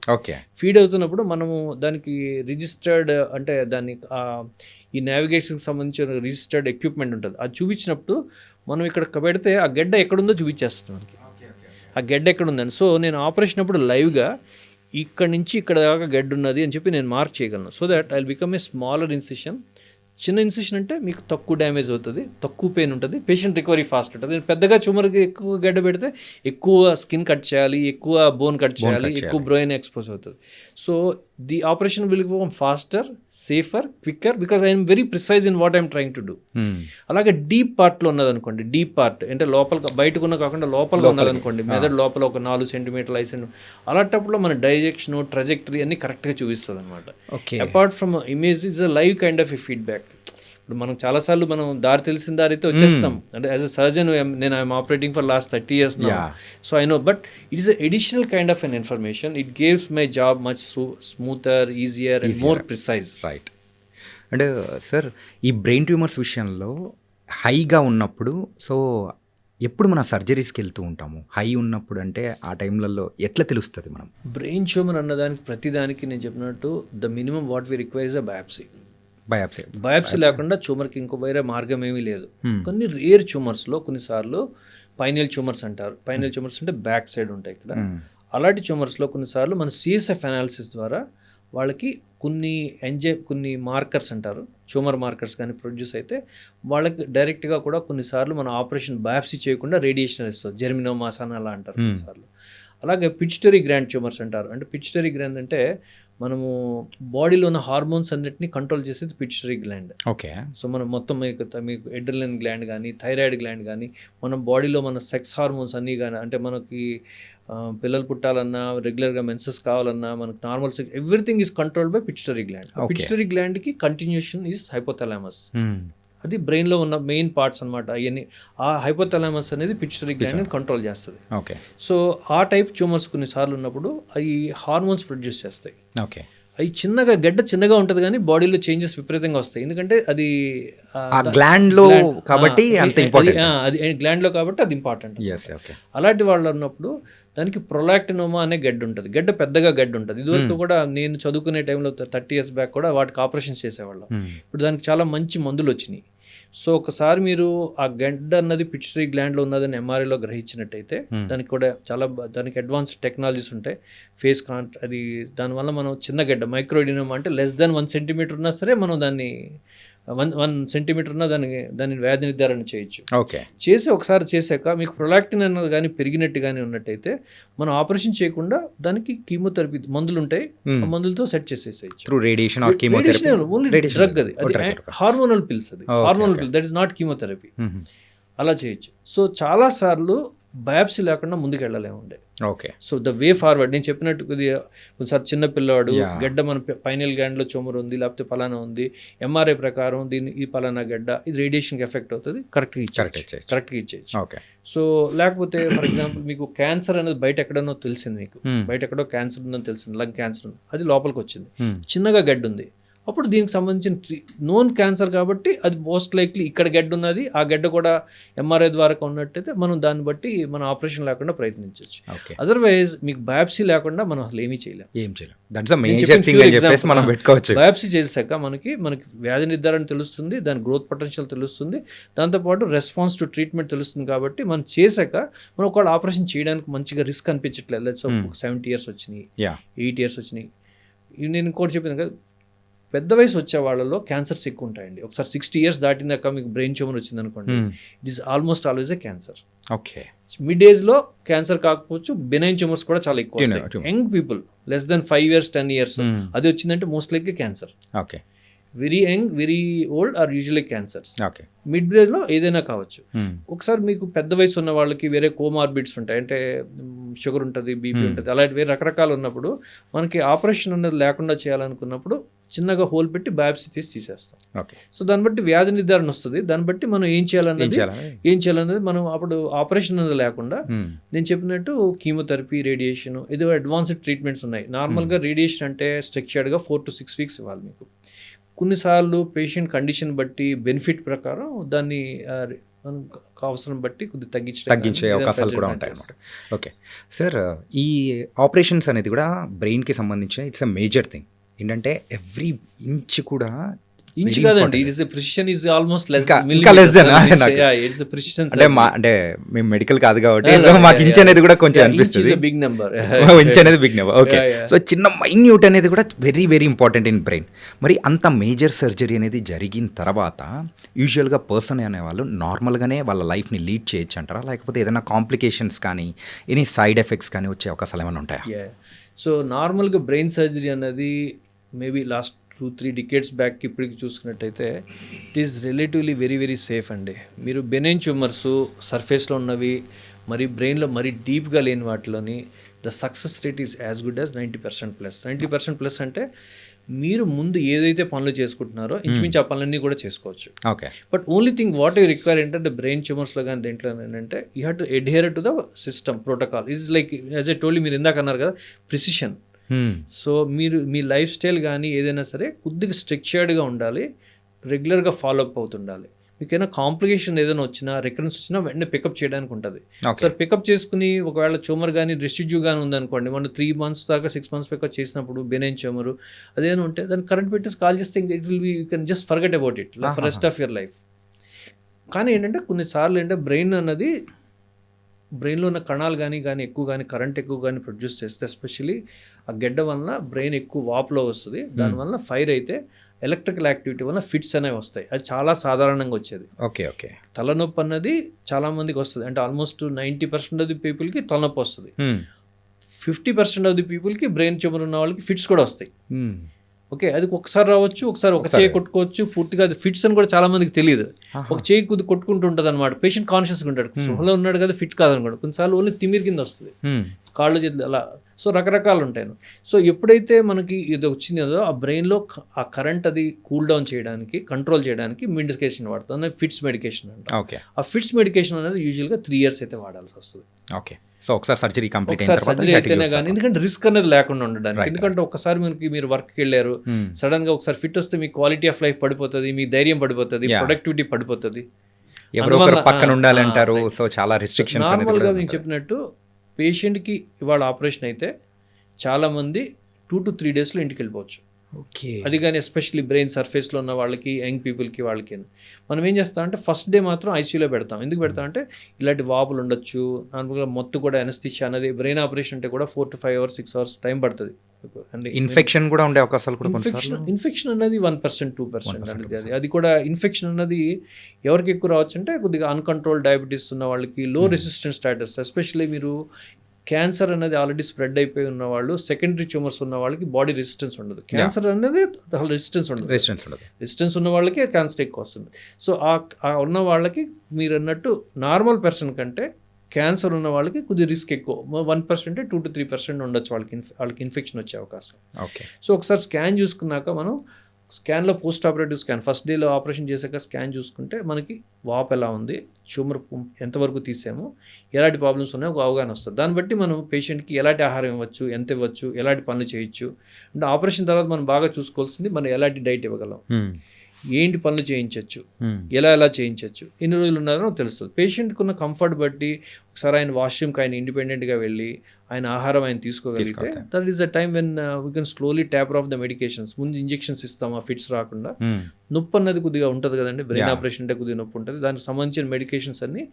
ఫీడ్ అవుతున్నప్పుడు మనము దానికి రిజిస్టర్డ్ అంటే దాన్ని ఈ నావిగేషన్కి సంబంధించిన రిజిస్టర్డ్ ఎక్విప్మెంట్ ఉంటుంది. అది చూపించినప్పుడు మనం ఇక్కడ పెడితే ఆ గడ్డ ఎక్కడుందో చూపించేస్తుంది మనకి, ఆ గడ్డ ఎక్కడుందని. సో నేను ఆపరేషన్ అప్పుడు లైవ్గా ఇక్కడ నుంచి ఇక్కడ దాకా గడ్డ ఉన్నది అని చెప్పి నేను మార్క్ చేయగలను. So that I will become a smaller incision. చిన్న ఇన్సిషన్ అంటే మీకు తక్కువ డ్యామేజ్ అవుతుంది, తక్కువ పెయిన్ ఉంటుంది, పేషెంట్ రికవరీ ఫాస్ట్ ఉంటుంది. పెద్దగా ట్యూమర్కి ఎక్కువ గడ్డ పెడితే ఎక్కువ స్కిన్ కట్ చేయాలి, ఎక్కువ బోన్ కట్ చేయాలి, ఎక్కువ బ్రెయిన్ ఎక్స్పోజ్ అవుతుంది. So the operation will become faster, safer, quicker because I'm very precise in what I'm trying to do. అలాగే డీప్ పార్ట్లో ఉన్నదనుకోండి, డీప్ పార్ట్ అంటే లోపల బయటకు ఉన్న కాకుండా లోపల ఉన్నదనుకోండి, మెదడు లోపల ఒక 4 సెంటీమీటర్లు 5 సెంటీమీటర్, అలాంటప్పుడు మన డైజెక్షన్, ట్రజెక్టరీ అన్ని కరెక్ట్గా చూపిస్తుంది అనమాట. Apart from image it's a live kind of a feedback. ఇప్పుడు మనం చాలాసార్లు మనం దారి తెలిసిన దారి అయితే వచ్చేస్తాం, అంటే యాజ్ అ సర్జన్ నేను I'm operating for last 30 years now, so I know, but it is an additional kind of an information. It gives my job much smoother, easier and more precise. Right. And sir ఈ brain tumours విషయంలో హైగా ఉన్నప్పుడు so ఎప్పుడు మన సర్జరీస్కి వెళ్తూ ఉంటాము, high ఉన్నప్పుడు అంటే ఆ టైంలలో ఎట్లా తెలుస్తుంది మనం? బ్రెయిన్ ట్యూమర్ అన్నదానికి ప్రతిదానికి నేను చెప్పినట్టు the minimum what we require is a biopsy. Biopsy లేకుండా ట్యూమర్కి ఇంకో వేరే మార్గం ఏమీ లేదు. కొన్ని రేర్ ట్యూమర్స్లో కొన్నిసార్లు పైనల్ ట్యూమర్స్ అంటారు. పైనల్ ట్యూమర్స్ అంటే బ్యాక్ సైడ్ ఉంటాయి ఇక్కడ. అలాంటి ట్యూమర్స్లో కొన్నిసార్లు మన సిఎస్ఎఫ్ అనాలిసిస్ ద్వారా వాళ్ళకి కొన్ని మార్కర్స్ అంటారు, ట్యూమర్ మార్కర్స్ కానీ ప్రొడ్యూస్ అయితే వాళ్ళకి డైరెక్ట్గా కూడా కొన్నిసార్లు మన ఆపరేషన్ బయాప్సీ చేయకుండా రేడియేషన్ ఇస్తుంది, జెర్మినోమాస్ అని అలా అంటారు కొన్నిసార్లు. అలాగే పిట్యూటరీ గ్లాండ్ ట్యూమర్స్ అంటారు. అంటే పిట్యూటరీ గ్లాండ్ అంటే మనము బాడీలో ఉన్న హార్మోన్స్ అన్నిటిని కంట్రోల్ చేసేది పిట్యూటరీ గ్లాండ్. ఓకే. సో మనం మొత్తం మీకు ఎడ్రినలిన్ గ్లాండ్ కానీ థైరాయిడ్ గ్లాండ్ కానీ మన బాడీలో మన సెక్స్ హార్మోన్స్ అన్నీ కానీ, అంటే మనకి పిల్లలు పుట్టాలన్నా, రెగ్యులర్గా మెన్సెస్ కావాలన్నా, మనకు normal sex, everything is controlled by pituitary gland. Pituitary గ్లాండ్కి కంటిన్యూషన్ ఈజ్ హైపోథాలమస్. అది బ్రెయిన్లో ఉన్న మెయిన్ పార్ట్స్ అనమాట. అవన్నీ ఆ హైపోథాలమస్ అనేది పిట్యూటరీ గ్లాండ్ని కంట్రోల్ చేస్తుంది. ఓకే. సో ఆ టైప్ ట్యూమర్స్ కొన్నిసార్లు ఉన్నప్పుడు అవి హార్మోన్స్ ప్రొడ్యూస్ చేస్తాయి. ఓకే. అవి చిన్నగా ఉంటుంది కానీ బాడీలో చేంజెస్ విపరీతంగా వస్తాయి. ఎందుకంటే అది గ్లాండ్లో కాబట్టి అంత ఇంపార్టెంట్. అది గ్లాండ్లో కాబట్టి అది ఇంపార్టెంట్. ఓకే. అలాంటి వాళ్ళు ఉన్నప్పుడు దానికి ప్రొలాక్టినోమా అనే గడ్డ ఉంటుంది. పెద్దగా గడ్డ ఉంటుంది. ఇదివరకు కూడా నేను చదువుకునే టైంలో 30 years బ్యాక్ కూడా వాటికి ఆపరేషన్స్ చేసేవాళ్ళం. ఇప్పుడు దానికి చాలా మంచి మందులు వచ్చినాయి. సో ఒకసారి మీరు ఆ గడ్డ అన్నది పిట్యూటరీ గ్లాండ్లో ఉన్నదని ఎంఆర్ఐలో గ్రహించినట్టయితే దానికి కూడా దానికి అడ్వాన్స్డ్ టెక్నాలజీస్ ఉంటాయి. అది దానివల్ల మనం చిన్న గడ్డ మైక్రోడినోమా అంటే less than 1 centimeter ఉన్నా సరే మనం దాన్ని 1 centimeter ఉన్నా దాన్ని వ్యాధి నిర్ధారణ చేయొచ్చు. ఓకే. ఒకసారి చేశాక మీకు ప్రొలాక్టిన్ అన్నది కానీ పెరిగినట్టు కానీ ఉన్నట్టయితే మనం ఆపరేషన్ చేయకుండా దానికి కీమోథెరపీ మందులు ఉంటాయి, ఆ మందులతో సెట్ చేసేసేయచ్చు. Through radiation or chemotherapy. Only drug అది హార్మోనల్ పిల్స్. అది hormonal pill, that is not chemotherapy. అలా చేయొచ్చు. సో చాలా సార్లు బయాప్సీ లేకుండా ముందుకు వెళ్ళలేముండే. Okay. So the way forward నేను చెప్పినట్టు కొన్నిసారి చిన్న పిల్లవాడు గడ్డ మన పైనల్ గ్లాండ్లో ట్యూమర్ ఉంది, లేకపోతే పలానా ఉంది, ఎంఆర్ఐ ప్రకారం ఈ పలానా గడ్డ ఇది రేడియేషన్కి ఎఫెక్ట్ అవుతుంది, కరెక్ట్గా ఇచ్చేయచ్చు. ఓకే. సో లేకపోతే ఫర్ ఎగ్జాంపుల్ మీకు క్యాన్సర్ అనేది బయట ఎక్కడనో తెలిసింది, మీకు బయట ఎక్కడో క్యాన్సర్ ఉందని తెలిసింది, లంగ్ క్యాన్సర్ ఉంది, అది లోపలికి వచ్చింది, చిన్నగా గడ్డ ఉంది. అప్పుడు దీనికి సంబంధించిన నోన్ క్యాన్సర్ కాబట్టి అది మోస్ట్ లైక్లీ ఇక్కడ గడ్డ ఉన్నది, ఆ గడ్డ కూడా ఎంఆర్ఐ ద్వారా ఉన్నట్టయితే మనం దాన్ని బట్టి మనం ఆపరేషన్ లేకుండా ప్రయత్నించవచ్చు. అదర్వైజ్ మీకు బయాప్సీ లేకుండా మనం అసలు ఏమీ చేయలేం. బయాప్సీ చేశాక మనకి వ్యాధి నిర్ధారణ తెలుస్తుంది, దాని గ్రోత్ పొటెన్షియల్ తెలుస్తుంది, దాంతోపాటు రెస్పాన్స్ టు ట్రీట్మెంట్ తెలుస్తుంది. కాబట్టి మనం చేశాక మనం ఒకవేళ ఆపరేషన్ చేయడానికి మంచిగా రిస్క్ అనిపించట్లేదు, 70 years వచ్చినాయి, 8 years వచ్చినాయి. నేను ఇంకోటి చెప్పింది కదా, పెద్ద వయసు వచ్చే వాళ్ళలో క్యాన్సర్స్ ఎక్కువ ఉంటాయండి. ఒకసారి 60 years దాటినాక మీకు బ్రెయిన్ ట్యూమర్ వచ్చింది అనుకోండి, it is almost always a cancer. Okay. Mid ఏజ్లో క్యాన్సర్ కాకపోవచ్చు, బెనైన్ ట్యూమర్స్ కూడా చాలా ఎక్కువ వస్తాయి. Young people less than 5 years 10 years అది వచ్చిందంటే most likely cancer. Okay. Very young very old are usually cancers. Okay. Mid ఏజ్లో ఏదైనా కావచ్చు. ఒకసారి మీకు పెద్ద వయసు ఉన్న వాళ్ళకి వేరే కోమార్బిడ్స్ ఉంటాయి, అంటే షుగర్ ఉంటుంది, బీపీ ఉంటుంది, అలాంటి వేరే రకరకాలు ఉన్నప్పుడు మనకి ఆపరేషన్ అనేది లేకుండా చేయాలనుకున్నప్పుడు చిన్నగా హోల్ పెట్టి బయాప్సీ తీసేస్తాం. ఓకే. సో దాన్ని బట్టి వ్యాధి నిర్ధారణ వస్తుంది, దాన్ని బట్టి మనం ఏం చేయాలన్నది మనం అప్పుడు ఆపరేషన్ అనేది లేకుండా నేను చెప్పినట్టు కీమోథెరపీ, రేడియేషన్, ఏదో అడ్వాన్స్డ్ ట్రీట్మెంట్స్ ఉన్నాయి. నార్మల్గా రేడియేషన్ అంటే స్ట్రక్చర్డ్గా 4 to 6 weeks ఇవ్వాలి మీకు. కొన్నిసార్లు పేషెంట్ కండిషన్ బట్టి బెనిఫిట్ ప్రకారం దాన్ని అవసరం బట్టి కొద్దిగా తగ్గించే అవకాశాలు కూడా ఉంటాయి అన్నమాట. ఓకే సార్, ఈ ఆపరేషన్స్ అనేది కూడా బ్రెయిన్కి సంబంధించిన ఇట్స్ అ మేజర్ థింగ్. ఏంటంటే ఎవ్రీ ఇంచ్ కూడా ఇంచ్ కాదండి, it is precision is almost ఇంకా లెస్ దెన్. అంటే అంటే మేము మెడికల్ కాదు కాబట్టి మాకు ఇంచ్ అనేది కూడా కొంచెం అనిపిస్తుంది, బిగ్ నెంబర్. ఇంచ్ అనేది బిగ్ నెంబర్. ఓకే. సో చిన్న మైన్యూట్ అనేది కూడా very very important in brain. మరి అంత మేజర్ సర్జరీ అనేది జరిగిన తర్వాత యూజువల్గా పర్సన్ అనేవాళ్ళు నార్మల్గానే వాళ్ళ లైఫ్ని లీడ్ చేయొచ్చు అంటారా, లేకపోతే ఏదైనా కాంప్లికేషన్స్ కానీ ఎనీ సైడ్ ఎఫెక్ట్స్ కానీ వచ్చే అవకాశాలు ఏమైనా ఉంటాయా? సో నార్మల్గా బ్రెయిన్ సర్జరీ అనేది మేబీ లాస్ట్ 2-3 decades బ్యాక్ ఇప్పటికి చూసుకున్నట్టయితే it is relatively very very safe అండి. మీరు బెనైన్ ట్యూమర్స్ సర్ఫేస్లో ఉన్నవి, మరి బ్రెయిన్లో మరీ డీప్గా లేని వాటిలోని the success rate is as good as 90% plus. 90% plus అంటే మీరు ముందు ఏదైతే పనులు చేసుకుంటున్నారో ఇంచుమించు ఆ పనులన్నీ కూడా చేసుకోవచ్చు. Okay. But only thing what you require ఏంటంటే బ్రెయిన్ ట్యూమర్స్లో కానీ దేంట్లో ఏంటంటే you have to adhere to the system protocol. It's like as I told, మీరు ఇందాక అన్నారు కదా ప్రిసిషన్. సో మీరు మీ లైఫ్ స్టైల్ కానీ ఏదైనా సరే కొద్దిగా స్ట్రక్చర్డ్గా ఉండాలి, రెగ్యులర్గా ఫాలో అప్ అవుతుండాలి. మీకైనా కాంప్లికేషన్ ఏదైనా వచ్చినా రికరెన్స్ వచ్చినా వెంటనే పికప్ చేయడానికి ఉంటుంది. సార్ పికప్ చేసుకుని ఒకవేళ ట్యూమర్ కానీ రెసిడ్యూ కానీ ఉందనుకోండి, మనం 3 months దాకా 6 months పికప్ చేసినప్పుడు బెనైన్ ట్యూమర్ అదేనా ఉంటే దాన్ని కరెంట్ పెట్టేసి కాల్ చేస్తే it will be you can just forget about it for rest of your life. కానీ ఏంటంటే కొన్నిసార్లు ఏంటంటే బ్రెయిన్లో ఉన్న కణాలు కానీ ఎక్కువ కానీ కరెంట్ ఎక్కువ కానీ ప్రొడ్యూస్ చేస్తే, ఎస్పెషలీ ఆ గెడ్డ వలన బ్రెయిన్ ఎక్కువ వాపులో వస్తుంది. దానివల్ల ఫైర్ అయితే ఎలక్ట్రికల్ యాక్టివిటీ వల్ల ఫిట్స్ అనేవి వస్తాయి. అది చాలా సాధారణంగా వచ్చేది. ఓకే. తలనొప్పి అన్నది చాలా మందికి వస్తుంది. అంటే ఆల్మోస్ట్ 90% ఆఫ్ ది పీపుల్కి తలనొప్పి వస్తుంది. 50% ఆఫ్ ది పీపుల్కి బ్రెయిన్ ట్యూమర్ ఉన్న వాళ్ళకి ఫిట్స్ కూడా వస్తాయి. ఓకే, అది ఒకసారి రావచ్చు, ఒకసారి ఒక చేయి కొట్టుకోవచ్చు. పూర్తిగా అది ఫిట్స్ అని కూడా చాలా మందికి తెలియదు. ఒక చేయి కొట్టుకుంటూ ఉంటుంది అనమాట. పేషెంట్ కాన్షియస్గా ఉంటాడు, సోహలో ఉన్నాడు కదా ఫిట్ కాదనుకోండి. కొన్నిసార్లు ఓన్లీ తిమ్మిరి కింద వస్తుంది, కాళ్ళు చేతులు అలా. సో రకరకాలు ఉంటాయి. సో ఎప్పుడైతే మనకి ఇది వచ్చిందో ఆ బ్రెయిన్లో ఆ కరెంట్ అది కూల్ డౌన్ చేయడానికి, కంట్రోల్ చేయడానికి మెడికేషన్ వాడుతుంది, ఫిట్స్ మెడికేషన్ అంట. ఆ ఫిట్స్ మెడికేషన్ అనేది యూజువల్గా 3 years అయితే వాడాల్సి వస్తుంది. ఓకే. సో ఒకసారి సర్జరీ కంప్లీట్ సర్జరీ అయితేనే కానీ, ఎందుకంటే రిస్క్ అనేది లేకుండా ఉండడానికి. ఎందుకంటే ఒకసారి మీరు వర్క్కి వెళ్ళారు, సడన్ గా ఒకసారి ఫిట్ వస్తే మీ క్వాలిటీ ఆఫ్ లైఫ్ పడిపోతుంది, మీ ధైర్యం పడిపోతుంది, ప్రొడక్టివిటీ పడిపోతుంది. ఎవరో పక్కన ఉండాలంటారు. సో చాలా రిస్ట్రిక్షన్స్. నార్మల్గా నేను చెప్పినట్టు పేషెంట్కి ఇవాళ ఆపరేషన్ అయితే చాలామంది 2 to 3 daysలో ఇంటికి వెళ్ళిపోవచ్చు. ఓకే. అది కానీ ఎస్పెషల్లీ బ్రెయిన్ సర్ఫేస్లో ఉన్న వాళ్ళకి, యంగ్ పీపుల్కి, వాళ్ళకి మనం ఏం చేస్తామంటే ఫస్ట్ డే మాత్రం ఐసీయూలో పెడతాం. ఎందుకు పెడతామంటే ఇలాంటి వాపులు ఉండొచ్చు, నార్మల్గా మొత్తం కూడా ఎనస్థిషియా అనేది బ్రెయిన్ ఆపరేషన్ అంటే కూడా 4 to 5 hours 6 hours టైం పడుతుంది. ఇన్ఫెక్షన్ కూడా ఉండే అవకాశాలు కూడా. ఇన్ఫెక్షన్ అనేది 1% 2% అనేది. అది కూడా ఇన్ఫెక్షన్ అన్నది ఎవరికి ఎక్కువ రావచ్చు అంటే కొద్దిగా అన్కంట్రోల్ డయాబెటీస్ ఉన్న వాళ్ళకి, లో రెసిస్టెన్స్ స్టాటస్. ఎస్పెషల్లీ మీరు క్యాన్సర్ అనేది ఆల్రెడీ స్ప్రెడ్ అయిపోయి ఉన్న వాళ్ళు, సెకండరీ ట్యూమర్స్ ఉన్న వాళ్ళకి బాడీ రెసిస్టెన్స్ ఉండదు. క్యాన్సర్ అనేది రెసిస్టెన్స్ ఉండదు. రెసిస్టెన్స్ ఉన్న వాళ్ళకి క్యాన్సర్ ఎక్కువ వస్తుంది. సో ఆ ఉన్న వాళ్ళకి మీరు అన్నట్టు నార్మల్ పర్సన్ కంటే క్యాన్సర్ ఉన్న వాళ్ళకి కొద్దిగా రిస్క్ ఎక్కువ. 1% 2 to 3% ఉండొచ్చు వాళ్ళకి ఇన్ఫెక్షన్ వచ్చే అవకాశం. ఓకే. సో ఒకసారి స్కాన్ చూసుకున్నాక మనం స్కాన్లో పోస్ట్ ఆపరేటివ్ స్కాన్ ఫస్ట్ డేలో ఆపరేషన్ చేశాక స్కాన్ చూసుకుంటే మనకి వాపు ఎలా ఉంది, ట్యూమర్ ఎంతవరకు తీసాము, ఎలాంటి ప్రాబ్లమ్స్ ఉన్నాయో ఒక అవగాహన వస్తుంది. దాన్ని బట్టి మనం పేషెంట్కి ఎలాంటి ఆహారం ఇవ్వచ్చు, ఎంత ఇవ్వచ్చు, ఎలాంటి పనులు చేయొచ్చు. అంటే ఆపరేషన్ తర్వాత మనం బాగా చూసుకోవాల్సింది మనం ఎలాంటి డైట్ ఇవ్వగలం, ఏంటి పనులు చేయించవచ్చు, ఎలా చేయించవచ్చు, ఎన్ని రోజులు ఉన్నారో తెలుస్తుంది. పేషెంట్కి ఉన్న కంఫర్ట్ బట్టి ఒకసారి ఆయన వాష్రూమ్కి ఆయన ఇండిపెండెంట్గా వెళ్ళి ఆయన ఆహారం ఆయన తీసుకోగలిగితే that is the time when we can slowly taper off the medications. ముందు ఇంజెక్షన్స్ ఇస్తాం ఆ ఫిట్స్ రాకుండా. నొప్పి అన్నది కొద్దిగా ఉంటుంది కదండి, బ్రెయిన్ ఆపరేషన్ అంటే కొద్దిగా నొప్పి ఉంటుంది. దానికి సంబంధించిన మెడికేషన్స్ అన్ని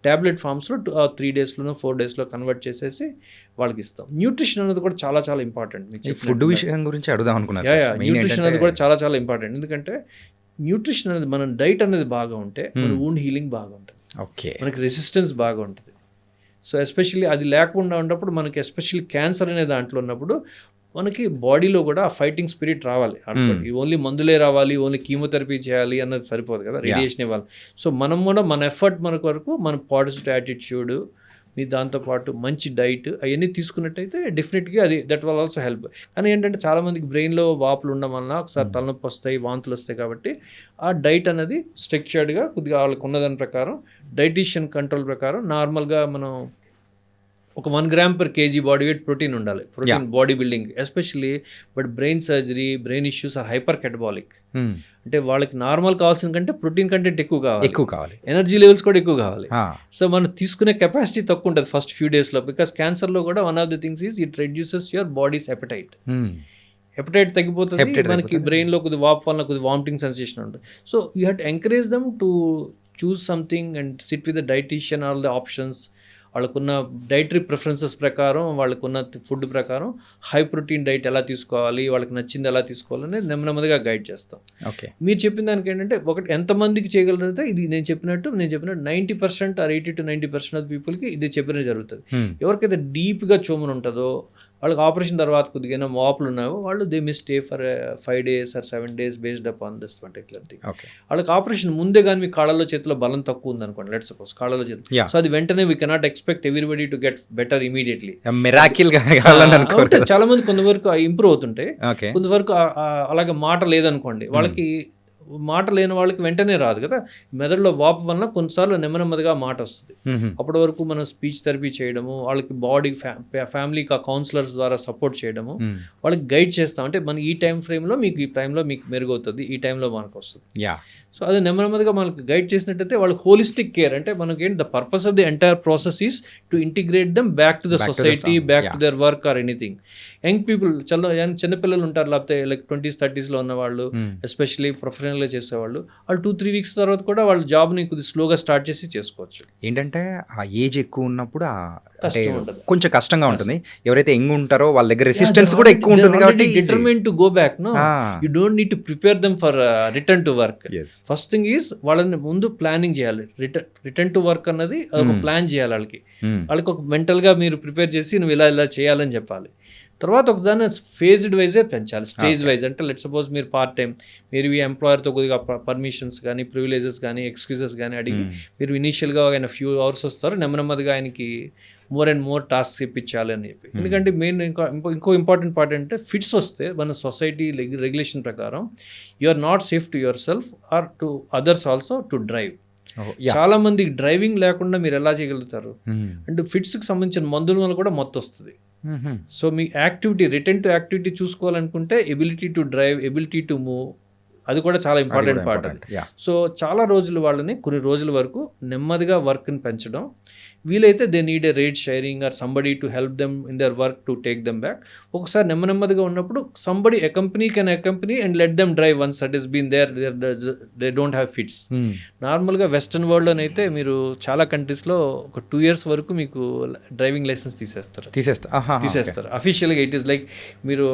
ట్యాబ్లెట్ ఫామ్స్లో 3 daysలోనో 4 daysలో కన్వర్ట్ చేసేసి వాళ్ళకి ఇస్తాం. న్యూట్రిషన్ అనేది కూడా చాలా చాలా ఇంపార్టెంట్. ఫుడ్ విషయం గురించి అడుగుదాం అనుకున్నాను. న్యూట్రిషన్ అనేది కూడా చాలా చాలా ఇంపార్టెంట్. ఎందుకంటే న్యూట్రిషన్ అనేది మనం డైట్ అనేది బాగా ఉంటే మన వూండ్ హీలింగ్ బాగా ఉంటుంది. ఓకే. మనకి రెసిస్టెన్స్ బాగా ఉంటుంది. సో ఎస్పెషల్లీ అది లేకుండా ఉన్నప్పుడు మనకి ఎస్పెషల్లీ క్యాన్సర్ అనే దాంట్లో ఉన్నప్పుడు మనకి బాడీలో కూడా ఆ ఫైటింగ్ స్పిరిట్ రావాలి. ఓన్లీ మందులే రావాలి, ఓన్లీ కీమోథెరపీ చేయాలి అన్నది సరిపోదు కదా, రేడియేషన్ ఇవ్వాలి. సో మనం కూడా మన ఎఫర్ట్ మనకు వరకు మన పాజిటివ్ యాటిట్యూడ్, మీ దాంతోపాటు మంచి డైట్ అవన్నీ తీసుకున్నట్టయితే డెఫినెట్గా అది దట్ విల్ ఆల్సో హెల్ప్. కానీ ఏంటంటే చాలామందికి బ్రెయిన్లో వాపులు ఉండడం వలన ఒకసారి తలనొప్పి వస్తాయి, వాంతులు వస్తాయి. కాబట్టి ఆ డైట్ అనేది స్ట్రక్చర్డ్గా కొద్దిగా వాళ్ళకి ఉన్నదాని ప్రకారం డైటీషియన్ కంట్రోల్ ప్రకారం నార్మల్గా మనం ఒక 1 gram per kg body weight protein ఉండాలి. Protein body building especially. But brain surgery, brain issues are hyper catabolic. అంటే వాళ్ళకి నార్మల్ కావాల్సిన కంటే ప్రోటీన్ కంటెంట్ ఎక్కువ కావాలి, ఎనర్జీ లెవెల్స్ కూడా ఎక్కువ కావాలి. సో మనం తీసుకునే కెపాసిటీ తక్కువ ఉంటుంది ఫస్ట్ ఫ్యూ డేస్లో. బికాస్ క్యాన్సర్లో కూడా one of the things is it reduces your body's appetite. Appetite తగ్గిపోతుంది, మనకి బ్రెయిన్లో కొద్దిగా వాప్ వల్ల కొద్దిగా వామిటింగ్ సెన్సేషన్ ఉంటుంది. So you have to encourage them to choose something and sit with the dietitian, all the options. వాళ్ళకున్న డైటరీ ప్రిఫరెన్సెస్ ప్రకారం, వాళ్ళకున్న ఫుడ్ ప్రకారం హై ప్రోటీన్ డైట్ ఎలా తీసుకోవాలి, వాళ్ళకి నచ్చింది ఎలా తీసుకోవాలని నెమ్మదిగా గైడ్ చేస్తాం. ఓకే. మీరు చెప్పిన దానికి ఏంటంటే ఒకటి ఎంతమందికి చేయగలిగితే ఇది నేను చెప్పినట్టు 90% or 80 to 90% ఆఫ్ పీపుల్కి ఇది చెప్పినట్టు జరుగుతుంది. ఎవరికైతే డీప్గా ట్యూమర్ ఉంటుందో వాళ్ళకి ఆపరేషన్ తర్వాత కొద్దిగా వాపులు ఉన్నాయో వాళ్ళు they may stay for 5 days or 7 days based upon this particular thing. Okay. వాళ్ళకి ఆపరేషన్ ముందే కానీ మీ కాళ్ళలో చేతిలో బలం తక్కువ ఉంది అనుకోండి, లెట్స్ సపోజ్ కాళ్ళలో చేతిలో, Yeah. సో అది వెంటనే we cannot expect everybody to get better immediately. Miracle కావాలని అనుకోరు కదా. చాలా మంది కొంతవరకు ఇంప్రూవ్ అవుతుంటాయి, ఓకే. కొంతవరకు అలాగే మాట లేదనుకోండి, వాళ్ళకి మాట లేని వాళ్ళకి వెంటనే రాదు కదా, మెదడులో వాపు వలన కొన్నిసార్లు నెమ్మదిగా మాట వస్తుంది. అప్పటి వరకు మనం స్పీచ్ థెరపీ చేయడము, వాళ్ళకి బాడీ ఫ్యామిలీ కౌన్సిలర్స్ ద్వారా సపోర్ట్ చేయడము, వాళ్ళకి గైడ్ చేస్తాం. అంటే మన ఈ టైం ఫ్రేమ్లో మీకు ఈ టైంలో మీకు మెరుగవుతుంది, ఈ టైంలో మనకు వస్తుంది. యా. సో అది నెమ్మదిగా మనకి గైడ్ చేసినట్టయితే వాళ్ళకి హోలిస్టిక్ కేర్, అంటే మనకి ఏంటి the purpose of the entire process is to integrate them back to the society, back to their work or anything. Young people చిన్నపిల్లలు ఉంటారు, లేకపోతే లైక్ 20s 30s ఉన్న వాళ్ళు, ఎస్పెషల్లీ ప్రొఫెషనల్గా చేసేవాళ్ళు, వాళ్ళు 2-3 weeks తర్వాత కూడా వాళ్ళ జాబ్ని కొద్దిగా స్లోగా స్టార్ట్ చేసి చేసుకోవచ్చు. ఏంటంటే ఆ ఏజ్ ఎక్కువ ఉన్నప్పుడు కష్టం ఉంటుంది, కొంచెం కష్టంగా ఉంటుంది. ఎవరైతే యంగ్ ఉంటారో వాళ్ళ దగ్గర రెసిస్టెన్స్ కూడా ఎక్కువ ఉంటుంది కాబట్టి determine to go back. No, you don't need to prepare them for return to work. First thing is వాళ్ళని ముందు ప్లానింగ్ చేయాలి. రిటర్న్ టు వర్క్ అన్నది ఒక ప్లాన్ చేయాలి వాళ్ళకి. వాళ్ళకి ఒక మెంటల్గా మీరు ప్రిపేర్ చేసి నువ్వు ఇలా చేయాలని చెప్పాలి. తర్వాత ఒకదాన్ని ఫేజ్డ్ వైజే పెంచాలి, స్టేజ్ వైజ్. అంటే లెట్ సపోజ్ మీరు పార్ట్ టైం, మీరు ఈ ఎంప్లాయర్తో కొద్దిగా పర్మిషన్స్ కానీ ప్రివిలేజెస్ కానీ ఎక్స్క్యూజెస్ కానీ అడిగి మీరు ఇనీషియల్గా ఆయన ఫ్యూ అవర్స్ వస్తారు, నెమ్మదిగా ఆయనకి మోర్ అండ్ మోర్ టాస్క్ ఇప్పించాలి అని చెప్పి. ఎందుకంటే మెయిన్ ఇంకో ఇంపార్టెంట్ పార్ట్ అంటే ఫిట్స్ వస్తే మన సొసైటీ రెగ్యులేషన్ ప్రకారం you are not safe to yourself or to others also to drive. చాలా మంది డ్రైవింగ్ లేకుండా మీరు ఎలా చేయగలుగుతారు అంటే ఫిట్స్కి సంబంధించిన మందుల వల్ల కూడా మొత్తం వస్తుంది. సో మీ యాక్టివిటీ, రిటర్న్ టు యాక్టివిటీ చూసుకోవాలనుకుంటే ability to drive, ability to move, అది కూడా చాలా ఇంపార్టెంట్ పార్ట్ అది. సో చాలా రోజులు వాళ్ళని కొన్ని రోజుల వరకు నెమ్మదిగా వర్క్ని పెంచడం, వీలైతే they need a ride sharing or somebody to help them in their work to take them back. ఒకసారి నెమ్మదిగా ఉన్నప్పుడు somebody accompany and let them drive once that is been there, they don't have fits. నార్మల్గా western వరల్డ్లోనైతే మీరు చాలా కంట్రీస్లో ఒక 2 years వరకు మీకు డ్రైవింగ్ లైసెన్స్ తీసేస్తారు అఫీషియల్గా. ఇట్ ఈస్ లైక్ మీరు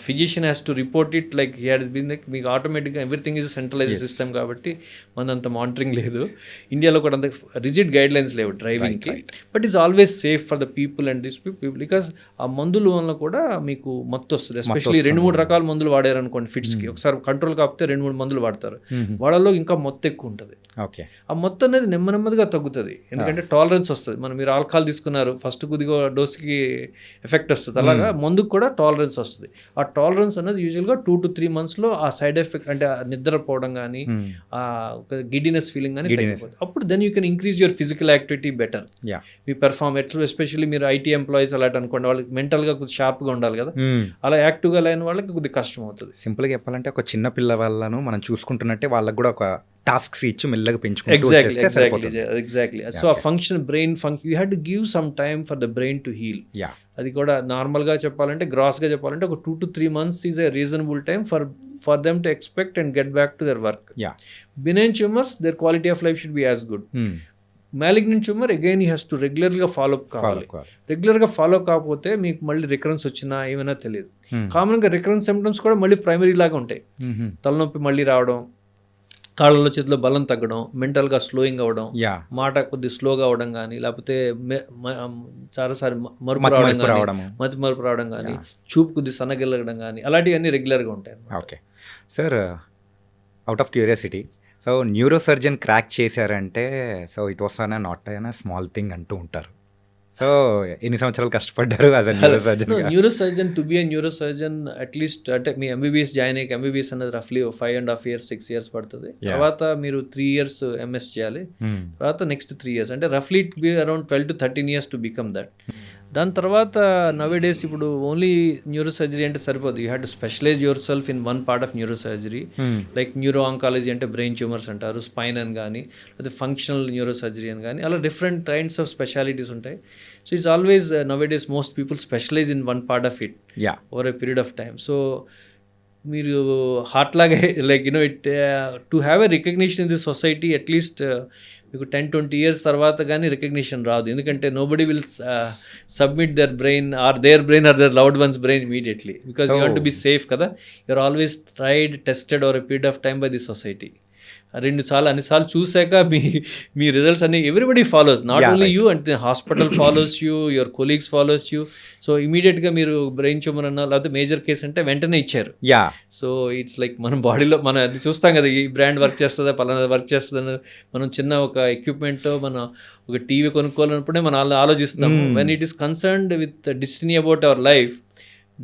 physician has to report it like he has been like, మీకు ఆటోమేటిక్గా ఎవ్రీథింగ్ ఈజ్ సెంట్రలైజ్డ్ సిస్టమ్ కాబట్టి మనంత మానిటరింగ్ లేదు. ఇండియాలో కూడా అంత రిజిడ్ గైడ్ లైన్స్ లేవు driving. But is always safe for the people and this people, because ఆ మందుల వల్ల కూడా మీకు మత్తు వస్తుంది. ఎస్పెషల్లీ 2-3 రకాల మందులు వాడారు అనుకోండి ఫిట్స్కి, ఒకసారి కంట్రోల్ కాకపోతే 2-3 మందులు వాడతారు, వాళ్ళలో ఇంకా మొత్తం ఎక్కువ ఉంటుంది. ఆ మొత్తం అనేది నెమ్మదిగా తగ్గుతుంది, ఎందుకంటే టాలరెన్స్ వస్తుంది. మీరు ఆల్కహాల్ తీసుకున్నారు, ఫస్ట్ కొద్దిగా డోస్కి ఎఫెక్ట్ వస్తుంది, అలాగా మందుకు కూడా టాలరెన్స్ వస్తుంది. ఆ టాలరెన్స్ అనేది యూజువల్గా 2 to 3 monthsలో ఆ సైడ్ ఎఫెక్ట్ అంటే నిద్రపోవడం కానీ, ఆ గిడ్డినెస్ ఫీలింగ్ కానీ తగ్గిపోతుంది. అప్పుడు then you can increase your physical activity better. మీ పెర్ఫార్మ్ ఎస్పెషల్లీ మీరు ఐటీ ఎంప్లాయీస్ అలాంటి అనుకోండి, వాళ్ళకి మెంటల్గా కొద్దిగా షార్ప్గా ఉండాలి కదా, అలా యాక్టివ్గా లేని వాళ్ళకి కొద్దిగా కష్టం అవుతుంది. సింపుల్గా చెప్పాలంటే ఒక చిన్న పిల్ల వాళ్ళను మనం చూసుకుంటున్నట్టే వాళ్ళకి కూడా ఒక టాస్క్స్ ఇచ్చి మెల్లగా పెంచుకుంటూ ఎగ్జాక్ట్లీ. సో ఆ function brain you have to give some time for the brain to heal. అది కూడా నార్మల్గా చెప్పాలంటే, గ్రాస్గా చెప్పాలంటే ఒక 2 to 3 months is a reasonable time for them to expect and get back to their work. Benign tumours their quality of life should be as good. Malignant tumour again you has to రెగ్యులర్గా follow up కావాలి. రెగ్యులర్గా follow కాకపోతే మీకు మళ్ళీ recurrence వచ్చినా ఏమైనా తెలియదు. కామన్గా రికరెన్స్ సిమ్టమ్స్ కూడా మళ్ళీ ప్రైమరీ లాగా ఉంటాయి. తలనొప్పి మళ్ళీ రావడం, కాళ్ళలో చేతిలో బలం తగ్గడం, మెంటల్గా స్లోయింగ్ అవ్వడం, మాట కొద్దిగా స్లోగా అవ్వడం కానీ, లేకపోతే చాలాసారి మతి మరుపు రావడం కానీ, చూపు కొద్దిగా సన్నగిల్లడం కానీ, అలాంటివన్నీ రెగ్యులర్గా ఉంటాయి. Okay sir, out of curiosity, so neuro surgeon crack చేశారంటే so it was not an small thing అంటూ ఉంటారు. సో ఎన్ని సంవత్సరాలు కష్టపడ్డారు as a neuro surgeon? Neuro surgeon to be a neuro surgeon at least అంటే మీ ఎంబీబీఎస్ జాయిన్ అయ్యి, ఎంబీబీఎస్ అనేది రఫ్లీ 5.5 years 6 years పడుతుంది. తర్వాత మీరు 3 years ఎంఎస్ చేయాలి, తర్వాత నెక్స్ట్ 3 years, అంటే రఫ్లీ it be around 12 to 13 years to become that. దాని తర్వాత నవే డేస్ ఇప్పుడు ఓన్లీ న్యూరో సర్జరీ అంటే సరిపోదు, you have to specialise yourself in one part of neuro surgery. Like neuro oncology అంటే బ్రెయిన్ ట్యూమర్స్ అంటారు, spine అని కానీ, లేకపోతే ఫంక్షనల్ న్యూరో సర్జరీ అని కానీ, అలా డిఫరెంట్ కైండ్స్ ఆఫ్ స్పెషాలిటీస్ ఉంటాయి. So it's always nowadays most people specialise in one part of it over a period of time. So మీరు హార్ట్ లాగే like you know it to have a recognition in the society at least మీకు 10-20 years తర్వాత కానీ recognition రాదు, ఎందుకంటే nobody will submit their brain or their loved ones brain immediately, because you want to be safe కదా. You're always tried tested over a period of time by the society. అన్నిసార్లు చూసాక మీ results అన్ని everybody follows, not only you, అంటే hospital follows you, your colleagues follows you. So ఇమీడియట్గా మీరు brain tumour అన్నా లేకపోతే మేజర్ కేస్ అంటే వెంటనే ఇచ్చారు. సో ఇట్స్ లైక్ మన బాడీలో మనం అది చూస్తాం కదా, ఈ బ్రాండ్ వర్క్ చేస్తుందా, పలానా వర్క్ చేస్తుందని. మనం చిన్న ఒక ఎక్విప్మెంట్, మనం ఒక టీవీ కొనుక్కోవాలన్నప్పుడే మనం ఆలోచిస్తాము. When it is concerned with destiny about our life,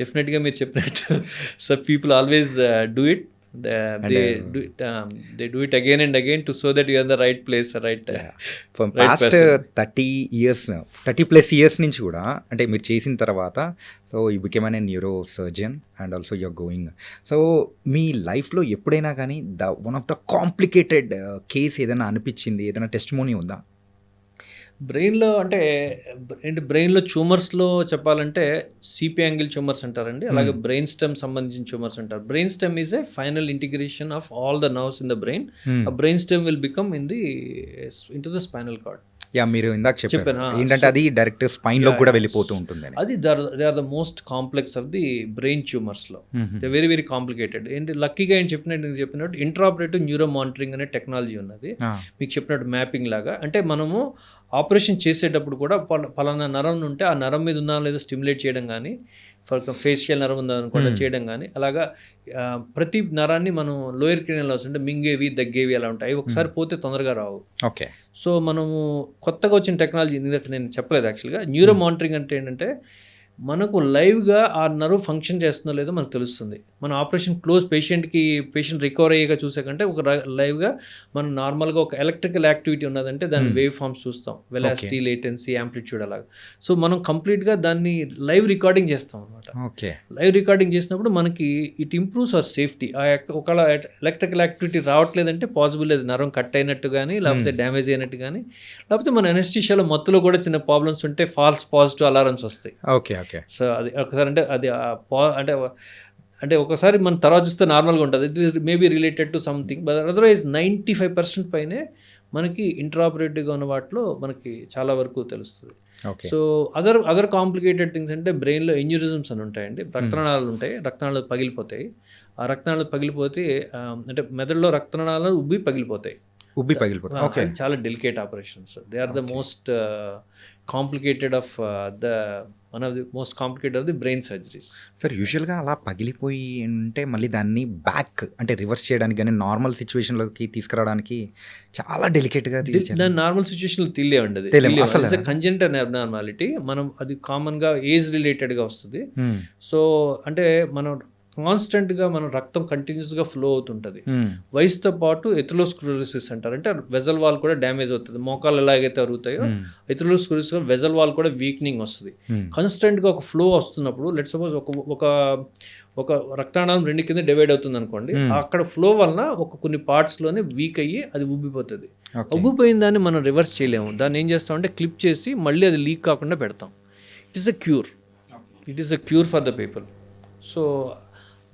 డెఫినెట్గా మీరు చెప్పినట్టు so people always do it. They do it again and again to so that you are in the right place, right. From past 30+ years నుంచి కూడా అంటే మీరు చేసిన తర్వాత so you became an neurosurgeon and also you're going. So మీ లైఫ్లో ఎప్పుడైనా కానీ one of the complicated case ఏదైనా అనిపించింది, ఏదైనా టెస్టిమోనీ ఉందా? బ్రెయిన్లో అంటే బ్రెయిన్లో ట్యూమర్స్లో చెప్పాలంటే సిపి యాంగిల్ ట్యూమర్స్ అంటారండి, అలాగే బ్రెయిన్ స్టెమ్ సంబంధించిన ట్యూమర్స్ అంటారు. Brain stem is a final integration of all the nerves in the brain. ఆ brain stem will become into the spinal cord. మీరు ఇందాక చెప్పారు ఏంటంటే అది డైరెక్ట్ స్పైన్ లో కూడా వెళ్ళిపోతూ ఉంటుంది. అది they are the most complex of the brain ట్యూమర్స్లో. They very very complicated. ఏంటి లక్కీగా ఆయన చెప్పినట్టు ఇంట్రాపరేటివ్ న్యూరో మానిటరింగ్ అనే టెక్నాలజీ ఉన్నది. మీకు చెప్పినట్టు మ్యాపింగ్ లాగా, అంటే మనము ఆపరేషన్ చేసేటప్పుడు కూడా పలానా నరం ఉంటే ఆ నరం మీద ఉన్నా లేదా స్టిమ్యులేట్ చేయడం కానీ, ఫేషియల్ నరం ఉందనుకోండి చేయడం కానీ, అలాగా ప్రతి నరాన్ని మనం లోయర్ క్రేనియల్ నర్వ్స్ అంటే మింగేవి, దగ్గేవి అలా ఉంటాయి. ఒకసారి పోతే తొందరగా రావు. ఓకే. సో మనము కొత్తగా వచ్చిన టెక్నాలజీ నేను చెప్పలేదు యాక్చువల్గా. న్యూరో మానిటరింగ్ అంటే ఏంటంటే మనకు లైవ్గా ఆ నర్వ్ ఫంక్షన్ చేస్తుందో లేదో మనకు తెలుస్తుంది. మన ఆపరేషన్ పేషెంట్ రికవర్ అయ్యేగా చూసాకంటే ఒక లైవ్గా మనం నార్మల్గా ఒక ఎలక్ట్రికల్ యాక్టివిటీ ఉన్నదంటే దాని వేవ్ ఫార్మ్స్ చూస్తాం, వెలాసిటీ, లేటెన్సీ, యాంప్లిట్యూడ్ అలాగా. సో మనం కంప్లీట్గా దాన్ని లైవ్ రికార్డింగ్ చేస్తాం అనమాట. ఓకే. లైవ్ రికార్డింగ్ చేసినప్పుడు మనకి ఇట్ ఇంప్రూవ్స్ అవర్ సేఫ్టీ. ఒకవేళ ఎలక్ట్రికల్ యాక్టివిటీ రావట్లేదంటే పాసిబుల్ లేదు, నరం కట్ అయినట్టు కానీ, లేకపోతే డ్యామేజ్ అయినట్టు కానీ, లేకపోతే మన అనెస్థీషియాలో మత్తులో కూడా చిన్న ప్రాబ్లమ్స్ ఉంటే ఫాల్స్ పాజిటివ్ అలారమ్స్ వస్తాయి. ఓకే. సో అది ఒకసారి అంటే అది అంటే ఒకసారి మన తర్వాత చూస్తే నార్మల్గా ఉంటుంది. It maybe related to something, but otherwise 95% పైనే మనకి ఇంట్రాపరేటివ్గా ఉన్న వాటిలో మనకి చాలా వరకు తెలుస్తుంది. సో అదర్ కాంప్లికేటెడ్ థింగ్స్ అంటే బ్రెయిన్లో ఎన్యూరిజమ్స్ అని ఉంటాయండి. రక్తనాళాలు ఉంటాయి, రక్తనాళాలు పగిలిపోతాయి. ఆ రక్తనాళాలు పగిలిపోతే అంటే మెదడులో రక్తనాళాలు ఉబ్బి పగిలిపోతాయి. చాలా delicate operations. They are the most complicated of one of the most complicated of the brain surgeries. Sir యూజువల్గా అలా పగిలిపోయి ఉంటే మళ్ళీ దాన్ని బ్యాక్ అంటే రివర్స్ చేయడానికి కానీ నార్మల్ సిచ్యువేషన్లోకి తీసుకురావడానికి చాలా డెలికేట్గా దాన్ని నార్మల్ సిచ్యువేషన్లో తెలియవండి. కంజెంటల్ అబ్నార్మాలిటీ మనం అది కామన్గా ఏజ్ రిలేటెడ్గా వస్తుంది. సో అంటే మనం కాన్స్టెంట్గా మన రక్తం కంటిన్యూస్గా ఫ్లో అవుతుంటుంది. వయసుతో పాటు ఎథెరోస్క్లెరోసిస్ అంటారు, అంటే వెజల్ వాల్ కూడా డ్యామేజ్ అవుతుంది. మోకాలు ఎలాగైతే అరుగుతాయో ఎథెరోస్క్లెరోసిస్ వెజల్ వాల్ కూడా వీక్నింగ్ వస్తుంది. కాన్స్టెంట్గా ఒక ఫ్లో వస్తున్నప్పుడు లెట్ సపోజ్ ఒక రక్తనాళం 2 కింద డివైడ్ అవుతుంది అనుకోండి, అక్కడ ఫ్లో వలన కొన్ని పార్ట్స్లోనే వీక్ అయ్యి అది ఉబ్బిపోతుంది. ఉబ్బిపోయిన దాన్ని మనం రివర్స్ చేయలేము. దాన్ని ఏం చేస్తామంటే క్లిప్ చేసి మళ్ళీ అది లీక్ కాకుండా పెడతాం. It is a cure for the people. So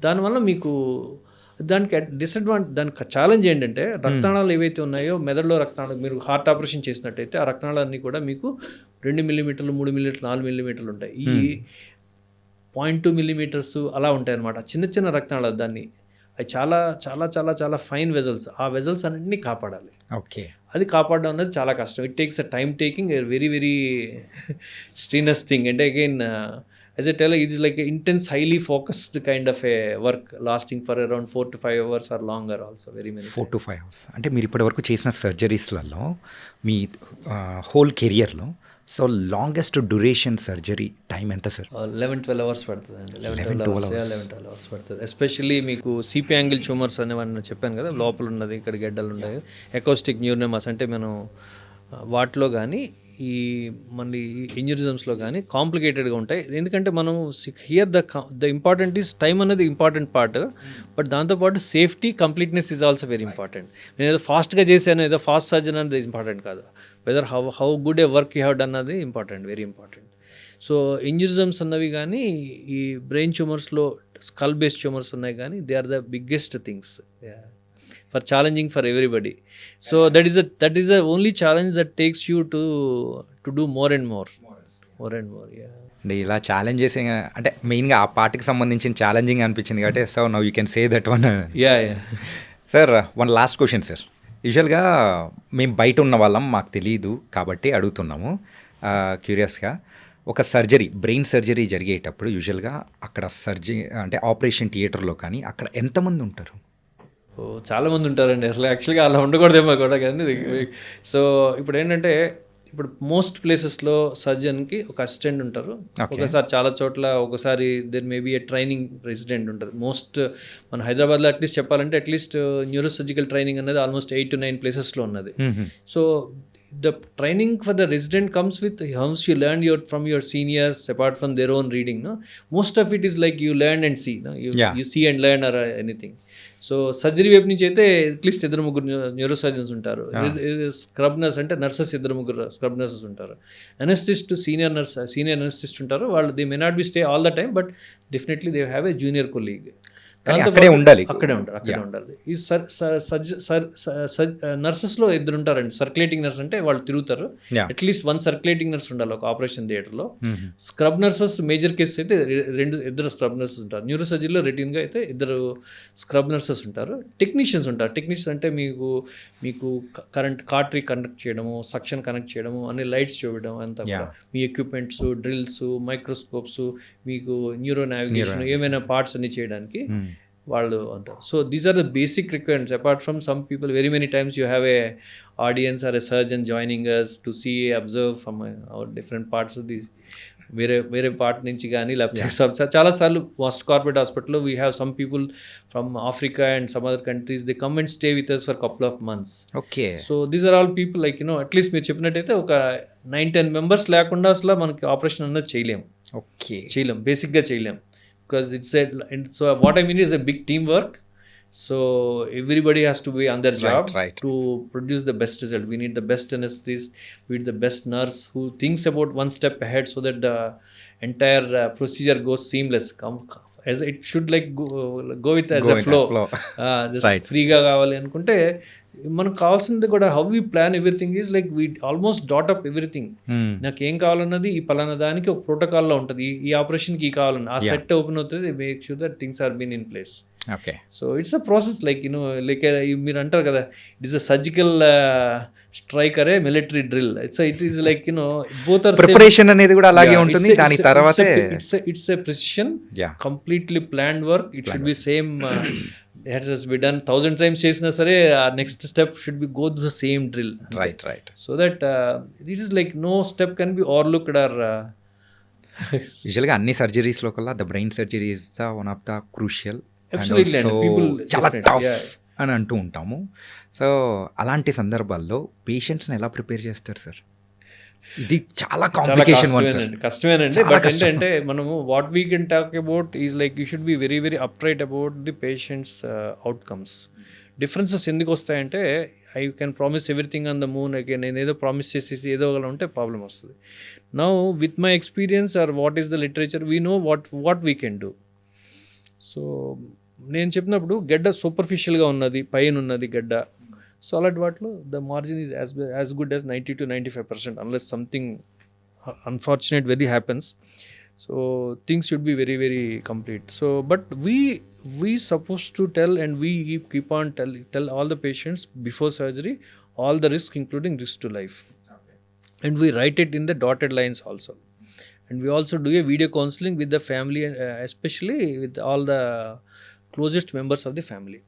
దానివల్ల మీకు దానికి దానికి ఛాలెంజ్ ఏంటంటే రక్తనాళాలు ఏవైతే ఉన్నాయో మెదడులో రక్తనాళాలు, మీరు హార్ట్ ఆపరేషన్ చేసినట్టయితే ఆ రక్తనాళాలన్నీ కూడా మీకు 2 మిల్లీమీటర్లు, 3 మిల్లీమీటర్లు, 4 మిల్లీమీటర్లు ఉంటాయి. ఈ 0.2 మిల్లీమీటర్స్ అలా ఉంటాయి అన్నమాట. చిన్న చిన్న రక్తనాళాలు, దాన్ని అవి చాలా చాలా చాలా చాలా ఫైన్ వెజల్స్. ఆ వెజల్స్ అన్నింటినీ కాపాడాలి. ఓకే. అది కాపాడడం అనేది చాలా కష్టం. It takes a time taking, very very strenuous thing. అంటే again as I tell you, it is like an intense, highly focused kind of a work lasting for around 4 to 5 hours or longer also, very many 4 to 5 hours. అంటే మీరు ఇప్పటి వరకు చేసిన సర్జరీస్లలో మీ whole కెరియర్లో so longest duration surgery time ఎంత sir? 11-12 hours పడుతుంది అండి. 11-12 hours పడుతుంది. ఎస్పెషల్లీ మీకు సిపి యాంగిల్ ట్యూమర్స్ అనేవన్నీ చెప్పాను కదా, లోపల ఉన్నది, ఇక్కడ గడ్డలు ఉన్నాయి, ఎకోస్టిక్ న్యూరోమాస్ అంటే మనం వాటిలో కానీ ఈ మళ్ళీ ఎన్యూరిజమ్స్లో కానీ కాంప్లికేటెడ్గా ఉంటాయి. ఎందుకంటే మనం here the important is time అనేది ఇంపార్టెంట్ పార్ట్, బట్ దాంతోపాటు safety, completeness is also very important. నేను ఏదో ఫాస్ట్గా చేశాను, ఏదో ఫాస్ట్ సర్జన్ అనేది ఇంపార్టెంట్ కాదు. Whether how good a work you have done అన్నది important, very important. So aneurysms అన్నవి కానీ ఈ బ్రెయిన్ ట్యూమర్స్లో స్కల్ బేస్డ్ ట్యూమర్స్ ఉన్నాయి కానీ they are the biggest things for challenging for everybody. So that is the only challenge that takes you to do more and more. Yeah. అంటే ఇలా challenge చేసే అంటే మెయిన్గా ఆ పార్ట్కి సంబంధించిన ఛాలెంజింగ్ అనిపించింది కాబట్టి so now you can say that one. Yeah sir one last question sir. యూజువల్గా మేము బయట ఉన్న వాళ్ళం, మాకు తెలియదు కాబట్టి అడుగుతున్నాము క్యూరియస్గా. ఒక సర్జరీ, బ్రెయిన్ సర్జరీ జరిగేటప్పుడు యూజువల్గా అక్కడ అంటే ఆపరేషన్ థియేటర్లో కానీ అక్కడ ఎంతమంది ఉంటారు? ఓ చాలా మంది ఉంటారండి. అసలు యాక్చువల్గా అలా ఉండకూడదేమో కూడా కానీ. సో ఇప్పుడు ఏంటంటే, ఇప్పుడు మోస్ట్ ప్లేసెస్లో సర్జన్కి ఒక అసిస్టెంట్ ఉంటారు. ఒకసారి చాలా చోట్ల ఒకసారి there may be a training resident ఉంటుంది. మన హైదరాబాద్లో అట్లీస్ట్ చెప్పాలంటే అట్లీస్ట్ న్యూరో సర్జికల్ ట్రైనింగ్ అనేది ఆల్మోస్ట్ 8 to 9 ప్లేసెస్లో ఉన్నది. So the training for the resident comes with once you learn from your seniors apart from their own reading, no, most of it is like you learn and see, no, you see and learn or anything. So surgery వైపు నుంచి అయితే at least 2-3 neuro surgeons ఉంటారు. Scrub nurse అంటే nurses 2-3 scrub nurses ఉంటారు. అనెస్థిస్ట్ senior అనెస్థిస్ట్ ఉంటారు. వాళ్ళు they may not be stay all the time, but definitely they have a junior colleague. అక్కడే ఉండాలి. ఈ నర్సెస్లో 2 ఉంటారండి. సర్క్యులేటింగ్ నర్స్ అంటే వాళ్ళు తిరుగుతారు. అట్లీస్ట్ 1 సర్క్యులేటింగ్ నర్స్ ఉండాలి ఒక ఆపరేషన్ థియేటర్లో. స్క్రబ్ నర్సెస్ మేజర్ కేసెస్ అయితే 2 స్క్రబ్ నర్సెస్ ఉంటారు. న్యూరో సర్జరీలో రొటీన్గా అయితే 2 స్క్రబ్ నర్సెస్ ఉంటారు. టెక్నీషియన్స్ ఉంటారు. టెక్నీషియన్స్ అంటే మీకు కార్టరీ కనెక్ట్ చేయడము, సక్షన్ కనెక్ట్ చేయడము, అన్ని లైట్స్ చూడడం అంతా కూడా. మీ ఎక్విప్మెంట్స్, డ్రిల్స్, మైక్రోస్కోప్స్, మీకు న్యూరో నావిగేషన్ ఏమైనా పార్ట్స్ అన్ని చేయడానికి వాళ్ళు అంటారు. So these are the basic requirements. Apart from some people very many times you have a audience or a surgeon joining us to see observe from our different parts of the వేరే పార్ట్ నుంచి కానీ, లేకపోతే చాలాసార్లు corporate హాస్పిటల్లో we have some people from Africa and some other countries. They come and stay with us for couple of months. Okay. So these are all people like at least మీరు చెప్పినట్టయితే ఒక 9-10 మెంబర్స్ లేకుండా అసలు మనకి ఆపరేషన్ అన్నది చేయలేం. బేసిక్గా చేయలేం. Because so what I mean is a big teamwork. So everybody has to be on their job to produce the best result. We need the best anesthetist, we need the best nurse who thinks about one step ahead so that the entire procedure goes seamless. As it should like go with as a flow. Just ఫ్రీగా కావాలి అనుకుంటే మనకు కావాల్సింది కూడా how we plan everything is like we almost dot up everything. నాకు ఏం కావాలన్నది ఈ పలానా దానికి ఒక ప్రోటోకాల్లో ఉంటుంది. ఈ ఆపరేషన్కి ఈ కావాలన్న ఆ సెట్ ఓపెన్ అవుతుంది. Make sure that things are been in place. Okay. So it's a process like like మీరు అంటారు కదా, it is a surgical strike or a military drill. It is like both or preparation అనేది కూడా అలాగే ఉంటుంది. దాని తర్వాత it's a precision, completely planned work. It should be same. It has been done 1000 times చేసినా సరే our next step should be go to the same drill. Right. So that it is like no step can be overlooked or యూజువల్గా అన్ని సర్జరీస్లో కల్లా the brain surgery is the one of the crucial, చాలా tough అని అంటూ ఉంటాము. So అలాంటి సందర్భాల్లో పేషెంట్స్ని ఎలా ప్రిపేర్ చేస్తారు సార్? ఇది చాలా కాంప్లికేషన్ కష్టమేనండి. బట్ ఏంటంటే మనము what we can talk about is like you should be very very upright about the patients outcomes. Differences ఎందుకు వస్తాయంటే I can promise everything on the moon, again నేను ఏదో ప్రామిస్ చేసేసి ఏదో ఒకలా ఉంటే ప్రాబ్లం వస్తుంది. Now with my experience or what is the literature we know what we can do. So నేను చెప్పినప్పుడు గడ్డ సూపర్ఫిషియల్గా ఉన్నది, పైన ఉన్నది గడ్డ. సో అలాంటి వాటిలో the margin is as good as 90 to 95% unless something unfortunate very happens. So things should be very very complete. So but we supposed to tell and we keep on tell all the patients before surgery all the risk, including risk to life. And we write it in the dotted lines also. And we also do a video counseling with the family, especially with all the closest members of the family.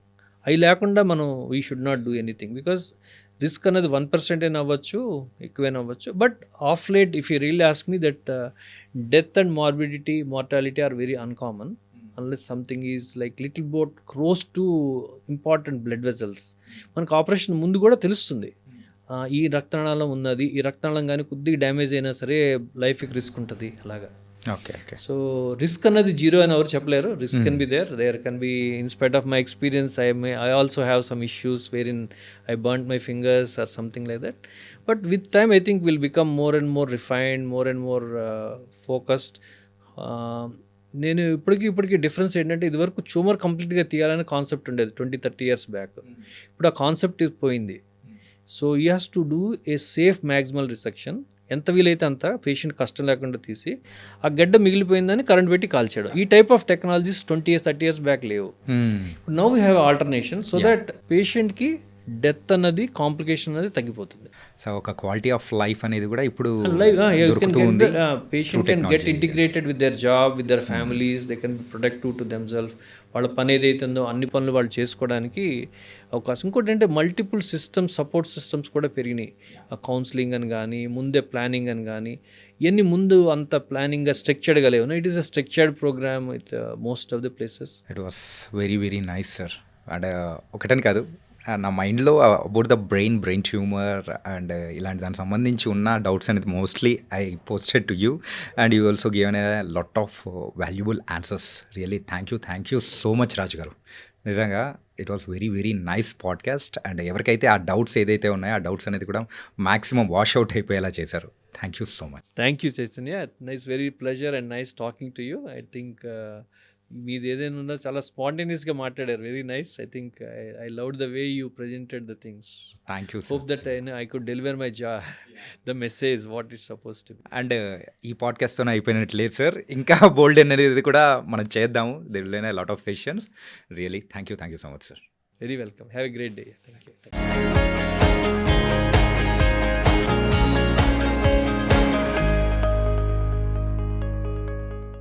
అవి లేకుండా మనం we should not do anything. Because risk అనేది 1% అయినా అవ్వచ్చు, ఎక్కువైనా అవ్వచ్చు. But of late if you really ask me that death and mortality are very uncommon unless something is like little bit close to important blood vessels. మనకు operation ముందు కూడా తెలుస్తుంది ఈ రక్తనాళం ఉన్నది, ఈ రక్తనాళం కానీ కొద్దిగా డ్యామేజ్ అయినా సరే లైఫ్కి రిస్క్ ఉంటుంది అలాగా. ఓకే. సో రిస్క్ అన్నది జీరో అని ఎవరు చెప్పలేరు. Risk can be there can be in spite of my experience I also have some issues where in I burned my fingers or something like that. But with time I think will become more and more refined, more and more focused. నేను ఇప్పటికీ difference ఏంటంటే ఇదివరకు tumour కంప్లీట్గా తీయాలనే concept ఉండేది 20-30 years back. ఇప్పుడు ఆ concept పోయింది. So you has to do a safe maximal resection. ఎంత వీలైతే అంత పేషెంట్ కష్టం లేకుండా తీసి ఆ గడ్డ మిగిలిపోయిందని కరెంట్ పెట్టి కాల్చేయడం. ఈ type of technologies 20-30 years back లేవు. Now we have alternation so that పేషెంట్కి డెత్ అన్నది కాంప్లికేషన్ అనేది తగ్గిపోతుంది. సో ఒక క్వాలిటీ ఆఫ్ లైఫ్ అనేది కూడా ఇప్పుడు Patient ఉంది can get technology. integrated with their job, with their families. They can be productive to themselves. వాళ్ళ పని ఏదైతుందో అన్ని పనులు వాళ్ళు చేసుకోవడానికి అవకాశం. ఇంకోటి అంటే మల్టిపుల్ సిస్టమ్స్, సపోర్ట్ సిస్టమ్స్ కూడా పెరిగినాయి. కౌన్సిలింగ్ అని కానీ, ముందే ప్లానింగ్ అని కానీ, ఇవన్నీ ముందు అంత ప్లానింగ్గా స్ట్రక్చర్డ్గా లేవు. It is a structured programme with most of the places. It was very very nice sir. And ఒకటని కాదు, నా మైండ్లో about the brain tumour and ఇలాంటి దానికి సంబంధించి ఉన్న డౌట్స్ అనేది mostly I posted to you and you also given a lot of valuable answers. Really thank you so much Raju గారు. నిజంగా it was very very nice podcast. And ఎవరికైతే ఆ doubts ఏదైతే ఉన్నాయో ఆ డౌట్స్ అనేది కూడా మ్యాక్సిమం వాష్ అవుట్ అయిపోయేలా చేశారు. Thank you so much. Thank you Chaitanya. Nice, very pleasure and nice talking to you. I think మీది ఏదైనా ఉందో చాలా స్పాంటేనియస్గా మాట్లాడారు. Very nice. I think I love the way you presented the things. Thank you. Hope that I could deliver my the message what is suppose to be. And ఈ పాడ్కాస్ట్తోనే అయిపోయినట్టు లేదు sir, ఇంకా బోల్డ్ అనేది కూడా మనం చేద్దాము. They will learn a lot of sessions. Really thank you so much sir. Very welcome. Have a great day. Thank you.